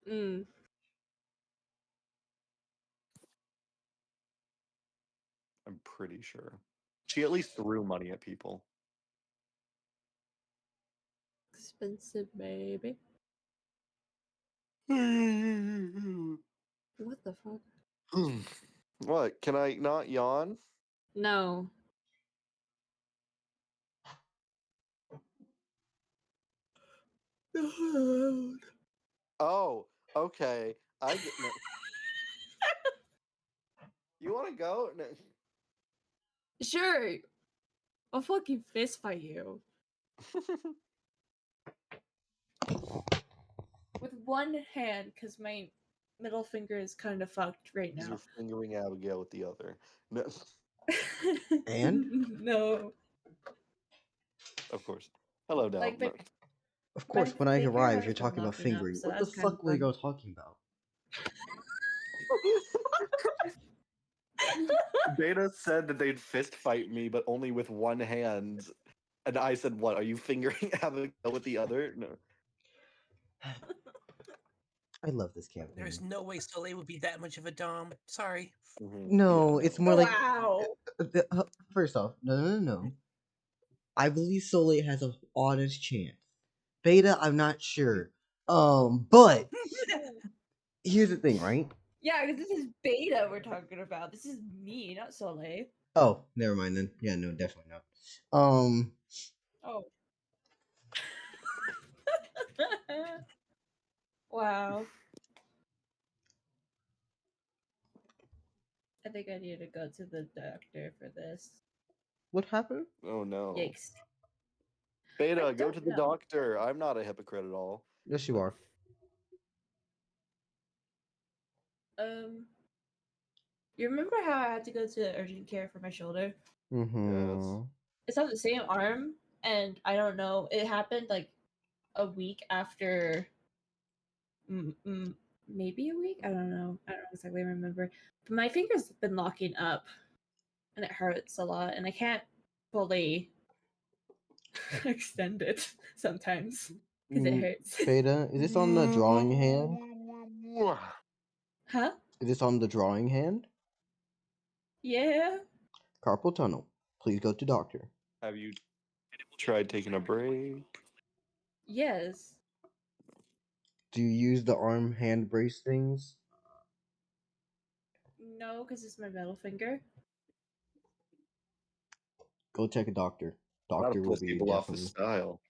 Mm. I'm pretty sure. She at least threw money at people. Expensive, baby. What the fuck? What? Can I not yawn? No. Oh, okay. I get no. You want to go? No. Sure. I'll fucking fist fight you. With one hand, because my middle finger is kind of fucked right You're now. fingering Abigail with the other. No, And No. of course. Hello, Dal. Like, No. of my course, when I finger arrive, you're has been talking about locking up, fingering. so What the that's kind of fuck were you fun. guys talking about? Beta said that they'd fist fight me, but only with one hand. And I said, "What? Are you fingering Abigail with the other?" No. I love this campaign. There's no way Soleil would be that much of a dom. Sorry. No, Yeah. it's more like Wow. first off, no. I believe Soleil has an honest chance. Beta, I'm not sure. But here's the thing, right? Yeah, because this is beta we're talking about. This is me, not Soleil. Oh, never mind then. Yeah, no, definitely not. Oh. Wow. I think I need to go to the doctor for this. What happened? Oh no. Yikes. Beta, I go don't to the know. doctor. I'm not a hypocrite at all. Yes, you are. You remember how I had to go to urgent care for my shoulder? Mm-hmm. It's on the same arm, and I don't know. It happened like a week after. Maybe a week. I don't know. I don't exactly remember. But my finger's been locking up, and it hurts a lot, and I can't fully extend it sometimes because it hurts. Beta, is this on the drawing hand? Huh? Is this on the drawing hand? Yeah. Carpal tunnel. Please go to doctor. Have you tried taking a break? Yes. Do you use the arm hand brace things? No, because it's my middle finger. Go check a doctor. Not to Doctor will piss be people off with definitely. style.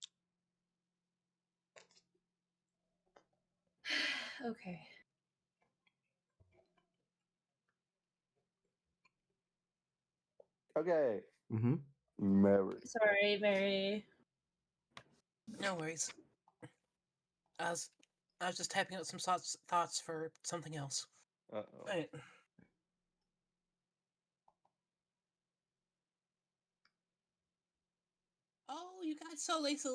Okay. Okay. Mm-hmm. Mary. Sorry, Mary. No worries. I was just typing out some thoughts for something else. Uh-oh. Right. Oh, you got Soleil's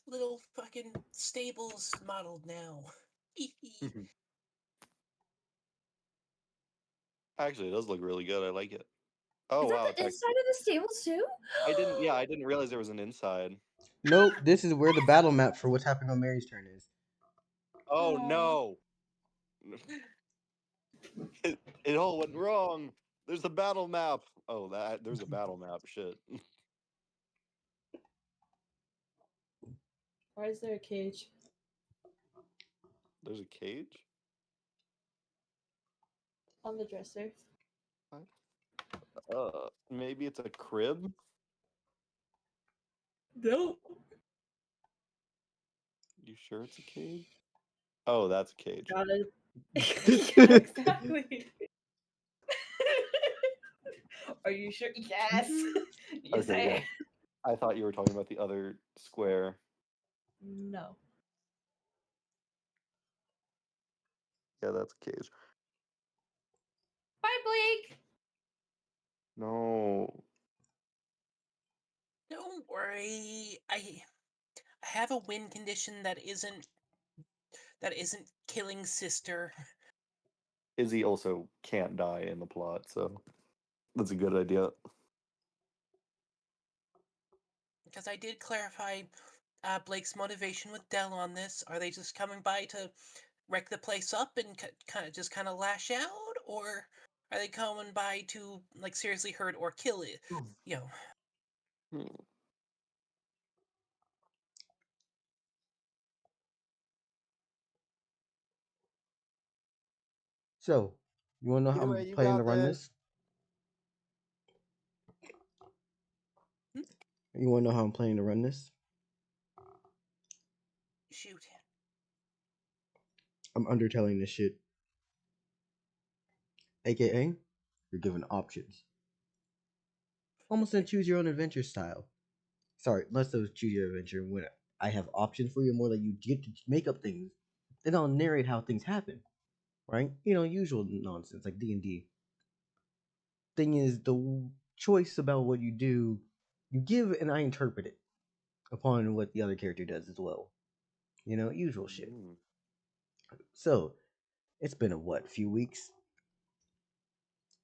little fucking stables modeled now. Actually, it does look really good. I like it. Oh Is that wow, the it's actually. inside of the stables too? I didn't. Yeah, I didn't realize there was an inside. Nope. This is where the battle map for what's happening on Mary's turn is. Oh Aw. no! It all went wrong. There's the battle map. Oh, there's a battle map. Shit. Why is there a cage? There's a cage. On the dresser. Maybe it's a crib. No. You sure it's a cage? Oh, that's a cage. Got it. Yeah, exactly. Are you sure? Yes. You Okay, say yeah. it. I thought you were talking about the other square. No. Yeah, that's a cage. Bye, Blake. No. Don't worry. I have a win condition that isn't killing sister. Izzy also can't die in the plot, so that's a good idea. Because I did clarify Blake's motivation with Dell on this. Are they just coming by to wreck the place up and kind of lash out, or are they coming by to like seriously hurt or kill it? You know. Hmm. So, you want to know how Either I'm way, you planning to got run this. this? You want to know how I'm planning to run this? Shoot. I'm undertelling this shit. AKA, you're given options. Almost in choose your own adventure style. Sorry, less of choose your adventure when I have options for you, more like you get to make up things. Then I'll narrate how things happen. Right? You know, usual nonsense like D&D. Thing is, the choice about what you do, you give and I interpret it upon what the other character does as well. You know, usual shit. Mm. So, it's been a few weeks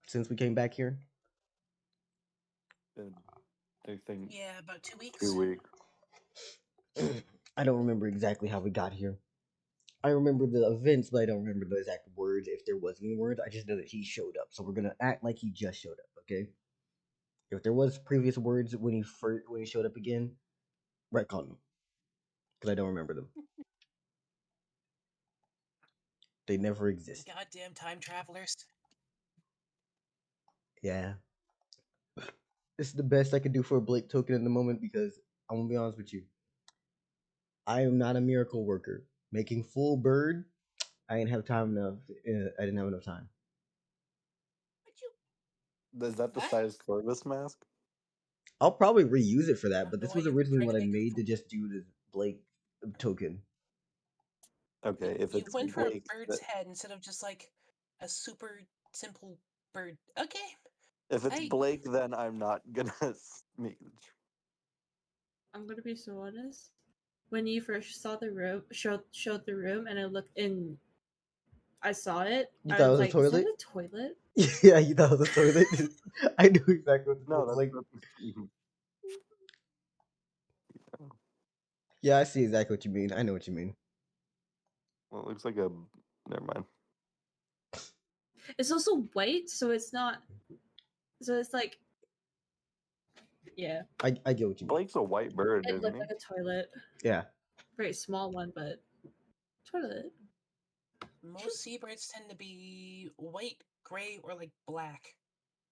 since we came back here? I think Yeah, about 2 weeks. 2 weeks. I don't remember exactly how we got here. I remember the events, but I don't remember the exact words. If there was any words, I just know that he showed up. So we're gonna act like he just showed up, okay? If there was previous words when he showed up again, retcon them because I don't remember them. They never existed. Goddamn time travelers. Yeah, this is the best I could do for a Blake token in the moment because I'm gonna be honest with you. I am not a miracle worker. Making full bird, I didn't have time enough. I didn't have enough time. But Is that the what? Sidus Corvus mask? I'll probably reuse it for I that, don't but know this why was you were originally trying what to I make a made to just do the Blake token. Okay, if You it's went for a Blake, bird's head instead of just like a super simple bird. Okay. if it's Hey. Blake, then I'm not gonna make. I'm gonna be so honest. When you first saw the room, showed the room, and I looked in, I saw it. You I thought it was was a like, "Is that toilet? a toilet?" Yeah, you thought it was a toilet. I knew exactly what the No, toilet that's like. the. Yeah, I see exactly what you mean. I know what you mean. Well, it looks like a. Never mind. It's also white, so it's not. So it's like, yeah, I get what you mean. Blake's a white bird, it isn't looked he? like a toilet. Yeah. Very small one, but toilet. Most seabirds tend to be white, gray, or like black.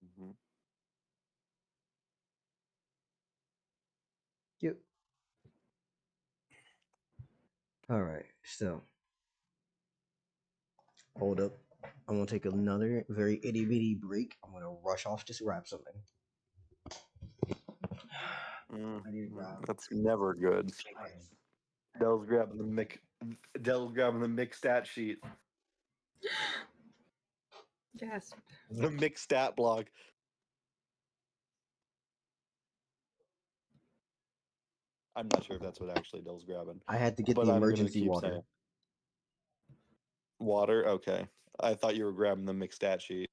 Mm-hmm. Yep. Alright, so. Hold up. I'm gonna take another very itty bitty break. I'm gonna rush off just to grab something. I need to grab. That's never good. Dell's grabbing the mix stat sheet. Gasp. The mix stat blog. I'm not sure if that's what actually Dell's grabbing. I had to get But the I'm gonna emergency keep water. saying. Water? Okay. I thought you were grabbing the mixed stat sheet.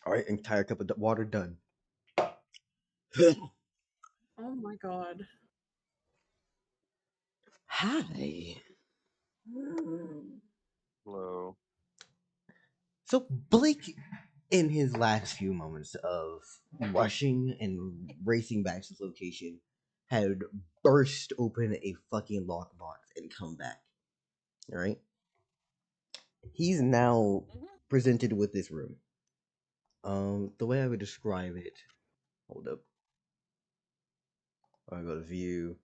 All right, entire cup of water done. Oh my god. Hi. Hello. So Blake, in his last few moments of rushing and racing back to his location, had burst open a fucking lockbox and come back. All right. He's now presented with this room. The way I would describe it. Hold up. I go to view.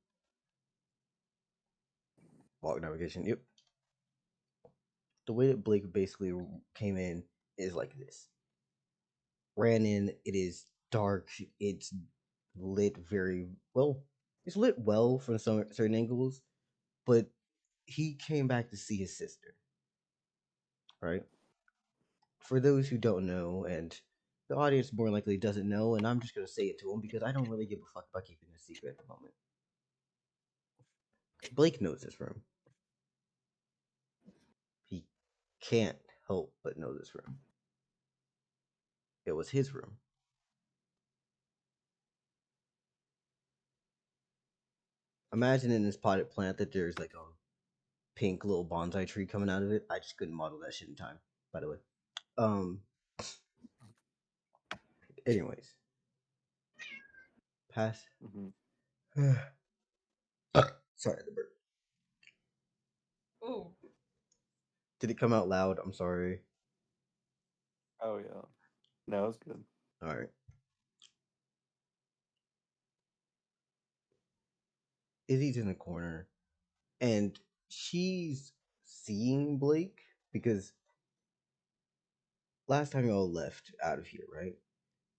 Walk navigation. Yep. The way that Blake basically came in is like this. Ran in. It is dark. It's lit very well. It's lit well from some certain angles, but he came back to see his sister. Right. For those who don't know, and the audience more likely doesn't know, and I'm just gonna say it to him because I don't really give a fuck about keeping a secret at the moment. Blake knows this room. He can't help but know this room. It was his room. Imagine in this potted plant that there's like a pink little bonsai tree coming out of it. I just couldn't model that shit in time, by the way. Anyways. Pass. Mm-hmm. Sorry, the bird. Oh. Did it come out loud? I'm sorry. Oh yeah. No, it's good. Alright. Izzy's in the corner, and she's seeing Blake because last time y'all left out of here, right?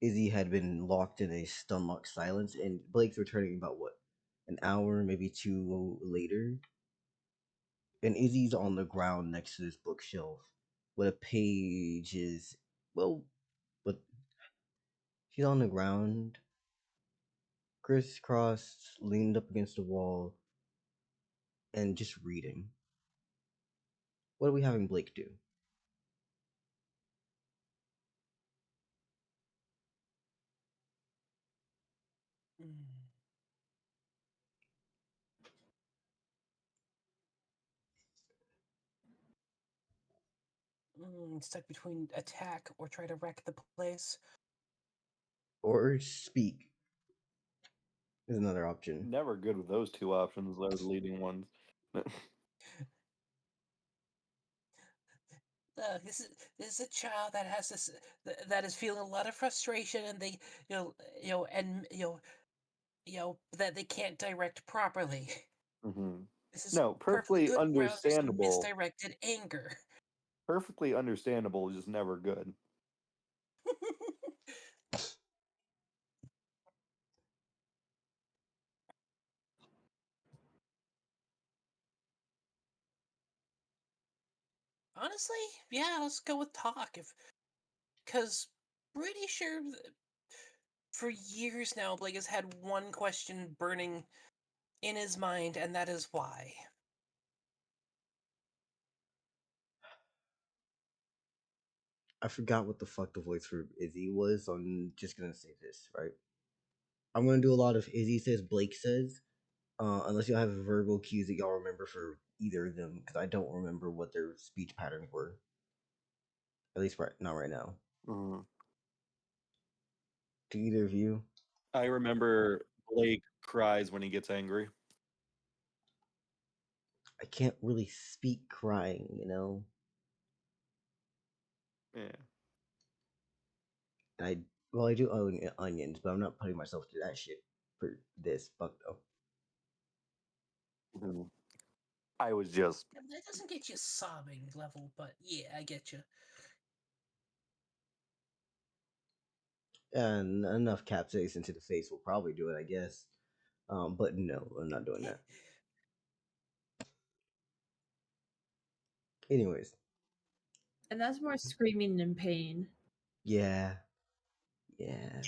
Izzy had been locked in a stun lock silence, and Blake's returning about what? An hour, maybe two later. And Izzy's on the ground next to this bookshelf with a page is well, but she's on the ground, crisscrossed, leaned up against the wall, and just reading. What are we having Blake do? Stuck between attack or try to wreck the place. Or speak is another option. Never good with those two options. Those leading ones. This is a child that has this that is feeling a lot of frustration, and they that they can't direct properly. Mm-hmm. This is No, perfectly perfectly good arousers of understandable. misdirected anger. Perfectly understandable, just never good. Honestly, yeah, let's go with talk. Because pretty sure for years now, Blake has had one question burning in his mind, and that is why. I forgot what the fuck the voice for Izzy was, so I'm just gonna say this, right? I'm gonna do a lot of Izzy says, Blake says, unless y'all have verbal cues that y'all remember for either of them, because I don't remember what their speech patterns were. At least not right now. Mm-hmm. To either of you? I remember Blake cries when he gets angry. I can't really speak crying, you know. Yeah. I well, I do own onions, but I'm not putting myself through that shit for this. Fuck though. Mhm. I was just That doesn't get you sobbing level, but yeah, I get you. And enough capsaicin to the face will probably do it, I guess. But no, I'm not doing that. Anyways, And that's more screaming in pain. yeah, yeah,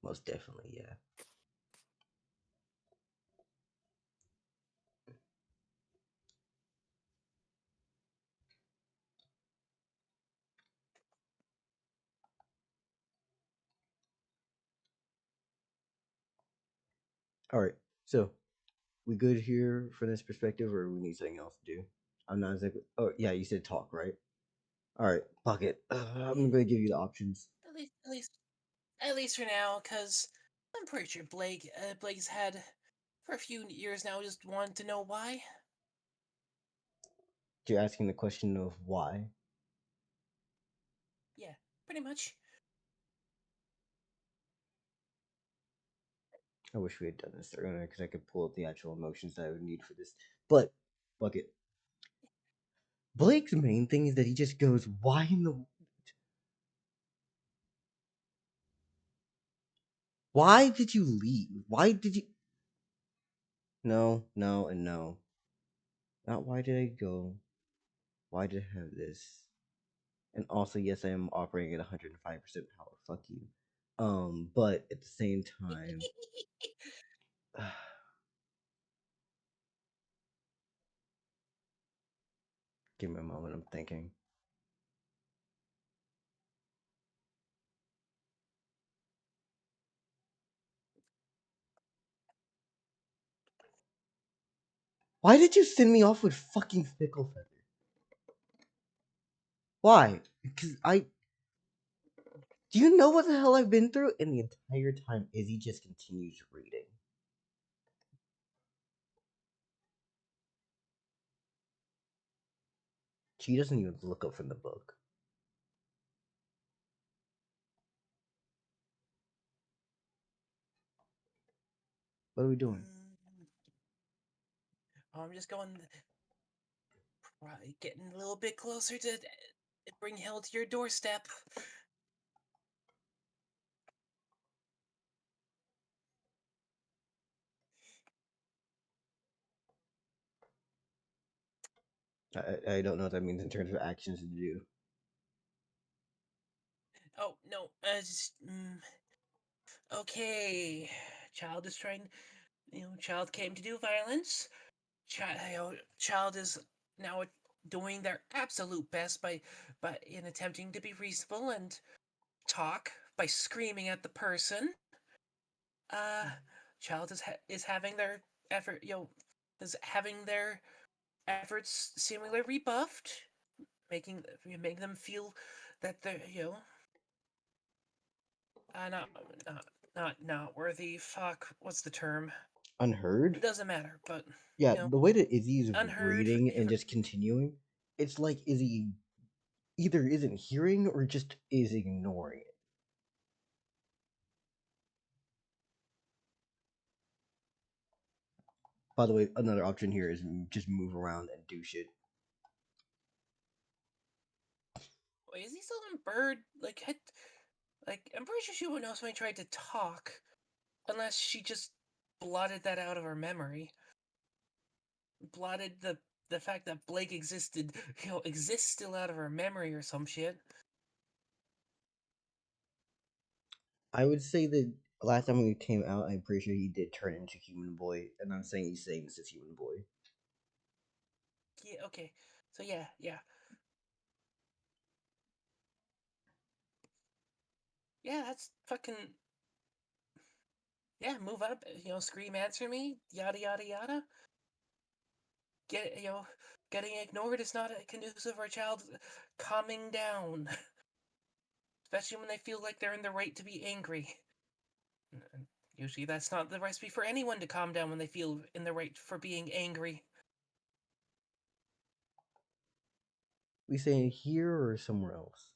most definitely, yeah. All right, so we good here for this perspective, or we need something else to do? I'm not exactly. Oh yeah, you said talk, right? All right, fuck it. I'm gonna give you the options. At least for now, because I'm pretty sure Blake's had for a few years now just wanted to know why. You're asking the question of why. Yeah, pretty much. I wish we had done this earlier because I could pull up the actual emotions that I would need for this. But fuck it. Blake's main thing is that he just goes, "Why in the? Why did you leave? Why did you?" No, no, and no. Not why did I go? Why did I have this? And also, yes, I am operating at 105% power. Fuck you. But at the same time, give me a moment. I'm thinking. Why did you send me off with fucking Fickle Feather? Why? Because I. Do you know what the hell I've been through? And the entire time, Izzy just continues reading. She doesn't even look up from the book. What are we doing? I'm just going, getting a little bit closer to bring hell to your doorstep. I don't know what that means in terms of actions to do. Oh no, okay. Child is trying. Child came to do violence. Child is now doing their absolute best by in attempting to be reasonable and talk by screaming at the person. Child is having their effort. Is having their efforts seemingly rebuffed, making them feel that they're not not worthy. Fuck, what's the term? Unheard? It doesn't matter, but Yeah, the way that Izzy's unheard. reading and just continuing, it's like Izzy either isn't hearing or just is ignoring it. By the way, another option here is just move around and do shit. Wait, is he still in bird? Like I'm pretty sure she would know somebody tried to talk, unless she just blotted that out of her memory. Blotted the fact that Blake existed, exists still out of her memory or some shit. I would say that last time he came out, I'm pretty sure he did turn into Human Boy, and I'm saying he's saying this is Human Boy. Yeah, okay. So yeah. Yeah, that's fucking yeah, move up, scream answer me, yada yada yada. Get getting ignored is not conducive for a child calming down. especially when they feel like they're in the right to be angry. Usually that's not the recipe for anyone to calm down when they feel in the right for being angry. We saying here or somewhere else?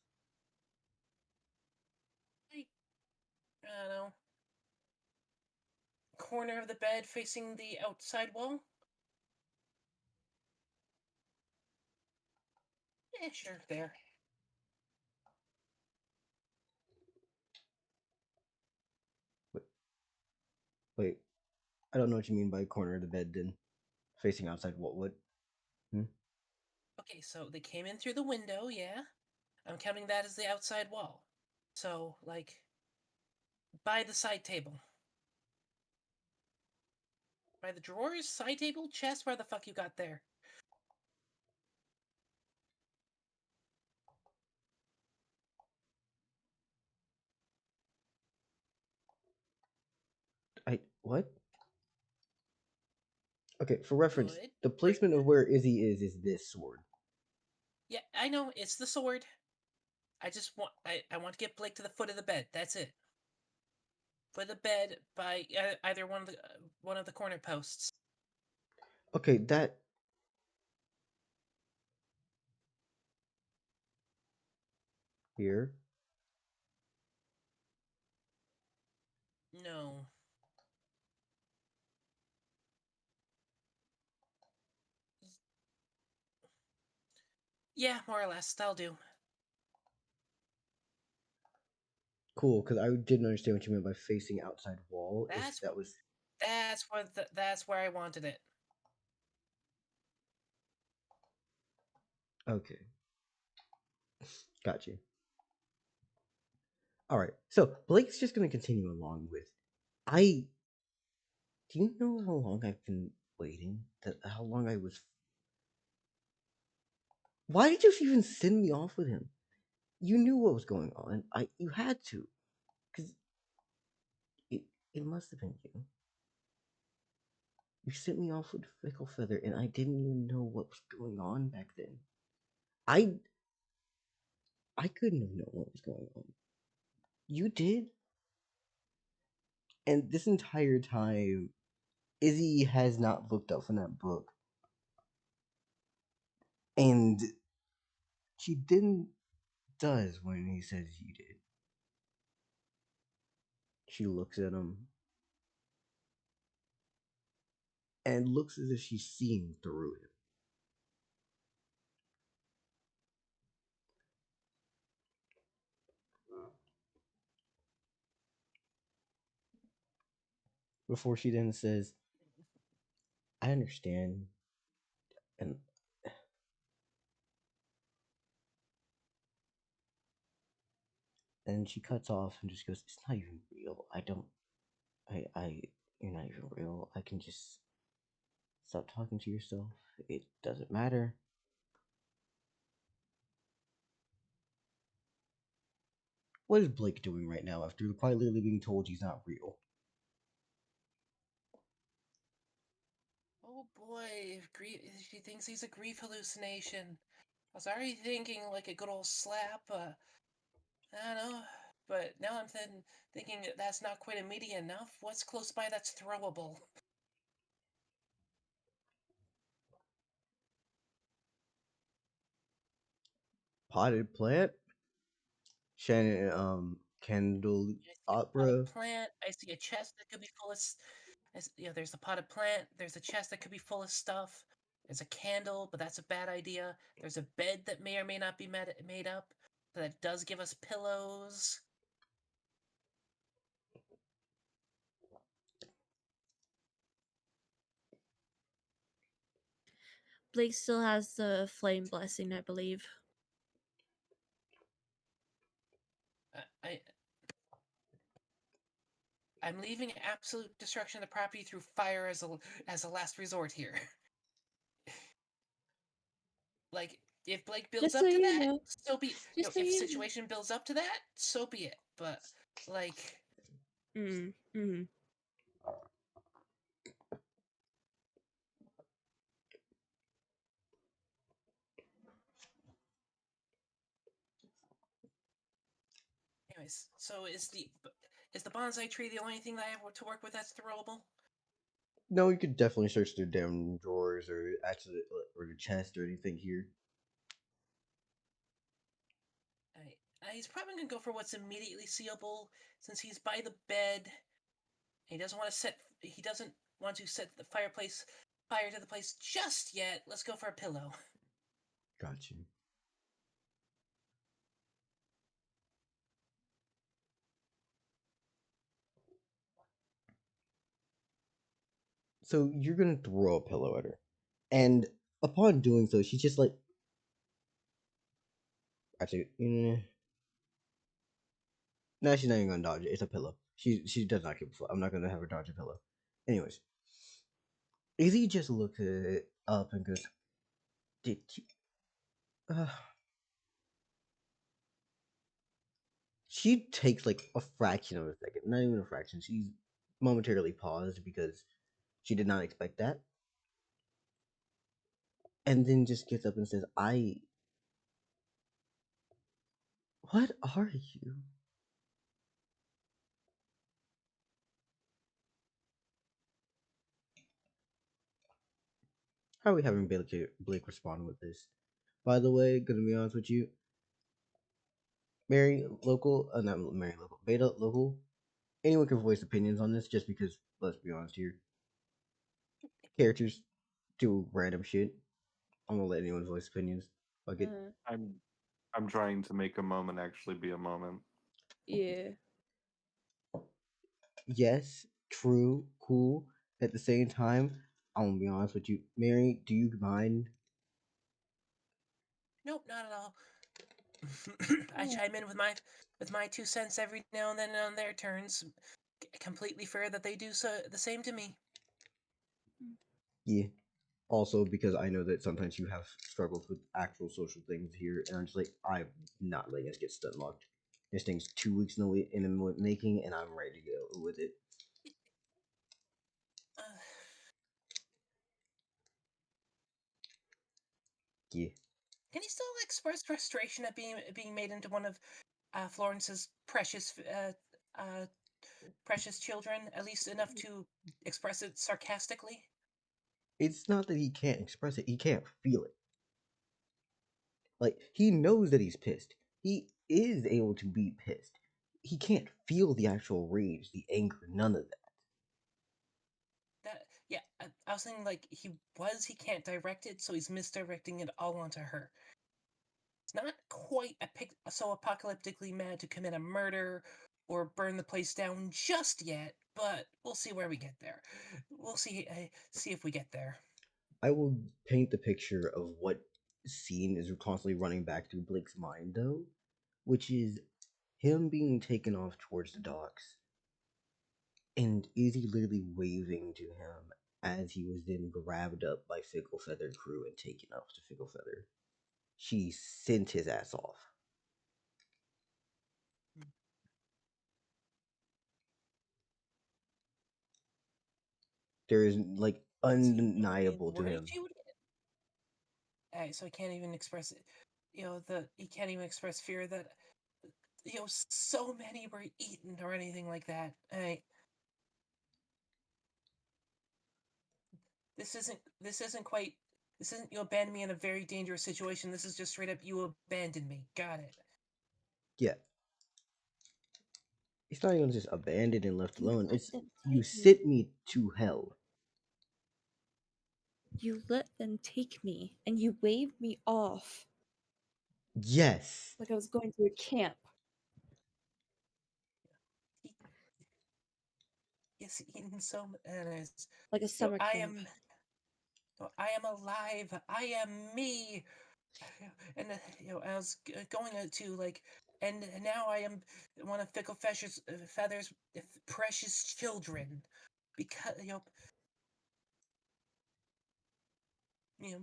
I don't know. Corner of the bed facing the outside wall? Yeah, sure, there. Wait, I don't know what you mean by corner of the bed then. Facing outside what? Okay, so they came in through the window, yeah? I'm counting that as the outside wall. So, like, by the side table. By the drawers, side table, chest, where the fuck you got there? What? Okay, for reference, Good. the placement of where Izzy is this sword. Yeah, I know, it's the sword. I just want, I want to get Blake to the foot of the bed, that's it. Foot of the bed by either one of the corner posts. Okay, that... Here? No. Yeah, more or less, that'll do. Cool, because I didn't understand what you meant by facing outside wall. If That's that was... that's where I wanted it. Okay. Got you. Alright, so Blake's just gonna continue along with... Do you know how long I've been waiting? How long I was... Why did you even send me off with him? You knew what was going on. You had to. Because it must have been you. You sent me off with Fickle Feather, and I didn't even know what was going on back then. I couldn't have known what was going on. You did? And this entire time, Izzy has not looked up from that book. And she does when he says you did. She looks at him and looks as if she's seeing through him. Before she then says, I understand. And she cuts off and just goes, it's not even real. You're not even real. I can just stop talking to yourself. It doesn't matter. What is Blake doing right now after quite literally being told he's not real? Oh boy, she thinks he's a grief hallucination. I was already thinking like a good old slap, I don't know. But now I'm thinking that that's not quite immediate enough. What's close by that's throwable? Potted plant? Shannon, candle I see a opera? potted plant. I see a chest that could be full of. There's a potted plant. There's a chest that could be full of stuff. There's a candle, but that's a bad idea. There's a bed that may or may not be made up, but that does give us pillows. Blake still has the flame blessing, I believe. I'm leaving absolute destruction of the property through fire as a last resort here. Like, if Blake builds Just so up to you that, know. so be. Just so If the you know. situation builds up to that, so be it. But like, Mm-hmm. Anyways, so is the bonsai tree the only thing that I have to work with that's throwable? No, you could definitely search the damn drawers or actually or the chest or anything here. He's probably gonna go for what's immediately seeable, since he's by the bed. He doesn't want to set. He doesn't want to set the fire to the place just yet. Let's go for a pillow. Got you. So you're gonna throw a pillow at her, and upon doing so, she's just like, actually, no, she's not even gonna dodge it. It's a pillow. She does not give a fuck. I'm not gonna have her dodge a pillow. Anyways, Izzy just looks it up and goes, "Did you?" She takes like a fraction of a second, not even a fraction. She's momentarily paused because she did not expect that, and then just gets up and says, What are you?" How are we having Blake respond with this? By the way, gonna be honest with you, not Mary local, beta local. Anyone can voice opinions on this, just because. Let's be honest here, characters do random shit. I'm gonna let anyone voice opinions. Fuck it. I'm trying to make a moment actually be a moment. Yeah. Yes, true, cool. At the same time, I'm gonna be honest with you, Mary. Do you mind? Nope, not at all. I chime in with my 2 cents every now and then on their turns. Completely fair that they do so the same to me. Yeah. Also, because I know that sometimes you have struggles with actual social things here, and I'm just like, I'm not letting us get stun locked. This thing's 2 weeks in the making, and I'm ready to go with it. Uh, Yeah. Can he still express frustration at being made into one of Florence's precious children, at least enough to express it sarcastically? It's not that he can't express it; he can't feel it. Like, he knows that he's pissed. He is able to be pissed. He can't feel the actual rage, the anger, none of that. Yeah, I was thinking like he can't direct it, so he's misdirecting it all onto her. It's not quite so apocalyptically mad to commit a murder or burn the place down just yet, but we'll see where we get there. We'll see if we get there. I will paint the picture of what scene is constantly running back through Blake's mind, though, which is him being taken off towards the docks, and Izzy literally waving to him as he was then grabbed up by Fickle Feather crew and taken off to Fickle Feather. She sent his ass off. There is like undeniable to him. So he can't even express it. He can't even express fear that so many were eaten or anything like that. This isn't you abandoned me in a very dangerous situation. This is just straight up you abandoned me. Got it. Yeah. It's not even just abandoned and left You alone. let It's them you take me. sent me to hell. You let them take me, and you waved me off Yes. like I was going to a camp. Yes, eaten so anyways. Like a summer I camp. am alive. I am me. And I was going to like, and now I am one of Fickle Feather's precious children, because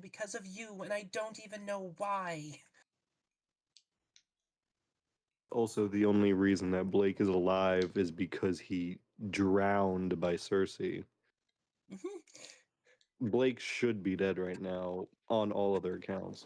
because of you, and I don't even know why. Also, the only reason that Blake is alive is because he drowned by Circe. Mhm. Blake should be dead right now on all other accounts.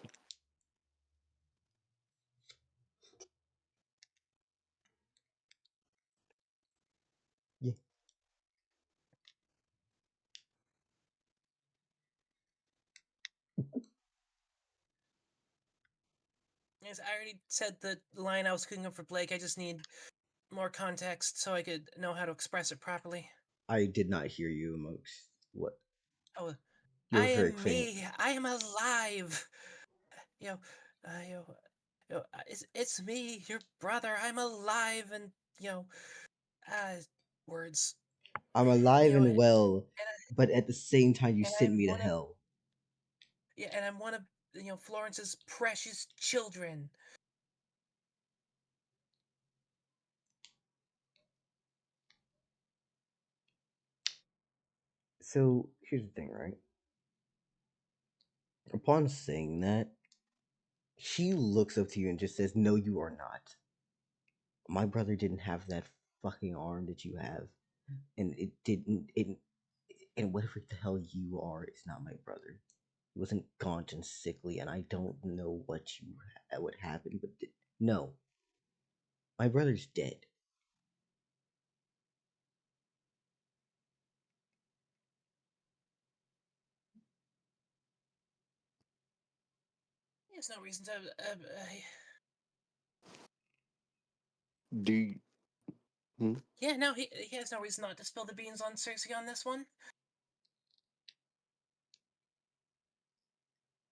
Yes, I already said the line I was cooking up for Blake. I just need more context so I could know how to express it properly. I did not hear you amongst what. Oh, You I were very am faint. me. I am alive. Yo, yo, it's me, your brother. I'm alive, and you know, uh, words. I'm alive You know, and well, but at the same time, you and sent I'm me to one of hell. and I'm one of Florence's precious children. So here's the thing, right? Upon saying that, she looks up to you and just says, "No, you are not. My brother didn't have that fucking arm that you have, and it didn't. And whatever the hell you are, is not my brother. He wasn't gaunt and sickly, and I don't know what happened, but no, my brother's dead." There's no reason to. Do you, hmm? Yeah, no, he has no reason not to spill the beans on Circe on this one.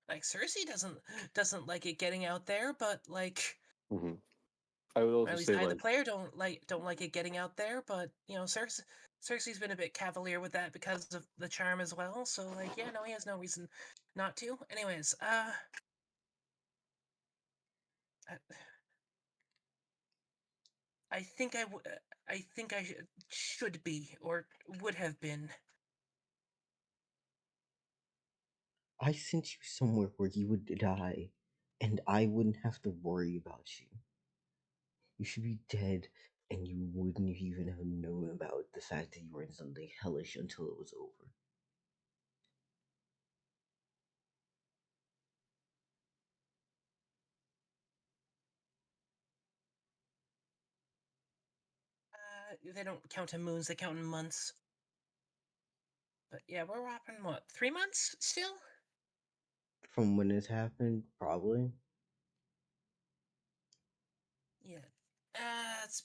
Like Circe doesn't like it getting out there, but like, Mm-hmm. I would or also at least say I, the like player, don't like it getting out there. But Circe's been a bit cavalier with that because of the charm as well. So like, yeah, no, he has no reason not to. Anyways, I, I think I should be or would have been. I sent you somewhere where you would die, and I wouldn't have to worry about you. You should be dead, and you wouldn't even have known about the fact that you were in something hellish until it was over. They don't count in moons; they count in months. But yeah, we're wrapping what 3 months still. From when this happened, probably. Yeah. Let's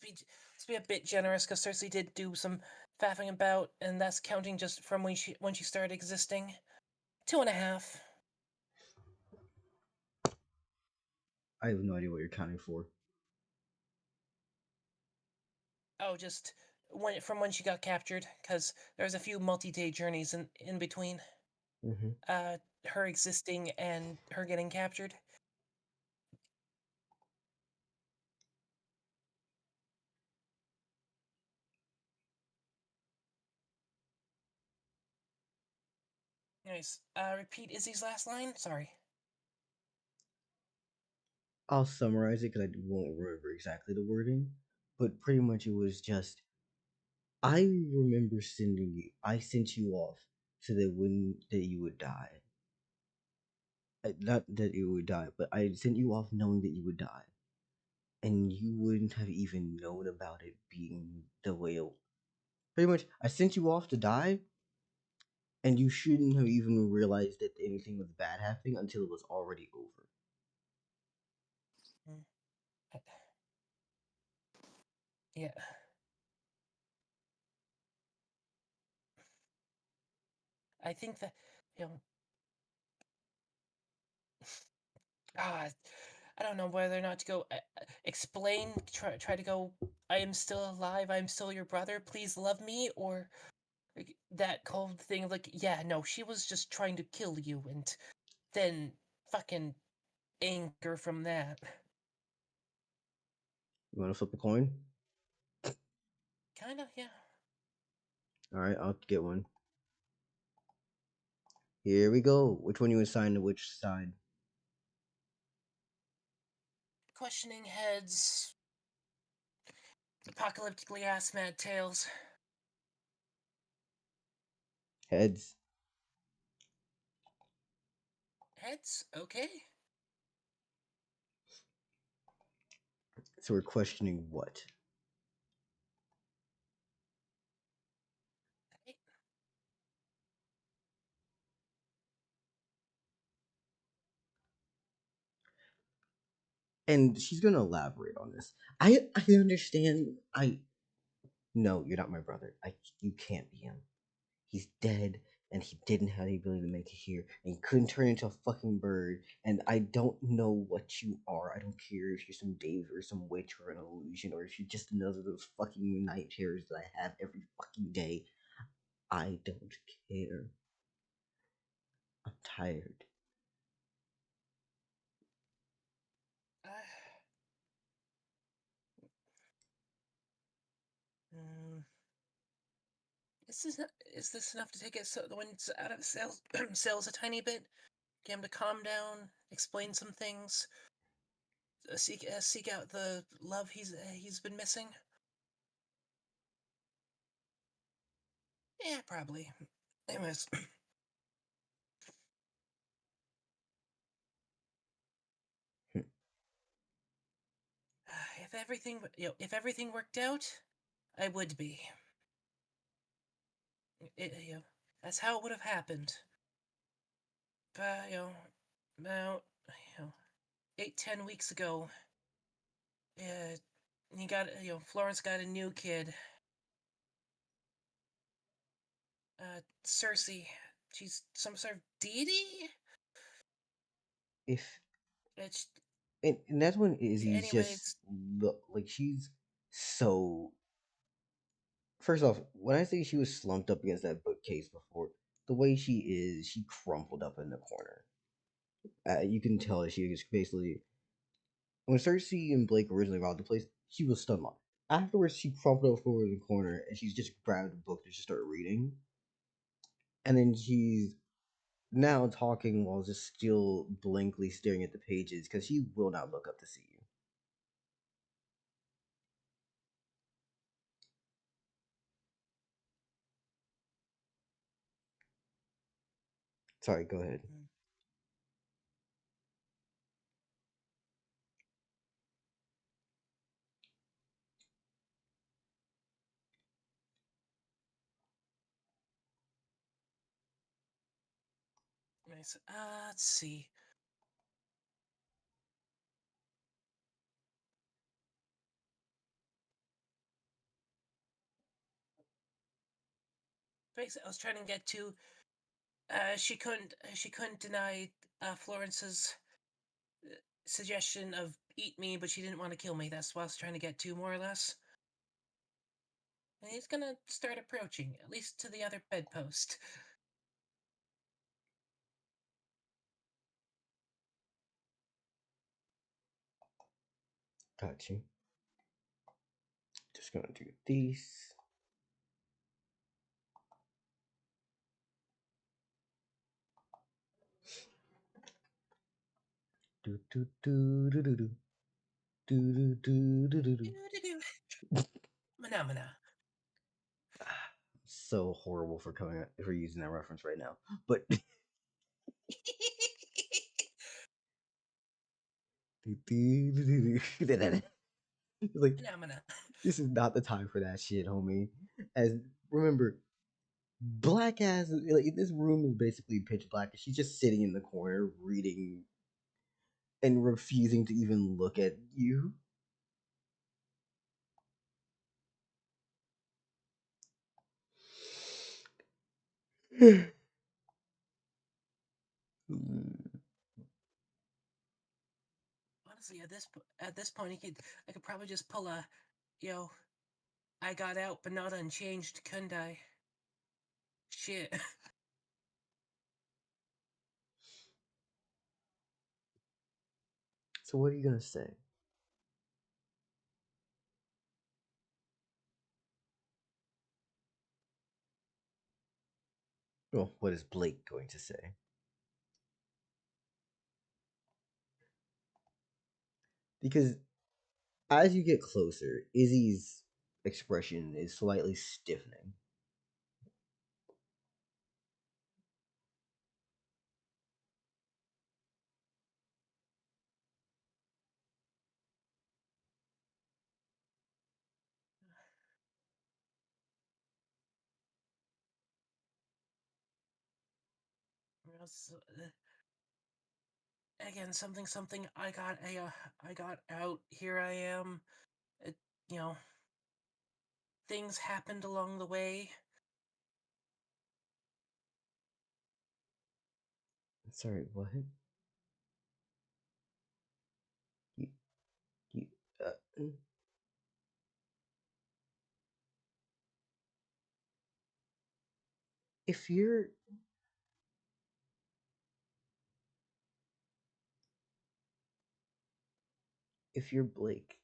be a bit generous because Cersei did do some faffing about, and that's counting just from when she started existing. 2.5. I have no idea what you're counting for. Oh, just when she got captured, because there's a few multi-day journeys in between. Mm-hmm. Her existing and her getting captured. Nice. Repeat Izzy's last line. Sorry. I'll summarize it because I won't remember exactly the wording, but pretty much it was just, I remember sending you. I sent you off so that you would die. Not that you would die, but I sent you off knowing that you would die, and you wouldn't have even known about it being the way it. Pretty much, I sent you off to die, and you shouldn't have even realized that anything was bad happening until it was already over. Mm. Yeah. I think that you know. Ah, I don't know whether or not to go explain. Try to go. I am still alive. I am still your brother. Please love me, or like, that cold thing. Like, yeah, no, she was just trying to kill you, and then fucking anger from that. You want to flip a coin? Kinda, yeah. All right, I'll get one. Here we go. Which one you assign to which side? Questioning heads. Apocalyptically ass mad tails. Heads. Heads, okay. So we're questioning what? Okay. and she's gonna elaborate on this. I understand. No, you're not my brother. You can't be him. He's dead, and he didn't have the ability to make it here, and he couldn't turn into a fucking bird. And I don't know what you are. I don't care if you're some Dave or some witch or an illusion, or if you're just another of those fucking night terrors that I have every fucking day. I don't care. I'm tired. Uh, mm, is this enough to take it so the one's out of cells cells a tiny bit? Get him to calm down, explain some things, seek out the love he's been missing. Yeah, probably. Anyways, if everything worked out, I would be. You know, that's how it would have happened. But about 8-10 weeks ago, uh, Florence got a new kid. Circe. She's some sort of deity. If It's and that's when Izzy's just anyways. like she's so. First off, when I say she was slumped up against that bookcase before, the way she is, she crumpled up in the corner. You can tell that she was basically when Cersei and Blake originally robbed the place, she was stun locked. Afterwards, she crumpled up forward in the corner and she's just grabbed a book to just start reading. And then she's now talking while just still blankly staring at the pages because she will not look up to see you. Sorry, go ahead. Nice. Let's see. Basically, I was trying to get to. She couldn't deny Florence's suggestion of eat me, but she didn't want to kill me. That's what I was trying to get to, more or less. And he's gonna start approaching, at least to the other bedpost. Got you. Just gonna do this. Do do do do do do do do do do do. Mana. So horrible for for using that reference right now, but like Mana. this is not the time for that shit, homie. As remember, black ass like this room is basically pitch black. She's just sitting in the corner reading and refusing to even look at you. Honestly, at this point, I could probably just pull a, I got out but not unchanged, couldn't I? Shit. So what are you gonna say? Well, what is Blake going to say? Because as you get closer, Izzy's expression is slightly stiffening. again, something. I got I got out. Here I am. It, you know, things happened along the way. Sorry, what? You, you, mm. If you're Blake,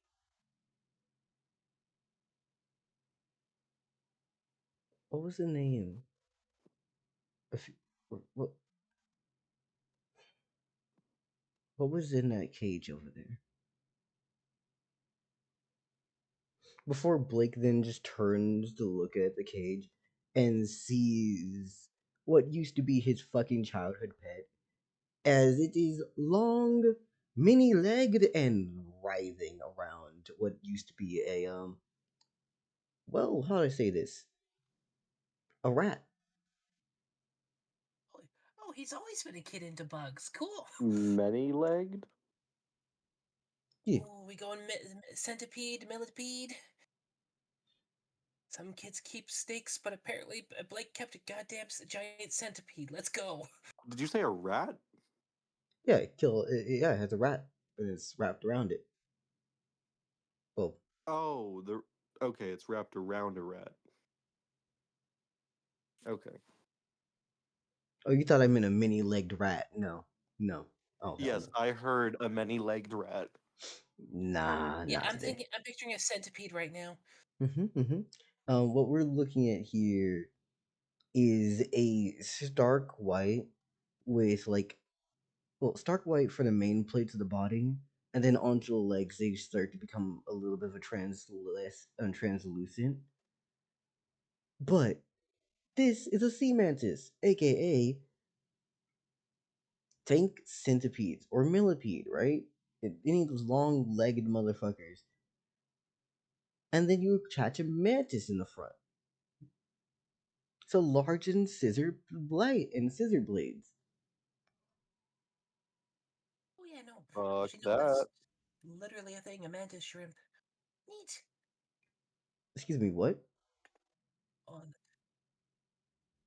what was the name? If what what was in that cage over there? Before Blake then just turns to look at the cage and sees what used to be his fucking childhood pet, as it is long, many-legged, and writhing around what used to be a well, how do I say this? A rat. Oh, he's always been a kid into bugs. Cool. Many-legged? Yeah. Oh, we going centipede, millipede. Some kids keep snakes, but apparently Blake kept a goddamn giant centipede. Let's go. Did you say a rat? Yeah, yeah, it has a rat and it's wrapped around it. Well, Oh, okay, it's wrapped around a rat. Okay. oh, you thought I meant a many-legged rat? No, no. Oh hell Yes, I heard a many-legged rat. no. Nah, Yeah, not today. I'm picturing a centipede right now. What we're looking at here is a stark white with stark white for the main plates of the body, and then onto the legs they start to become a little bit of a translucent. But this is a sea mantis, aka think centipedes or millipede, right? Any of those long-legged motherfuckers. And then you attach a mantis in the front. So large and scissor blades. Oh yeah, no. Fuck Actually, no, that's that. literally a thing. A mantis shrimp. Neat. Excuse me, what? On.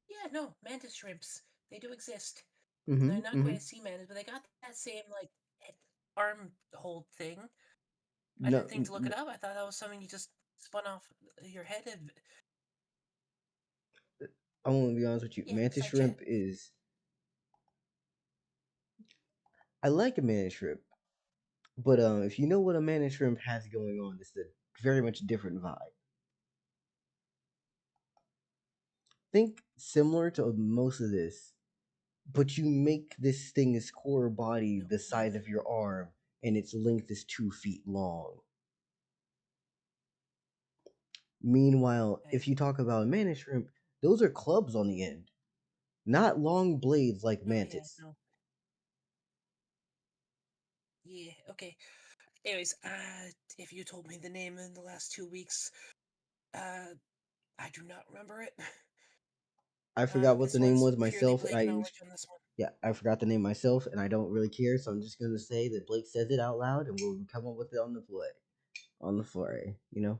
Yeah, no, mantis shrimps. They do exist. Mm-hmm. They're not Mm-hmm. quite a sea mantis, but they got that same like arm hold thing. I No, didn't think to look it up. I thought that was something you just spun off your head and I want to be honest with you. yeah, Mantis side chat. shrimp is. I like a mantis shrimp, but if you know what a mantis shrimp has going on, it's a very much different vibe. Think similar to most of this, but you make this thing's core body No, the size of your arm, and its length is 2 feet long. Meanwhile, I, if you talk about a mantis shrimp, those are clubs on the end, not long blades like no, yeah, mantis. no, yeah, okay. Anyways, if you told me the name in the last 2 weeks, I do not remember it. I forgot what the This name one's was purely myself, and Blake knowledge on this one. yeah, I forgot the name myself, and I don't really care, so I'm just gonna say that Blake says it out loud, and we'll come up with it on the fly, you know.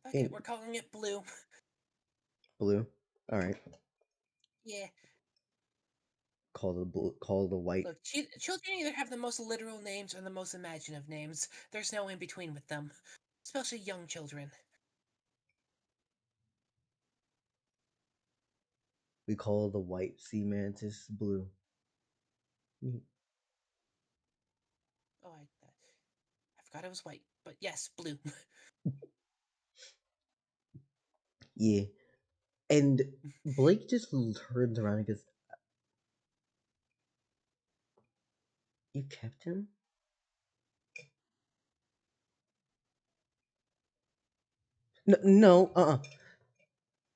Fuck it, And we're calling it Blue. blue. All right, Yeah. call the blue. Call the white. Look, children either have the most literal names or the most imaginative names. There's no in between with them, especially young children. We call the white sea mantis blue. Oh, I forgot it was white, but yes, Blue. Yeah, and Blake just turns around and goes, "You kept him?" No, no,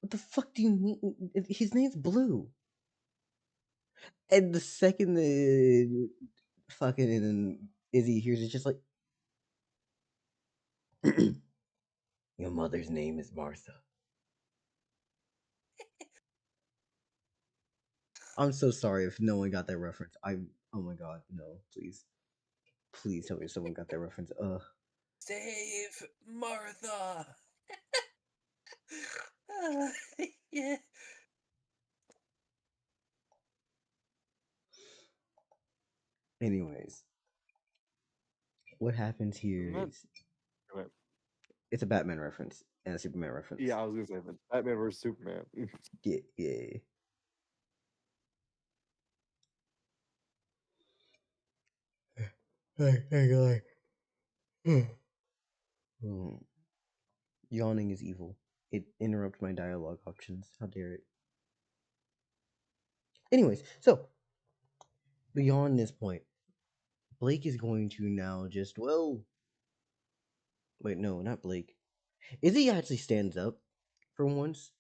What the fuck do you mean? His name's Blue. And the second the fucking Izzy hears, it's just like, Your mother's name is Martha. I'm so sorry if no one got that reference. Oh my god, no, please. Please tell me someone got that reference. Save Martha. Yeah. Anyways, what happens here Isn't is that- it's a Batman reference and a Superman reference. Yeah, I was gonna say that. Batman vs Superman. Yeah, yeah. Hey, guy. Yawning is evil. It interrupts my dialogue options. How dare it? Anyways, so beyond this point, Blake is going to now just wait, no, not Blake. Izzy actually stands up for once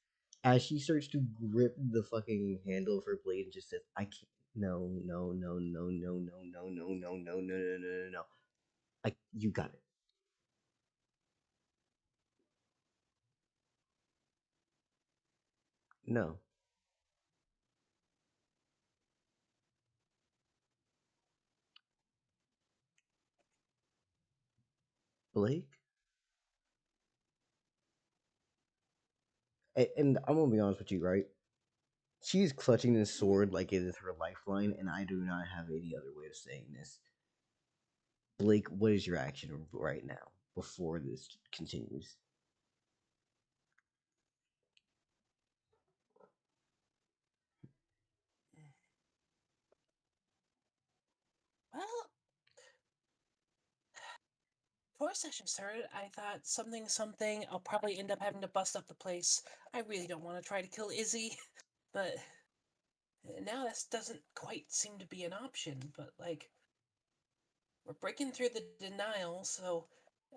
as she starts to grip the fucking handle of her blade and just says, "I can't. No, no, no, no, no, no, no, no, no, no, no, no, no, no. You got it. No, Blake." And I'm gonna be honest with you, right? She's clutching this sword like it is her lifeline, and I do not have any other way of saying this. Blake, what is your action right now before this continues? Well, before session started, I thought something. I'll probably end up having to bust up the place. I really don't want to try to kill Izzy, but now this doesn't quite seem to be an option. But like, we're breaking through the denial, so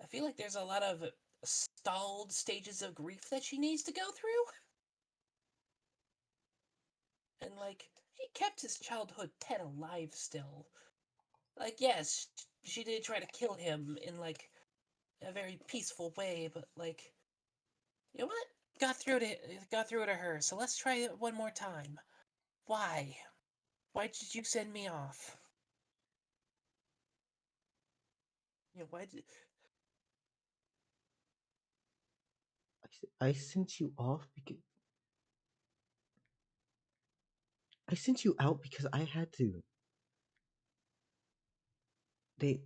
I feel like there's a lot of stalled stages of grief that she needs to go through. And like, he kept his childhood pet alive still. Like, yes, she did try to kill him in like a very peaceful way, but like, you know what? Got through to her. So let's try it one more time. Why? Why did you send me off? You know, why did? I sent you off because I sent you out because I had to. They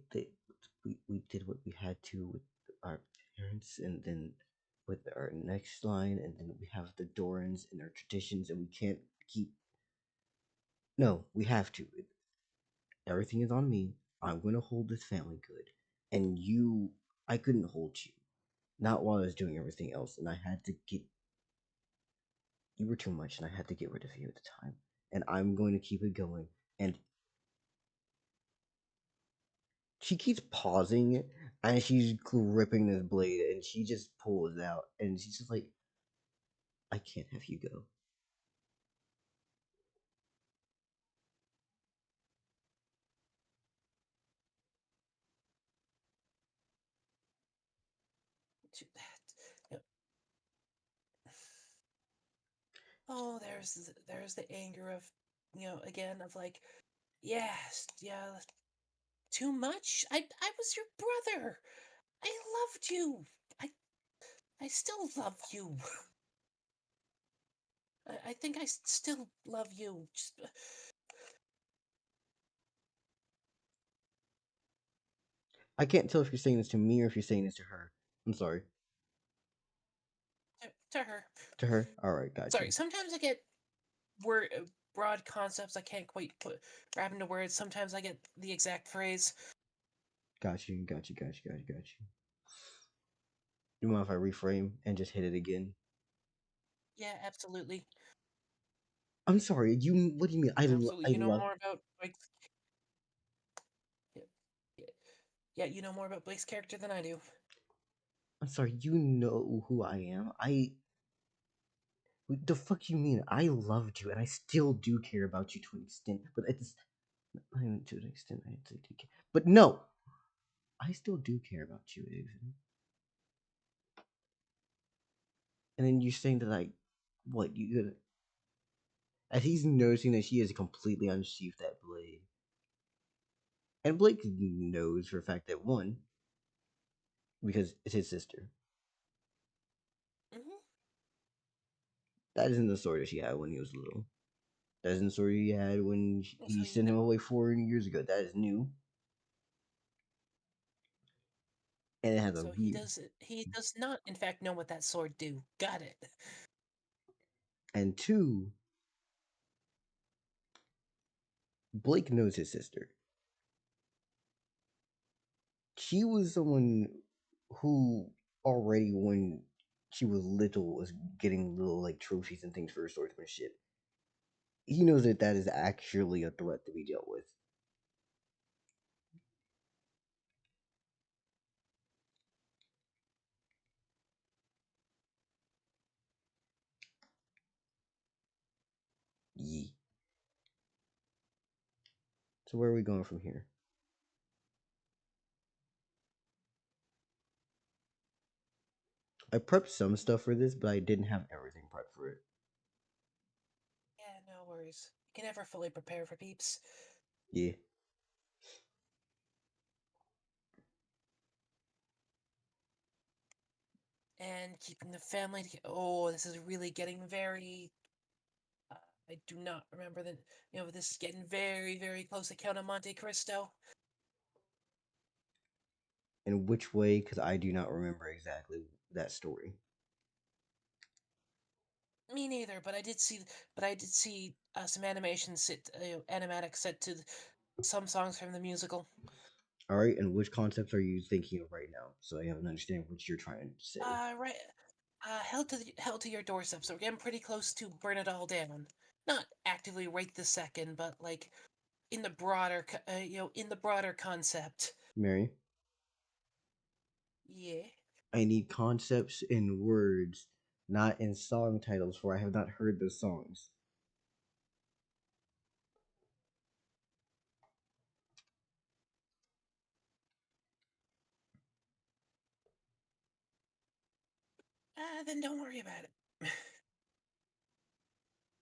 we did what we had to with our parents, and then with our next line, and then we have the Dorans and our traditions, and we can't keep. No, we have to. Everything is on me. I'm gonna hold this family good, and I couldn't hold you. Not while I was doing everything else, and I had to get. You were too much, and I had to get rid of you at the time. And I'm going to keep it going. And she keeps pausing, and she's gripping this blade, and she just pulls out, and she's just like, "I can't have you go." Do that? Oh, there's the anger of, again of like, yes, yeah, too much. I was your brother. I loved you. I I still love you. I think I still love you. Just, I can't tell if you're saying this to me or if you're saying this to her. I'm sorry. to her. To her? Alright, got Sorry, you. sometimes I get word broad concepts I can't quite wrap into words. Sometimes I get the exact phrase. Got you. You mind if I reframe and just hit it again? Yeah, absolutely. I'm sorry. What do you mean? Absolutely. I You know love. more about Blake's. Yeah, yeah, yeah, you know more about Blake's character than I do. I'm sorry. You know who I am. The fuck you mean? I loved you, and I still do care about you to an extent. But it's not even to an extent. I actually do care. But no, I still do care about you, Aiden. And then you're saying that, like, what, you gonna. As he's noticing that she has completely unsheathed that blade. And Blake knows for a fact that, one, because it's his sister. Hmm. That isn't the sword that she had when he was little. That isn't the sword he had when he So sent him away 4 years ago. That is new. And it has a so he does not in fact know what that sword do. Got it. And two, Blake knows his sister. She was someone who already, when she was little, was getting little like trophies and things for her swordsmanship. He knows that that is actually a threat to be dealt with. Yee. So where are we going from here? I prepped some stuff for this, but I didn't have everything prepped for it. Yeah, no worries. You can never fully prepare for peeps. Yeah. And keeping the family together. Oh, this is really getting very. I do not remember the. This is getting very, very close to Count of Monte Cristo. In which way? Because I do not remember exactly that story. Me neither, but I did see. Some animation animatic set to some songs from the musical. All right, and which concepts are you thinking of right now? So I have an understanding what you're trying to say. Right. Held to your doorstep. So we're getting pretty close to burn it all down. Not actively right this second, but like in the broader, in the broader concept. Mary, Yeah. I need concepts in words, not in song titles, for I have not heard those songs. Then don't worry about it.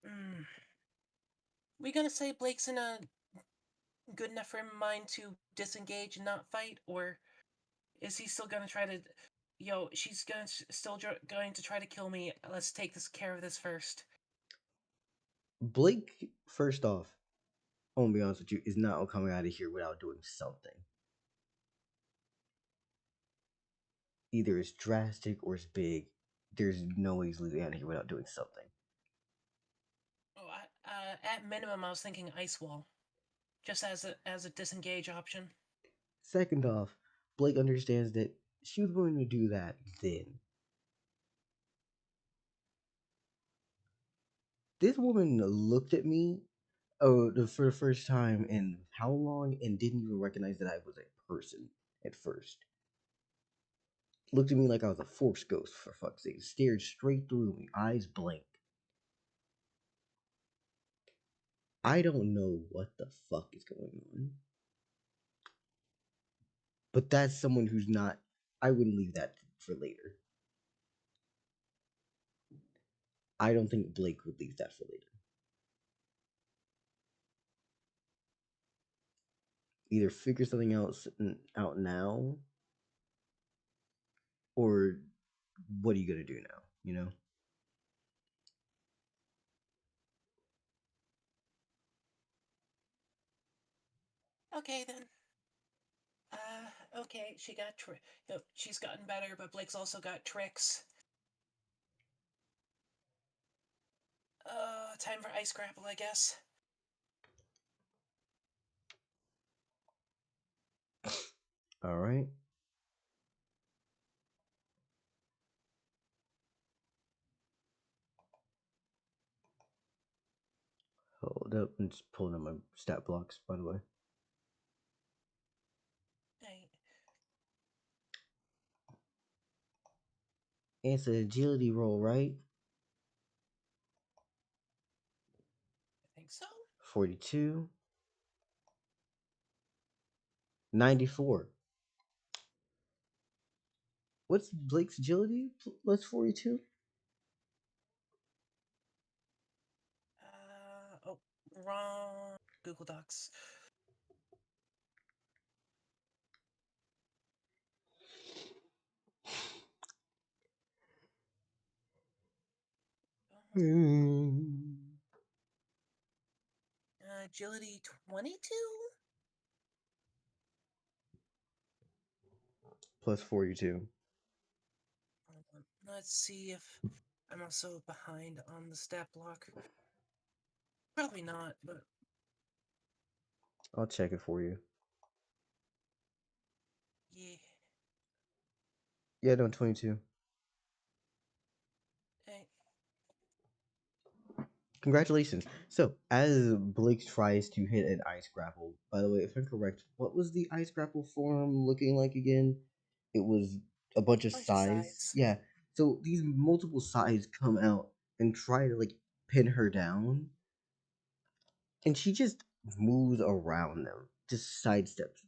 mm. We gonna say Blake's in a good enough frame of mind to disengage and not fight, or is he still gonna try to? She's going to try to kill me. Let's take this care of this first. Blake, first off, I'm gonna be honest with you, is not coming out of here without doing something. Either it's drastic or it's big. There's no way he's leaving out of here without doing something. Oh, at minimum, I was thinking ice wall, just as a disengage option. Second off, Blake understands that she was going to do that then. This woman looked at me for the first time in how long and didn't even recognize that I was a person at first. Looked at me like I was a force ghost, for fuck's sake. Stared straight through me, eyes blank. I don't know what the fuck is going on. But that's someone who's not. I wouldn't leave that for later. I don't think Blake would leave that for later. Either figure something else out now, or what are you gonna do now? You know. Okay then. Okay. She's gotten better, but Blake's also got tricks. Time for ice grapple, I guess. All right. Hold up. I'm just pulling up my stat blocks, by the way. I It's an agility roll, right? think so. 42. 94. What's Blake's agility? Plus 42? Wrong Google Docs. Agility 22? Plus 42. Let's see if I'm also behind on the stat block. Probably not, but I'll check it for you. yeah. Yeah, no, 22. Hey, Congratulations. So, as Blake tries to hit an ice grapple, by the way, if I'm correct, what was the ice grapple form looking like again? It was a bunch of bunch of sides. sides. Yeah. So these multiple sides come out and try to like pin her down, and she just moves around them, just sidesteps.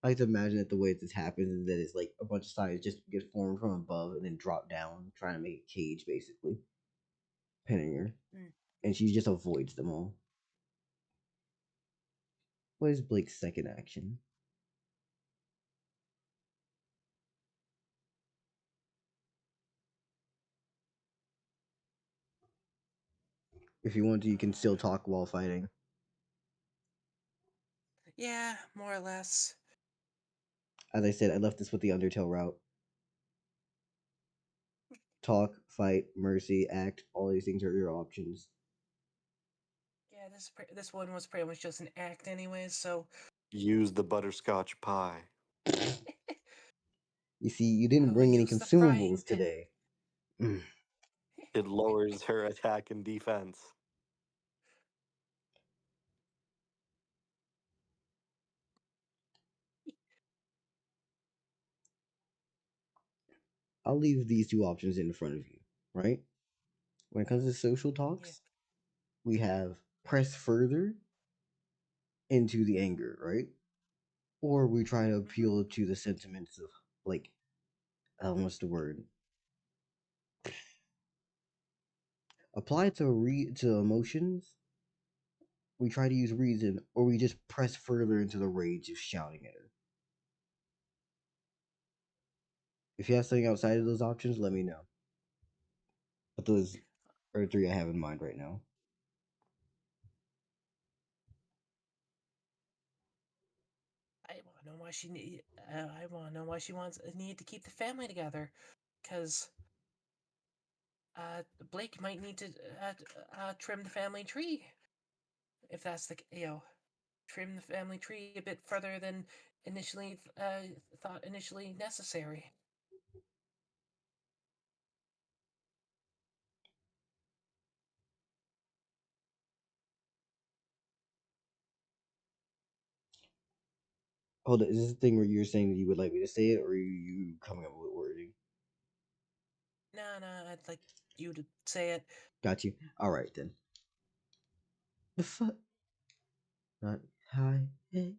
I like to imagine that the way this happens is that it's like a bunch of sides just get formed from above and then drop down, trying to make a cage basically, pinning her, and she just avoids them all. What is Blake's second action? If you want to, you can still talk while fighting. Yeah, more or less. As I said, I left this with the Undertale route. Talk, fight, mercy, act. All these things are your options. Yeah, this one was pretty much just an act anyways, so Use the butterscotch pie. You see, you I didn't will bring any use the frying consumables pan. today. It lowers her attack and defense. I'll leave these two options in front of you, right? When it comes to social Yeah. talks, we have press further into the anger, right? Or we try to appeal to the sentiments of, like, what's the word? Apply to emotions. We try to use reason, or we just press further into the rage of shouting at her. If you have something outside of those options, let me know. But those are three I have in mind right now. I want to know why she need. I want to know why she wants need to keep the family together, because Blake might need to trim the family tree. If that's the trim the family tree a bit further than initially thought initially necessary. Hold on, is this a thing where you're saying that you would like me to say it, or are you coming up with wording? Nah, I'd like you to say it. Got you. All right then. The fuck? Not high. The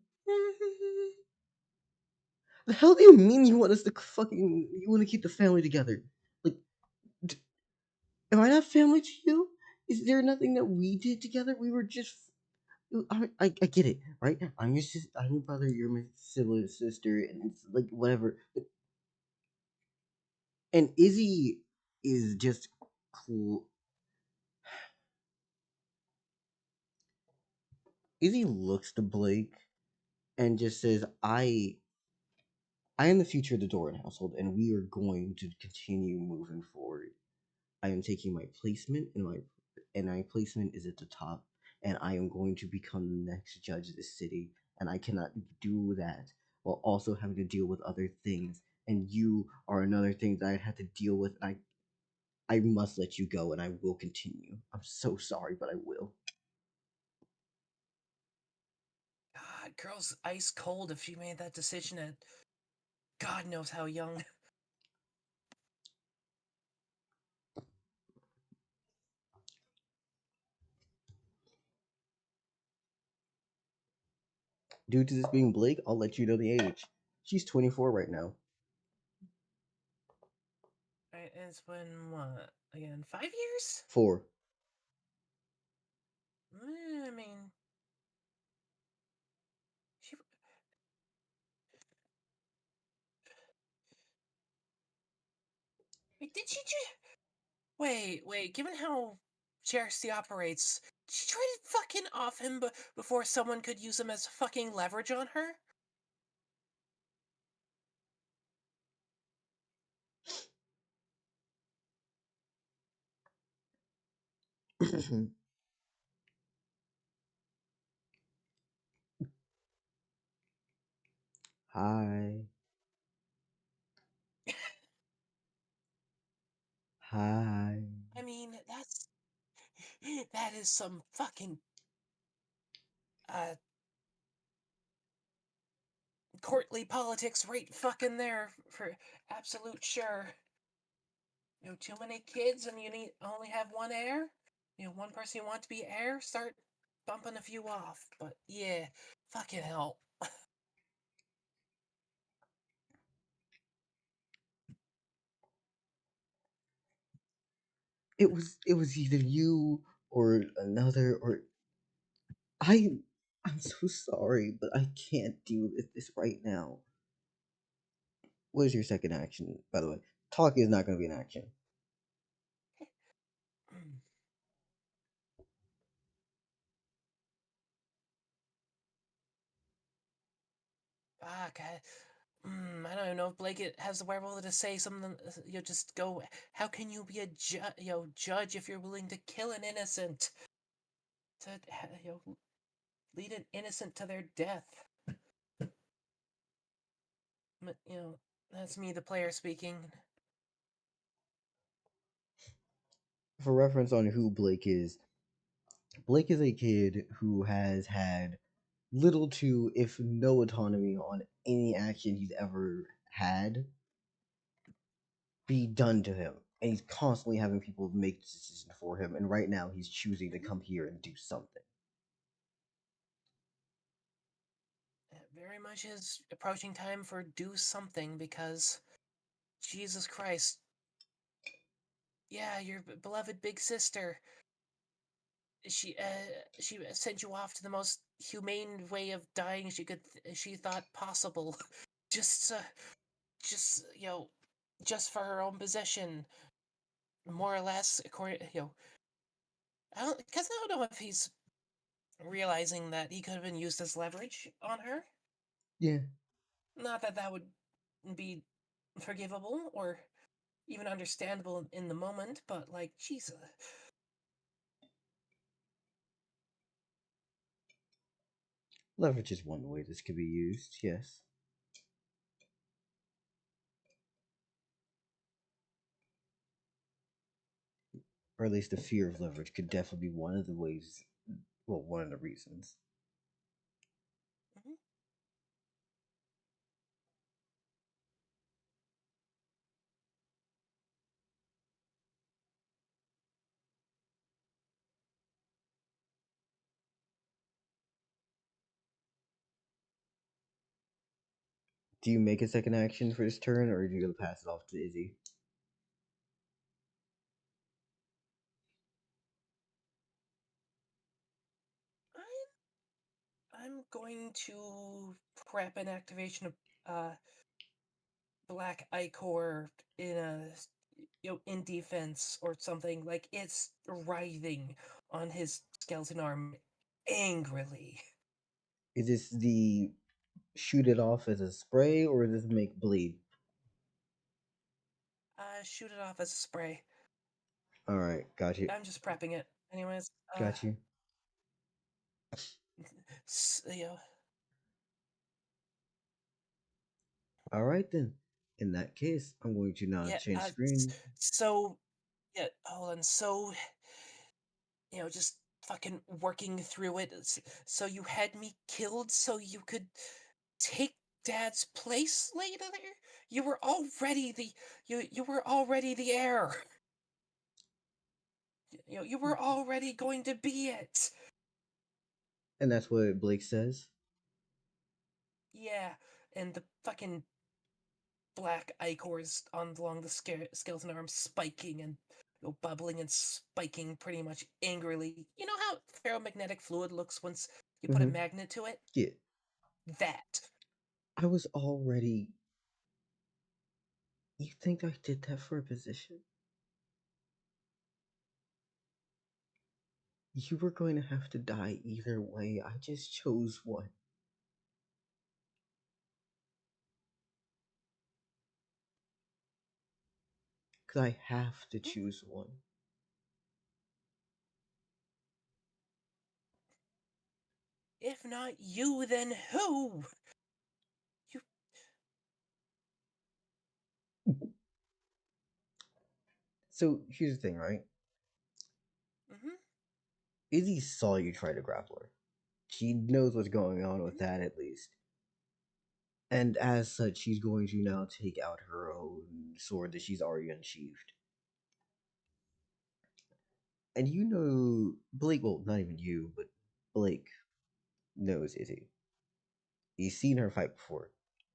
hell do you mean you want us to you want to keep the family together? Like, am I not family to you? Is there nothing that we did together? We were just. I get it, right? I'm your brother. You're my sibling, sister, and it's like whatever. And Izzy is just cool. Izzy looks to Blake and just says, I am the future of the Doran household, and we are going to continue moving forward. I am taking my placement, and my placement is at the top, and I am going to become the next judge of this city, and I cannot do that while also having to deal with other things. And you are another thing that I had to deal with. And I must let you go, and I will continue. I'm so sorry, but I will. God, girl's ice cold if she made that decision at God knows how young. Due to this being Blake, I'll let you know the age. She's 24 right now. It's been what again? 5 years? 4. I mean, she. Wait, did she? Wait. Given how Jersey operates, did she try to fucking off him before someone could use him as fucking leverage on her? Hi. Hi. I mean, that is some fucking uh courtly politics right fucking there for absolute sure. Too many kids and you only have one heir. One person you want to be heir. Start bumping a few off. But yeah, fucking hell. It was either you or another or I'm so sorry, but I can't deal with this right now. What is your second action, by the way? Talking is not going to be an action. Fuck. I don't even know if Blake has the wherewithal to say something. Just go. How can you be a judge if you're willing to kill an innocent? To lead an innocent to their death. But, that's me, the player, speaking. For reference on who Blake is a kid who has had little to, if no autonomy on any action he's ever had be done to him. And he's constantly having people make decisions for him. And right now, he's choosing to come here and do something. It very much is approaching time for do something because, Jesus Christ. Yeah, your beloved big sister. She sent you off to the most humane way of dying she thought possible, just just just for her own position, more or less. According, because I don't know if he's realizing that he could have been used as leverage on her. Yeah. Not that that would be forgivable or even understandable in the moment, but like, Jesus. Leverage is one way this could be used, yes. Or at least the fear of leverage could definitely be one of the ways, well, one of the reasons. Mhm. Do you make a second action for this turn, or are you going to pass it off to Izzy? I'm going to prep an activation of Black Ichor in in defense or something. Like, it's writhing on his skeleton arm angrily. Is this the shoot it off as a spray, or does this make bleed? Shoot it off as a spray. Alright, got you. I'm just prepping it. Anyways, Got you. you Alright then. In that case, I'm going to now yeah, change screen. so, yeah, hold on. So, just fucking working through it. So you had me killed so you could take Dad's place later? You were already you were already the heir. You were already going to be it. And that's what Blake says. Yeah, and the fucking black ichors along the skeleton arms spiking and bubbling and spiking pretty much angrily. You know how ferromagnetic fluid looks once you put a magnet to it? Yeah. That. I was already. You think I did that for a position? You were going to have to die either way. I just chose one. Because I have to choose one. If not you, then who? You. So here's the thing, right? Mm-hmm. Izzy saw you try to grapple her. She knows what's going on with that, at least. And as such, she's going to now take out her own sword that she's already unsheathed. And you know, Blake, well, not even you, but Blake knows Izzy. He's seen her fight before.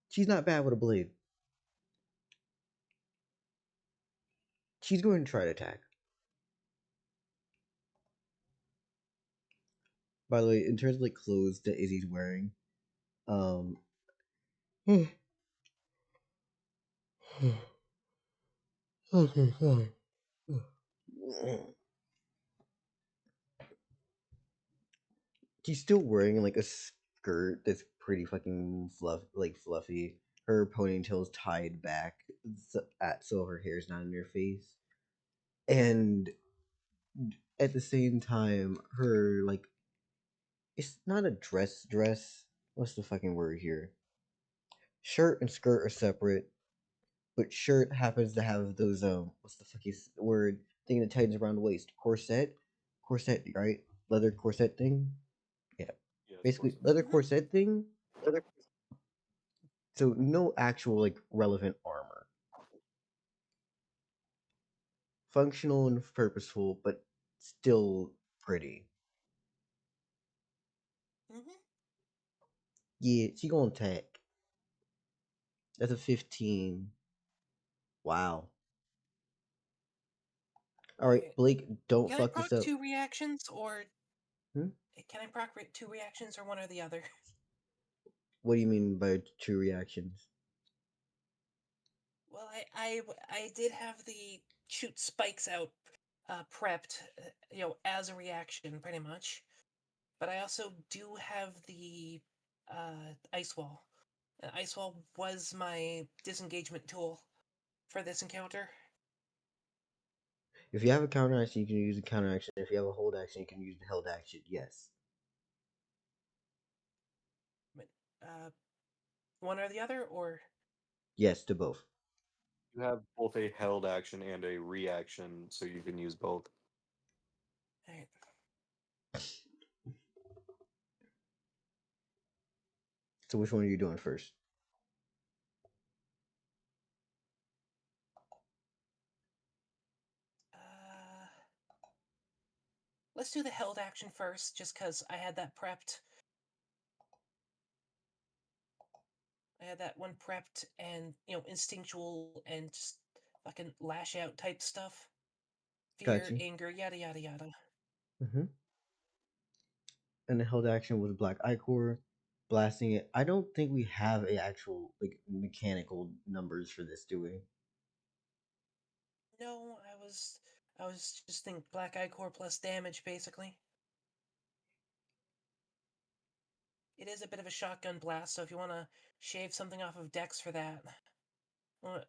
She's not bad with a blade. She's going to try to attack. By the way, in terms of like clothes that Izzy's wearing, okay, fine. She's still wearing like a skirt that's pretty fucking fluffy. Her ponytail's tied back so her hair's not in her face, and at the same time, her like it's not a dress. What's the fucking word here? Shirt and skirt are separate, but shirt happens to have those what's the fucking word thing that tightens around the waist? Corset, right? Leather corset thing. Yeah, Yeah, basically corset. leather corset thing. So no actual like relevant armor. Functional and purposeful, but still pretty. Mm-hmm. Yeah, she gonna attack. That's a 15. Wow. Alright, Alright. Blake, don't Can I fuck this proc up. 2 reactions, or Hmm? can I proc 2 reactions, or one or the other? What do you mean by true reactions? Well, I did have the shoot spikes out prepped, as a reaction, pretty much. But I also do have the ice wall. Ice wall was my disengagement tool for this encounter. If you have a counter action, you can use a counter action. If you have a hold action, you can use the held action. Yes. But, one or the other, or Yes to both. You have both a held action and a reaction, so you can use both. alright. So which one are you doing first? Let's do the held action first, just because I had that prepped. I had that one prepped and, instinctual and just fucking lash out type stuff. Fear, Gotcha. anger, yada yada yada. Mm-hmm. And the held action was Black Ichor, blasting it. I don't think we have a actual like mechanical numbers for this, do we? No, I was just thinking black ichor plus damage, basically. It is a bit of a shotgun blast, so if you want to shave something off of Dex for that,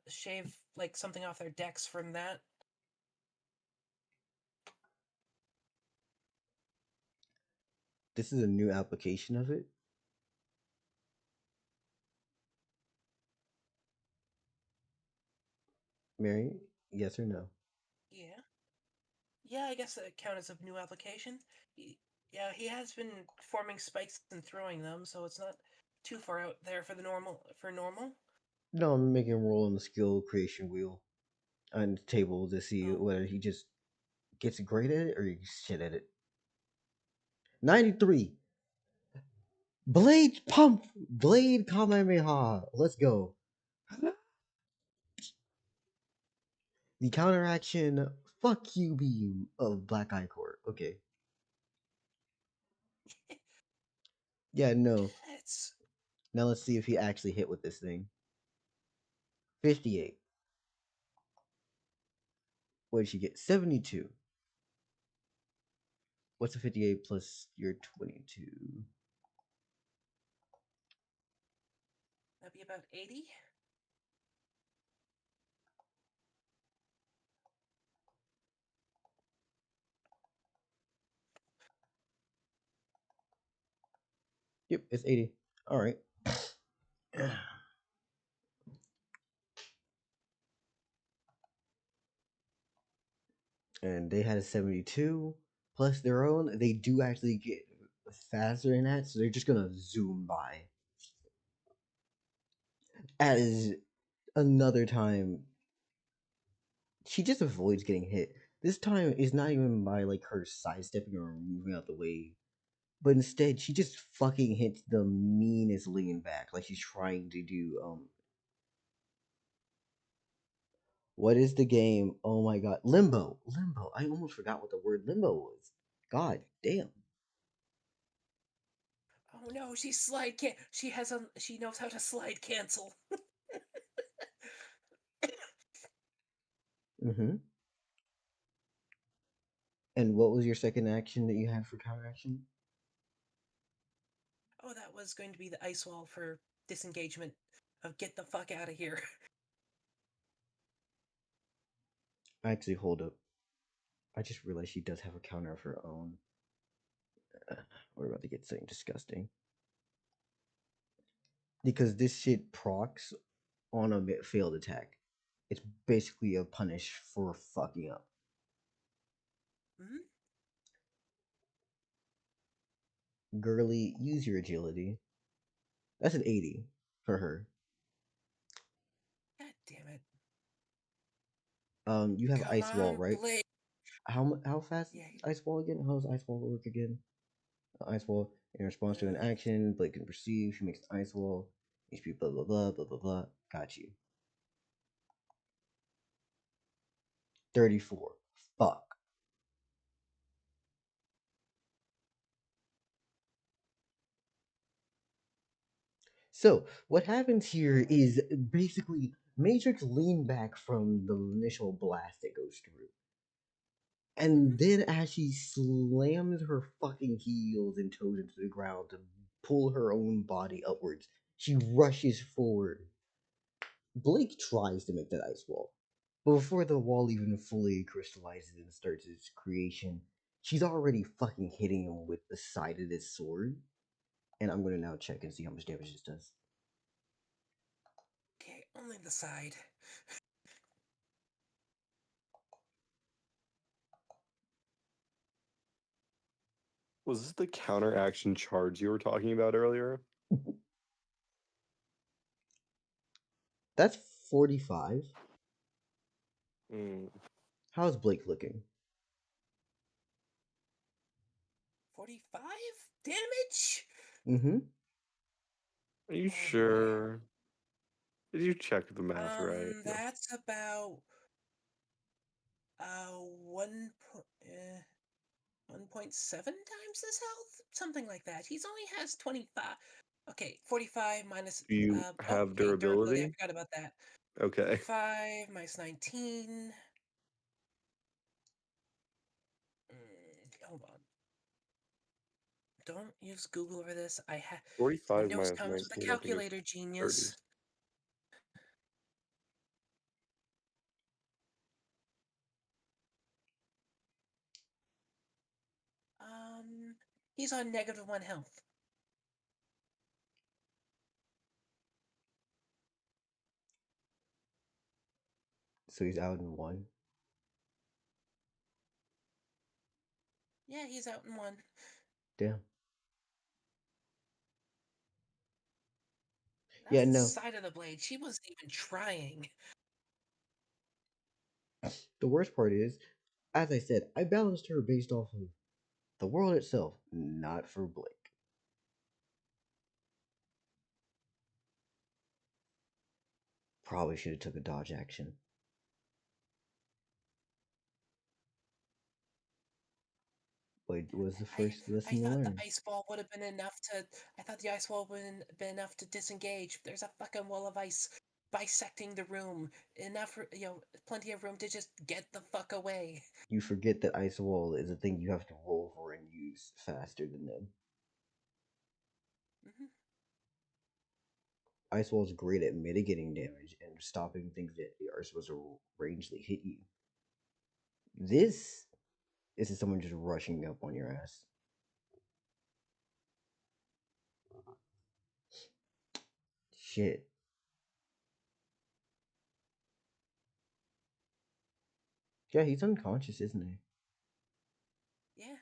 shave like something off their Dex from that. This is a new application of it. Mary, yes or no? Yeah, yeah, I guess that counts as a new application. Yeah, he has been forming spikes and throwing them, so it's not too far out there for normal. No, I'm making him roll on the skill creation wheel on the table to see Oh, whether he just gets great at it or he's shit at it. 93. Blade pump! Blade Kamehameha! Let's go. The counteraction, fuck you beam of Black Eye Core. Okay. Yeah, no. It's Now let's see if he actually hit with this thing. 58. What did she get? 72. What's a 58 plus your 22? that'd be about 80. Yep, it's 80. Alright. And they had a 72 plus their own. They do actually get faster than that, so they're just gonna zoom by. As another time, she just avoids getting hit. This time is not even by like her sidestepping or moving out the way, but instead she just fucking hits the meanest lean back, like she's trying to do. What is the game? Oh my god, Limbo. Limbo. I almost forgot what the word limbo was. God damn. Oh no, she she knows how to slide cancel. Mm-hmm. And what was your second action that you had for counteraction? Oh, that was going to be the ice wall for disengagement of get the fuck out of here. Actually, hold up. I just realized she does have a counter of her own. We're about to get something disgusting. Because this shit procs on a failed attack. It's basically a punish for fucking up. Hmm? Girly, use your agility. That's an 80 for her. God damn it. You have Come ice wall, on, right? Blake. How fast Yeah. is ice wall again? How does ice wall work again? Ice wall in response to an action, Blake can perceive. She makes an ice wall. HP blah blah blah blah blah blah. Got you. 34. Fuck. So what happens here is basically Matrix lean back from the initial blast that goes through. And then as she slams her fucking heels and toes into the ground to pull her own body upwards, she rushes forward. Blake tries to make that ice wall. But before the wall even fully crystallizes and starts its creation, she's already fucking hitting him with the side of this sword. And I'm gonna now check and see how much damage this does. Okay, only the side. Was this the counteraction charge you were talking about earlier? That's 45. Mm. How's Blake looking? 45 damage? Mm-hmm. Are you Oh boy. sure? Did you check the math right? No. That's about one 1.7 times his health, something like that. He's only has 25. Okay, 45 minus. Do you Oh, have okay, durability. I durability? forgot about that. Okay. 45 minus 19. Hold on. Don't use Google over this. 45 Windows minus comes with a 19, I think it's calculator, 30. genius. He's on -1 health. So he's out in one. Yeah, he's out in 1. Damn. That's Yeah, the no. side of the blade. She wasn't even trying. The worst part is, as I said, I balanced her based off of the world itself, not for Blake. Probably should have took a dodge action. What was the I first I lesson you thought the learned? ice wall would have been enough to. I thought the ice wall would have been enough to disengage. There's a fucking wall of ice bisecting the room. Enough, plenty of room to just get the fuck away. You forget that ice wall is a thing you have to roll for and use faster than them. Hmm. Ice wall is great at mitigating damage and stopping things that are supposed to rangely hit you. This is someone just rushing up on your ass. Shit. Yeah, he's unconscious, isn't he? Yeah.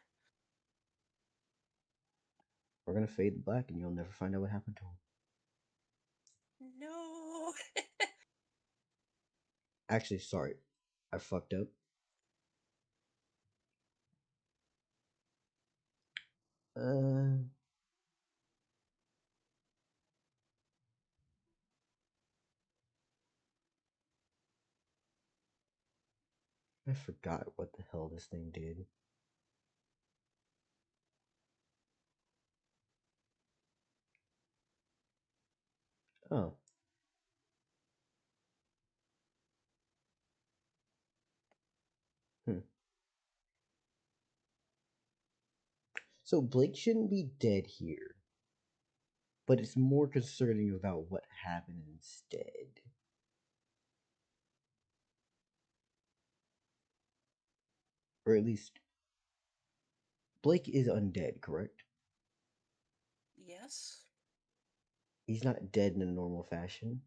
We're gonna fade to black and you'll never find out what happened to him. No. Actually, sorry. I fucked up. Uh, I forgot what the hell this thing did. Oh. Hmm. So Blake shouldn't be dead here. But it's more concerning about what happened instead. Or at least, Blake is undead, correct? Yes. He's not dead in a normal fashion.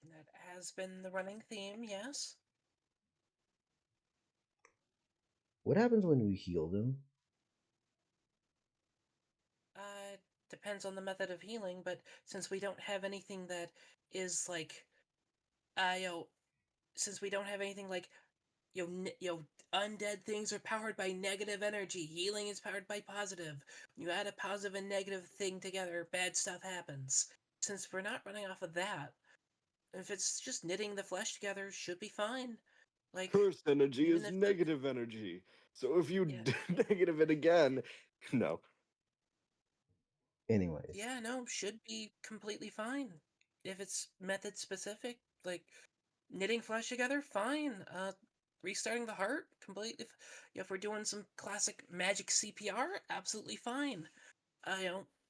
That has been the running theme. Yes. What happens when we heal them? Depends on the method of healing, but since we don't have anything that is like, since we don't have anything like, undead things are powered by negative energy. Healing is powered by positive. When you add a positive and negative thing together, bad stuff happens. Since we're not running off of that, if it's just knitting the flesh together, should be fine. Like, Curse energy even is if negative energy. So if you yeah, negative it again, no. Anyways, yeah, no, should be completely fine. If it's method specific, like knitting flesh together, fine. Restarting the heart, completely. If we're doing some classic magic CPR, absolutely fine.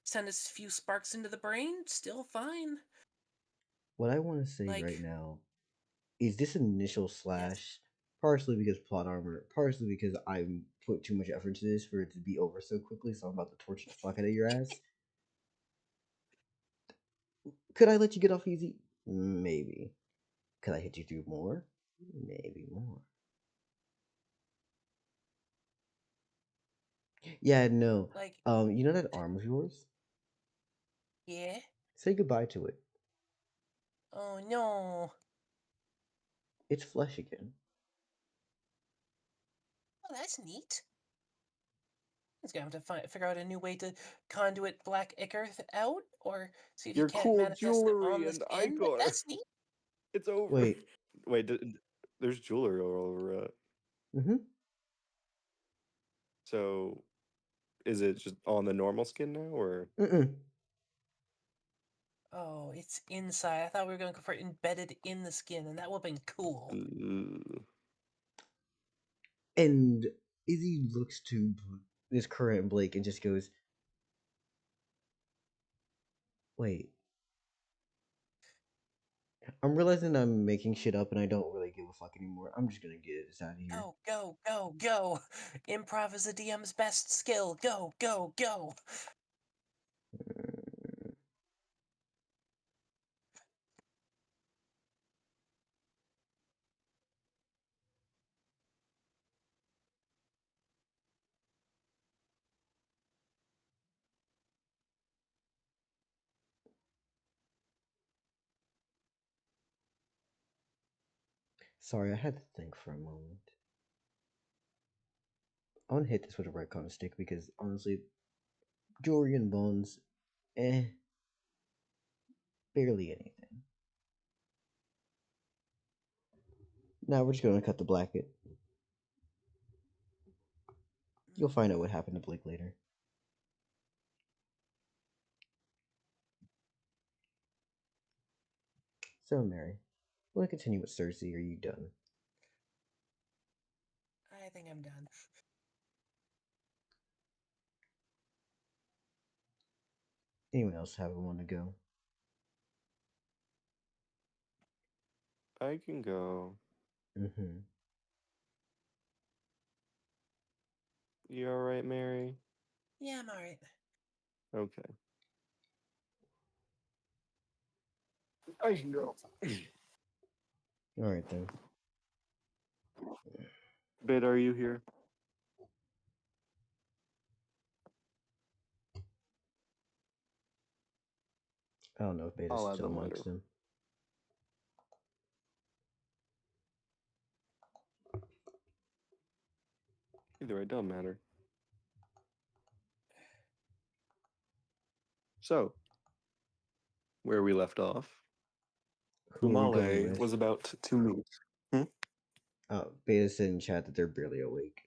Send a few sparks into the brain, still fine. what I want to say Like, right now is this initial yes. slash, partially because plot armor, partially because I put too much effort into this for it to be over so quickly, so I'm about to torture the fuck out of your ass. Could I let you get off easy? Maybe. Could I hit you through more? Maybe more. Yeah, no. Like, You know that arm of yours? yeah. Say goodbye to it. Oh no. It's flesh again. Well, that's neat. He's gonna have to figure out a new way to conduit black ichor out, or see if he Your can't cool manifest it jewelry on the and skin. But ichor. that's neat. It's over. Wait. Wait, there's jewelry all over it. Mm-hmm. So is it just on the normal skin now, or? Mm-mm. Oh, it's inside. I thought we were going to go for embedded in the skin, and that would have been cool. Ooh. And Izzy looks to this current Blake and just goes, wait. I'm realizing I'm making shit up and I don't really give a fuck anymore. I'm just gonna get this out of here. Go, go, go, go. Improv is a DM's best skill. Go, go, go. Sorry, I had to think for a moment. I want to hit this with a retcon stick because honestly, jewelry and bones, barely anything. Now we're just gonna cut the blanket. You'll find out what happened to Blake later. So, Mary, want to continue with Circe, or are you done? I think I'm done. Anyone else have one to go? I can go. Mm-hmm. You alright, Mary? Yeah, I'm alright. Okay. I can go. Alright then. Bit, are you here? I don't know if Beta's I'll add still them amongst later. them. Either way, it doesn't matter. So, where we left off, Who are we going Umale with? was about to meet. Beta said in chat that they're barely awake.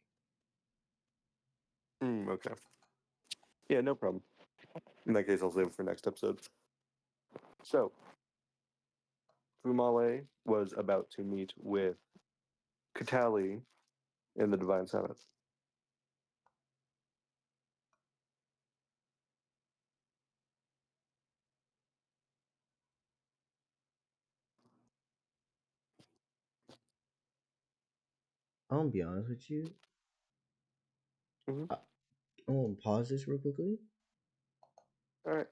Okay. Yeah, no problem. In that case, I'll save it for next episode. So, Umale was about to meet with Katali in the Divine Senate. I'm gonna be honest with you. Mhm. I'm gonna pause this real quickly. All right.